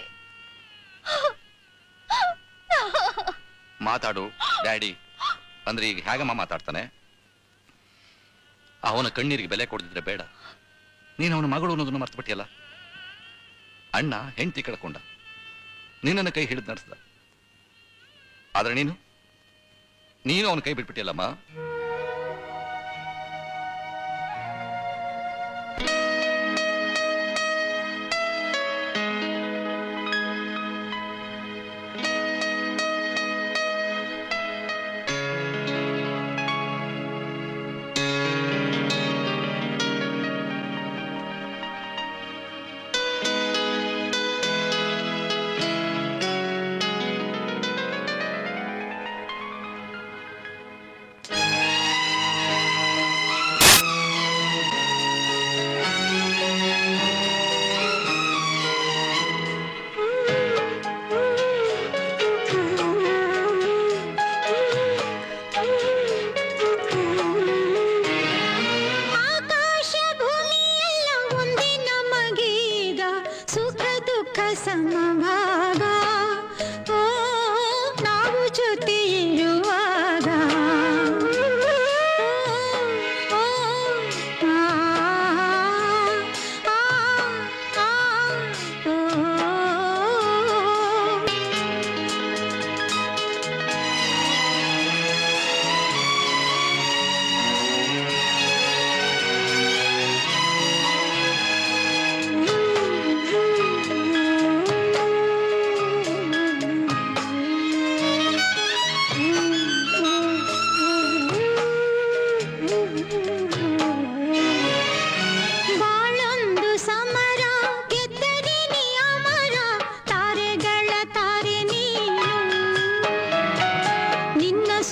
ಮಾತಾಡು ಡ್ಯಾಡಿ ಅಂದ್ರೆ ಈಗ ಹೇಗಮ್ಮ ಮಾತಾಡ್ತಾನೆ? ಅವನ ಕಣ್ಣೀರಿಗೆ ಬೆಲೆ ಕೊಡ್ದಿದ್ರೆ ಬೇಡ. ನೀನು ಅವನ ಮಗಳು ಅನ್ನೋದನ್ನು ಮರ್ತುಬಿಟ್ಟಿಯಲ್ಲ. ಅಣ್ಣ ಹೆಂಡತಿ ಕಳ್ಕೊಂಡ, ನಿನ್ನನ್ನು ಕೈ ಹಿಡಿದು ನಡೆಸ್ದ. ಆದ್ರೆ ನೀನು ಅವನ ಕೈ ಬಿಟ್ಬಿಟ್ಟಿಯಲ್ಲಮ್ಮ.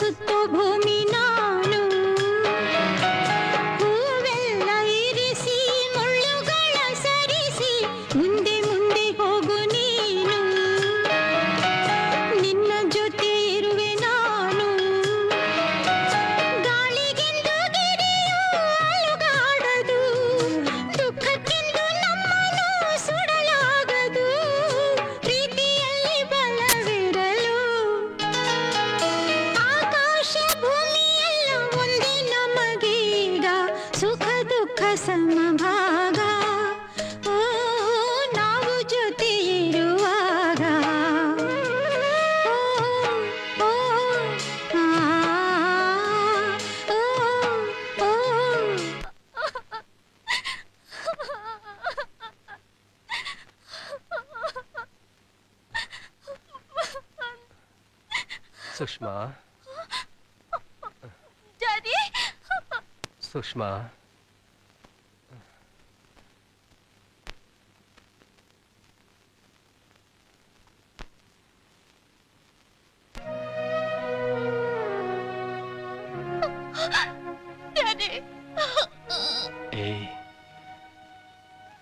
ಸುತ್ತು ಭೂಮಿ ನಾನು ಹೂವೆಲ್ಲ ಇರಿಸಿ ಮುಳ್ಳುಗಳ ಸರಿಸಿ ಮುಂದೆ ಮುಂದೆ ಹೋಗು ನೀನು ನಿನ್ನ ಜೊತೆ ಇರುವೆ ನಾನು ಗಾಳಿಗೆಂದು ಗಿರಿಯು ಅಲುಗಾಡದು ದುಃಖಕ್ಕೆಂದು ನಮ್ಮನ್ನು ಸುಡಲಾಗದು ಪ್ರೀತಿಯಲ್ಲಿ ಬಲವಿರಲು ಆಕಾಶ ಭೂಮಿಯೆಲ್ಲ ಒಂದೇ ನಮಗೀಗ ಸುಖ ದುಃಖ ಸಮಭಾಗ ಓ ನಾವು ಜೊತೆ ಇರುವಾಗ ಓ, ಆ, ಓ, ಸುಷ್ಮಾ ಡ್ಯಾಡಿ ಸುಷ್ಮಾ ಡ್ಯಾಡಿ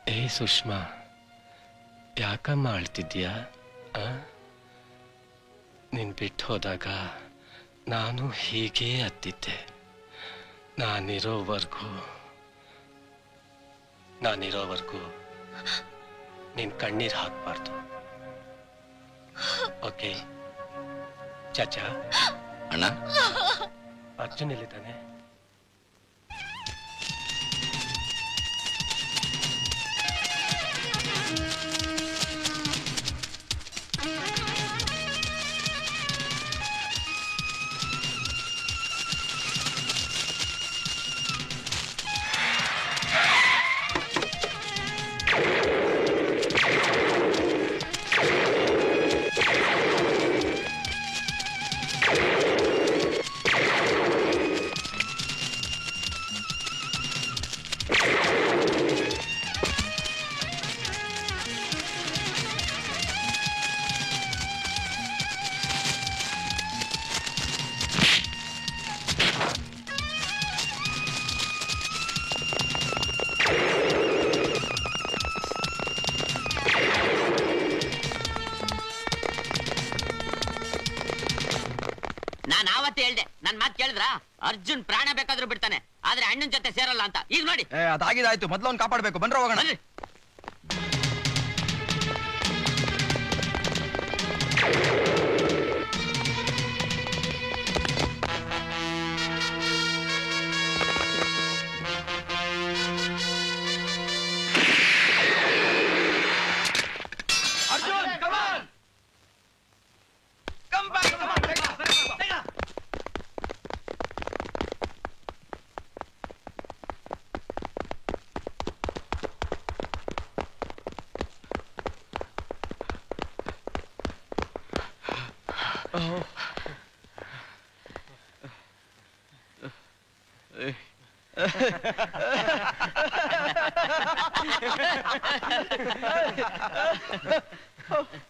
ಏ ಸುಷ್ಮಾ ಯಾಕಮ್ಮ ಅಳ್ತಿದ್ಯಾ ನೀನ್ ಬಿಟ್ಟು ಹೋದಾಗ ನಾನು ಹೀಗೇ ಅತ್ತಿದ್ದೆ ನಾನಿರೋವರೆಗೂ ನೀನ್ ಕಣ್ಣೀರ್ ಹಾಕ್ಬಾರ್ದು ಓಕೆ ಚಾಚಾ ಅಣ್ಣ ಅರ್ಜುನ್ ಎಲ್ಲಿದ್ದಾನೆ ನಾನ್ ಆವತ್ತೇ ಹೇಳ್ದೆ ನನ್ ಮಾತ್ ಕೇಳಿದ್ರ ಅರ್ಜುನ್ ಪ್ರಾಣ ಬೇಕಾದ್ರೂ ಬಿಡ್ತಾನೆ ಆದ್ರೆ ಅಣ್ಣನ್ ಜೊತೆ ಸೇರಲ್ಲ ಅಂತ ಈಗ ನೋಡಿ ಅದಾಗಿದಾಯ್ತು ಮೊದ್ಲು ಅವ್ನು ಕಾಪಾಡ್ಬೇಕು ಬನ್ರ ಹೋಗೋಣ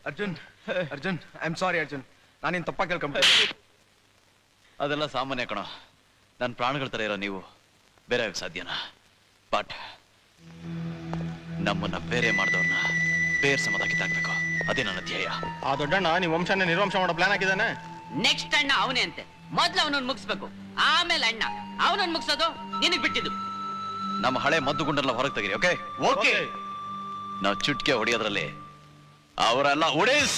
Arjun Arjun I am sorry Arjun ನಾನಿನ್ ತಪ್ಪ ಕೇಳ್ಕೊಂಬಿಟ್ಟೆ ಅದೆಲ್ಲ ಸಾಮಾನ್ಯ ಕಣೋ ನನ್ನ ಪ್ರಾಣಗಳ ತರ ಇರೋ ನೀವು ಬೇರೆ ಆಗಕ್ಕೆ ಸಾಧ್ಯನಾ ಬಟ್ ನಮ್ಮನ್ನ ಬೇರೆ ಮಾಡಿದವ್ರನ್ನ ಬೇರೆ ಸಮದ ಕಿತ್ತಾಕ್ಬೇಕು ಅದೇ ನನ್ನ ಧ್ಯೇಯ ಆ ದೊಡ್ಡಣ್ಣ ನಿಮ್ ವಂಶನ ನಿರ್ವಂಶ ಮಾಡೋ ಪ್ಲಾನ್ ಹಾಕಿದಾನೆ ನೆಕ್ಸ್ಟ್ ಅಣ್ಣ ಅವನೇ ಅಂತೆ ಮೊದ್ಲು ಅವನನ್ನ ಮುಗಿಸ್ಬೇಕು ಆಮೇಲೆ ಅಣ್ಣ ಅವನನ್ನ ಮುಗಿಸೋದು ನಿನಗ್ ಬಿಟ್ಟಿದ್ದು ನಮ್ಮ ಹಳೆ ಮದ್ದು ಗುಂಡಲ್ಲ ಹೊರಗೆ ತೆಗೀರಿ ಓಕೆ ಓಕೆ ನಾವು ಚುಟ್ಕೆ ಹೊಡೆಯೋದ್ರಲ್ಲಿ ಅವರೆಲ್ಲ ಉಡೇಸ್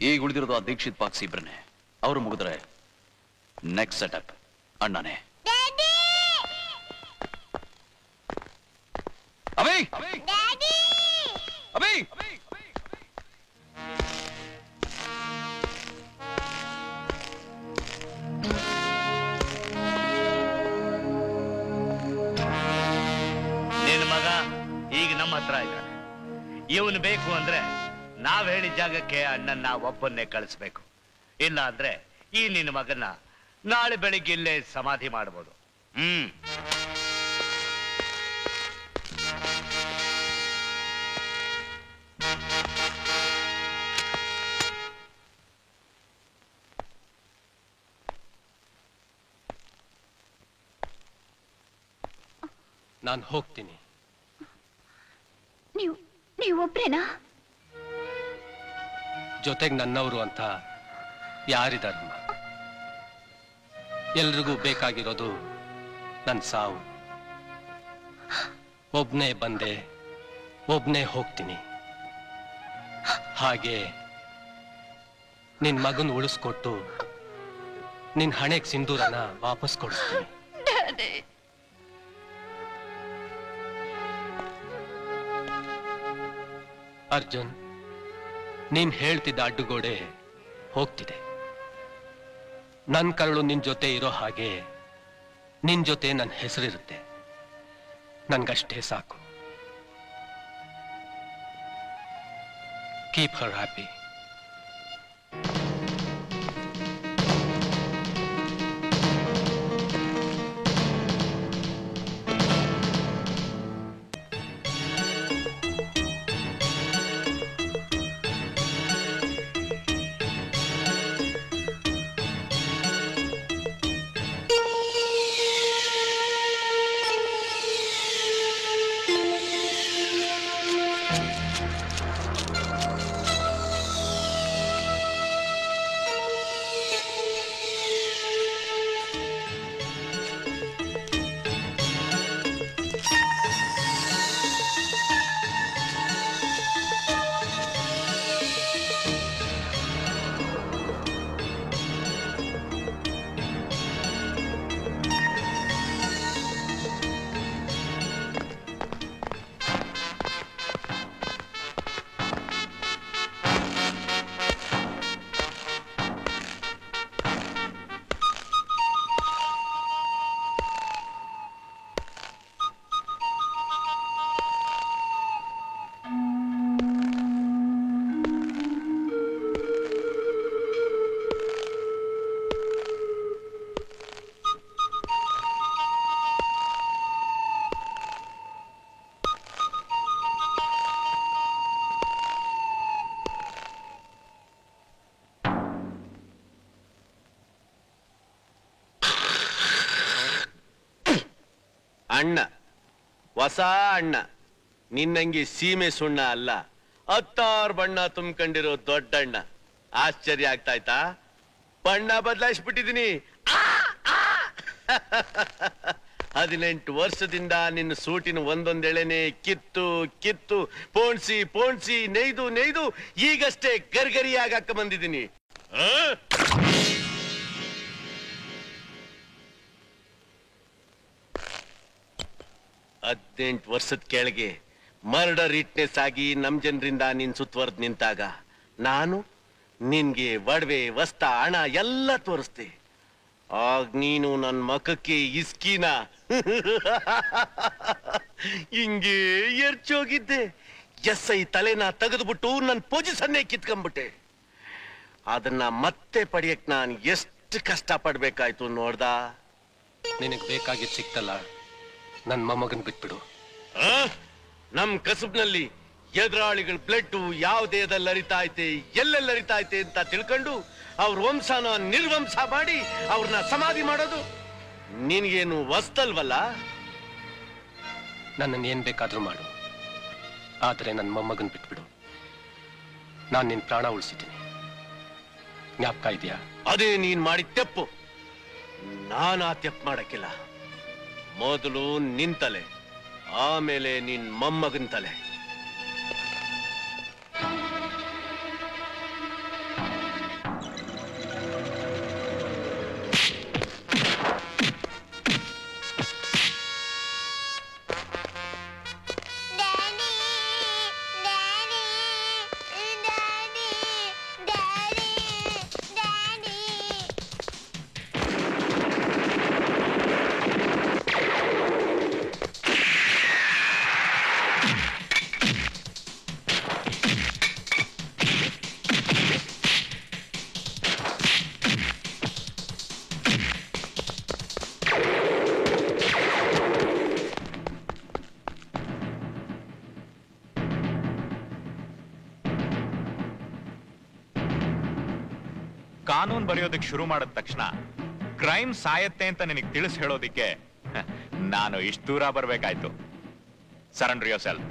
ಈಗ ಉಳಿದಿರೋದು ಆ ದೀಕ್ಷಿತ್ ಪಾಕ್ಸಿ ಇಬ್ರನ್ನೇ. ಅವರು ಮುಗಿದ್ರೆ ನೆಕ್ಸ್ಟ್ ಸೆಟಪ್ ಅಣ್ಣನೇ. ಅಭಿ ಅಭಿ ನಿನ್ನ ಮಗ ಈಗ ನಮ್ಮ ಹತ್ರ ಇದ್ದಾನೆ. ಇವನು ಬೇಕು ಅಂದ್ರೆ ನಾವ್ ಹೇಳಿದ ಜಾಗಕ್ಕೆ ಅಣ್ಣನ್ನ ಒಬ್ಬನ್ನೇ ಕಳಿಸ್ಬೇಕು. ಇಲ್ಲ ಅಂದ್ರೆ ಈ ನಿನ್ನ ಮಗನ್ನ ನಾಳೆ ಬೆಳಿಗ್ಗೆ ಇಲ್ಲೇ ಸಮಾಧಿ ಮಾಡ್ಬೋದು. ನಾನು ಹೋಗ್ತೀನಿ. ನೀವೊಬ್ರೇನಾ? ಜೊತೆಗೆ ನನ್ನವರು ಅಂತ ಯಾರಿದಾರಮ್ಮ? ಎಲ್ರಿಗೂ ಬೇಕಾಗಿರೋದು ನನ್ನ ಸಾವು. ಒಬ್ನೇ ಬಂದೆ, ಒಬ್ನೇ ಹೋಗ್ತೀನಿ. ಹಾಗೆ ನಿನ್ ಮಗನ್ ಉಳಿಸ್ಕೊಟ್ಟು ನಿನ್ ಹಣೆಗೆ ಸಿಂಧೂರನ ವಾಪಸ್ ಕೊಡಿಸ್ತೀನಿ. ಅರ್ಜುನ್, ನೀನ್ ಹೇಳ್ತಿದ್ದ ಅಡ್ಡುಗೋಡೆ ಹೋಗ್ತಿದೆ. ನನ್ ಕರಳು ನಿನ್ ಜೊತೆ ಇರೋ ಹಾಗೆ ನಿನ್ ಜೊತೆ ನನ್ನ ಹೆಸರಿರುತ್ತೆ. ನನ್ಗಷ್ಟೇ ಸಾಕು. ಕೀಪ್ ಹರ್ ಹ್ಯಾಪಿ. ಅಣ್ಣ, ಹೊಸ ಅಣ್ಣ, ನಿನ್ನಂಗೆ ಸೀಮೆ ಸುಣ್ಣ ಅಲ್ಲ, 16 ಬಣ್ಣ ತುಂಬ್ಕೊಂಡಿರೋ ದೊಡ್ಡಣ್ಣ. ಆಶ್ಚರ್ಯ ಆಗ್ತಾಯ್ತಾ? ಬಣ್ಣ ಬದಲಾಯಿಸ್ಬಿಟ್ಟಿದೀನಿ. 18 ವರ್ಷದಿಂದ ನಿನ್ನ ಸೂಟಿನ ಒಂದೊಂದೆಳೆನೆ ಕಿತ್ತು ಕಿತ್ತು ಪೋಣ್ಸಿ ಪೋಣ್ಸಿ ನೇಯ್ದು ನೇಯ್ದು ಈಗಷ್ಟೇ ಗರ್ಗರಿಯಾಗಿ ಹಾಕ ಬಂದಿದ್ದೀನಿ. 18 ವರ್ಷದ ಕೆಳಗೆ ಮರ್ಡರ್ ವಿಟ್ನೆಸ್ ಆಗಿ ನಮ್ ಜನರಿಂದ ನಿನ್ ಸುತ್ತುವರ್ದ್ ನಿಂತಾಗ ನಾನು ನಿನ್ಗೆ ಒಡವೆ ವಸ್ತ ಹಣ ಎಲ್ಲ ತೋರಿಸ್ದೆ. ಆಗ ನೀನು ನನ್ನ ಮಖಕ್ಕೆ ಇಸ್ಕಿನ ಹಿಂಗೆ ಎರ್ಚೋಗಿದ್ದೆ. ಎಸ್ಐ ತಲೆನ ತೆಗೆದ್ಬಿಟ್ಟು ನನ್ನ ಪೊಸಿಷನ್ನೇ ಕಿತ್ಕೊಂಡ್ಬಿಟ್ಟೆ. ಅದನ್ನ ಮತ್ತೆ ಪಡೆಯಕ್ ನಾನು ಎಷ್ಟು ಕಷ್ಟ ಪಡ್ಬೇಕಾಯ್ತು ನೋಡ್ದ. ನಿನಗ್ ಬೇಕಾಗಿದ್ ಸಿಕ್ತಲ್ಲ, ನನ್ ಮೊಮ್ಮಗನ್ ಬಿಟ್ಬಿಡು. ನಮ್ ಕಸುಬ್ನಲ್ಲಿ ಎದುರಾಳಿಗಳ ಬ್ಲಡ್ ಯಾವ ದೇಹದಲ್ಲಿ ಹರಿತಾ ಐತೆ, ಎಲ್ಲೆಲ್ಲಿ ಹರಿತಾ ಐತೆ ಅಂತ ತಿಳ್ಕೊಂಡು ಅವ್ರ ವಂಶನ ನಿರ್ವಂಶ ಮಾಡಿ ಅವ್ರನ್ನ ಸಮಾಧಿ ಮಾಡೋದು ನಿನ್ಗೇನು ವಸ್ತಲ್ವಲ್ಲ. ನನ್ನನ್ನು ಏನ್ ಬೇಕಾದ್ರೂ ಮಾಡು, ಆದ್ರೆ ನನ್ನ ಮೊಮ್ಮಗನ್ ಬಿಟ್ಬಿಡು. ನಾನ್ ನಿನ್ ಪ್ರಾಣ ಉಳಿಸಿದ್ದೀನಿ, ಜ್ಞಾಪಕ ಇದೆಯಾ? ಅದೇ ನೀನ್ ಮಾಡಿದ ತೆಪ್ಪು. ನಾನು ಆ ತೆಪ್ಪು ಮಾಡಕ್ಕಿಲ್ಲ. ಮೊದಲು ನಿನ್ ತಲೆ, ಆಮೇಲೆ ನಿನ್ ಮೊಮ್ಮಗನ್ ತಲೆ. ಕಾನೂನು ಬರೆಯೋದಕ್ಕೆ ಶುರು ಮಾಡಿದ ತಕ್ಷಣ ಕ್ರೈಮ್ ಸಾಯತ್ತೆ ಅಂತ ನಿನಗೆ ತಿಳಿಸ್ ಹೇಳೋದಿಕ್ಕೆ ನಾನು ಇಷ್ಟು ದೂರ ಬರ್ಬೇಕಾಯ್ತು. Surrender yourself.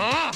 Oh!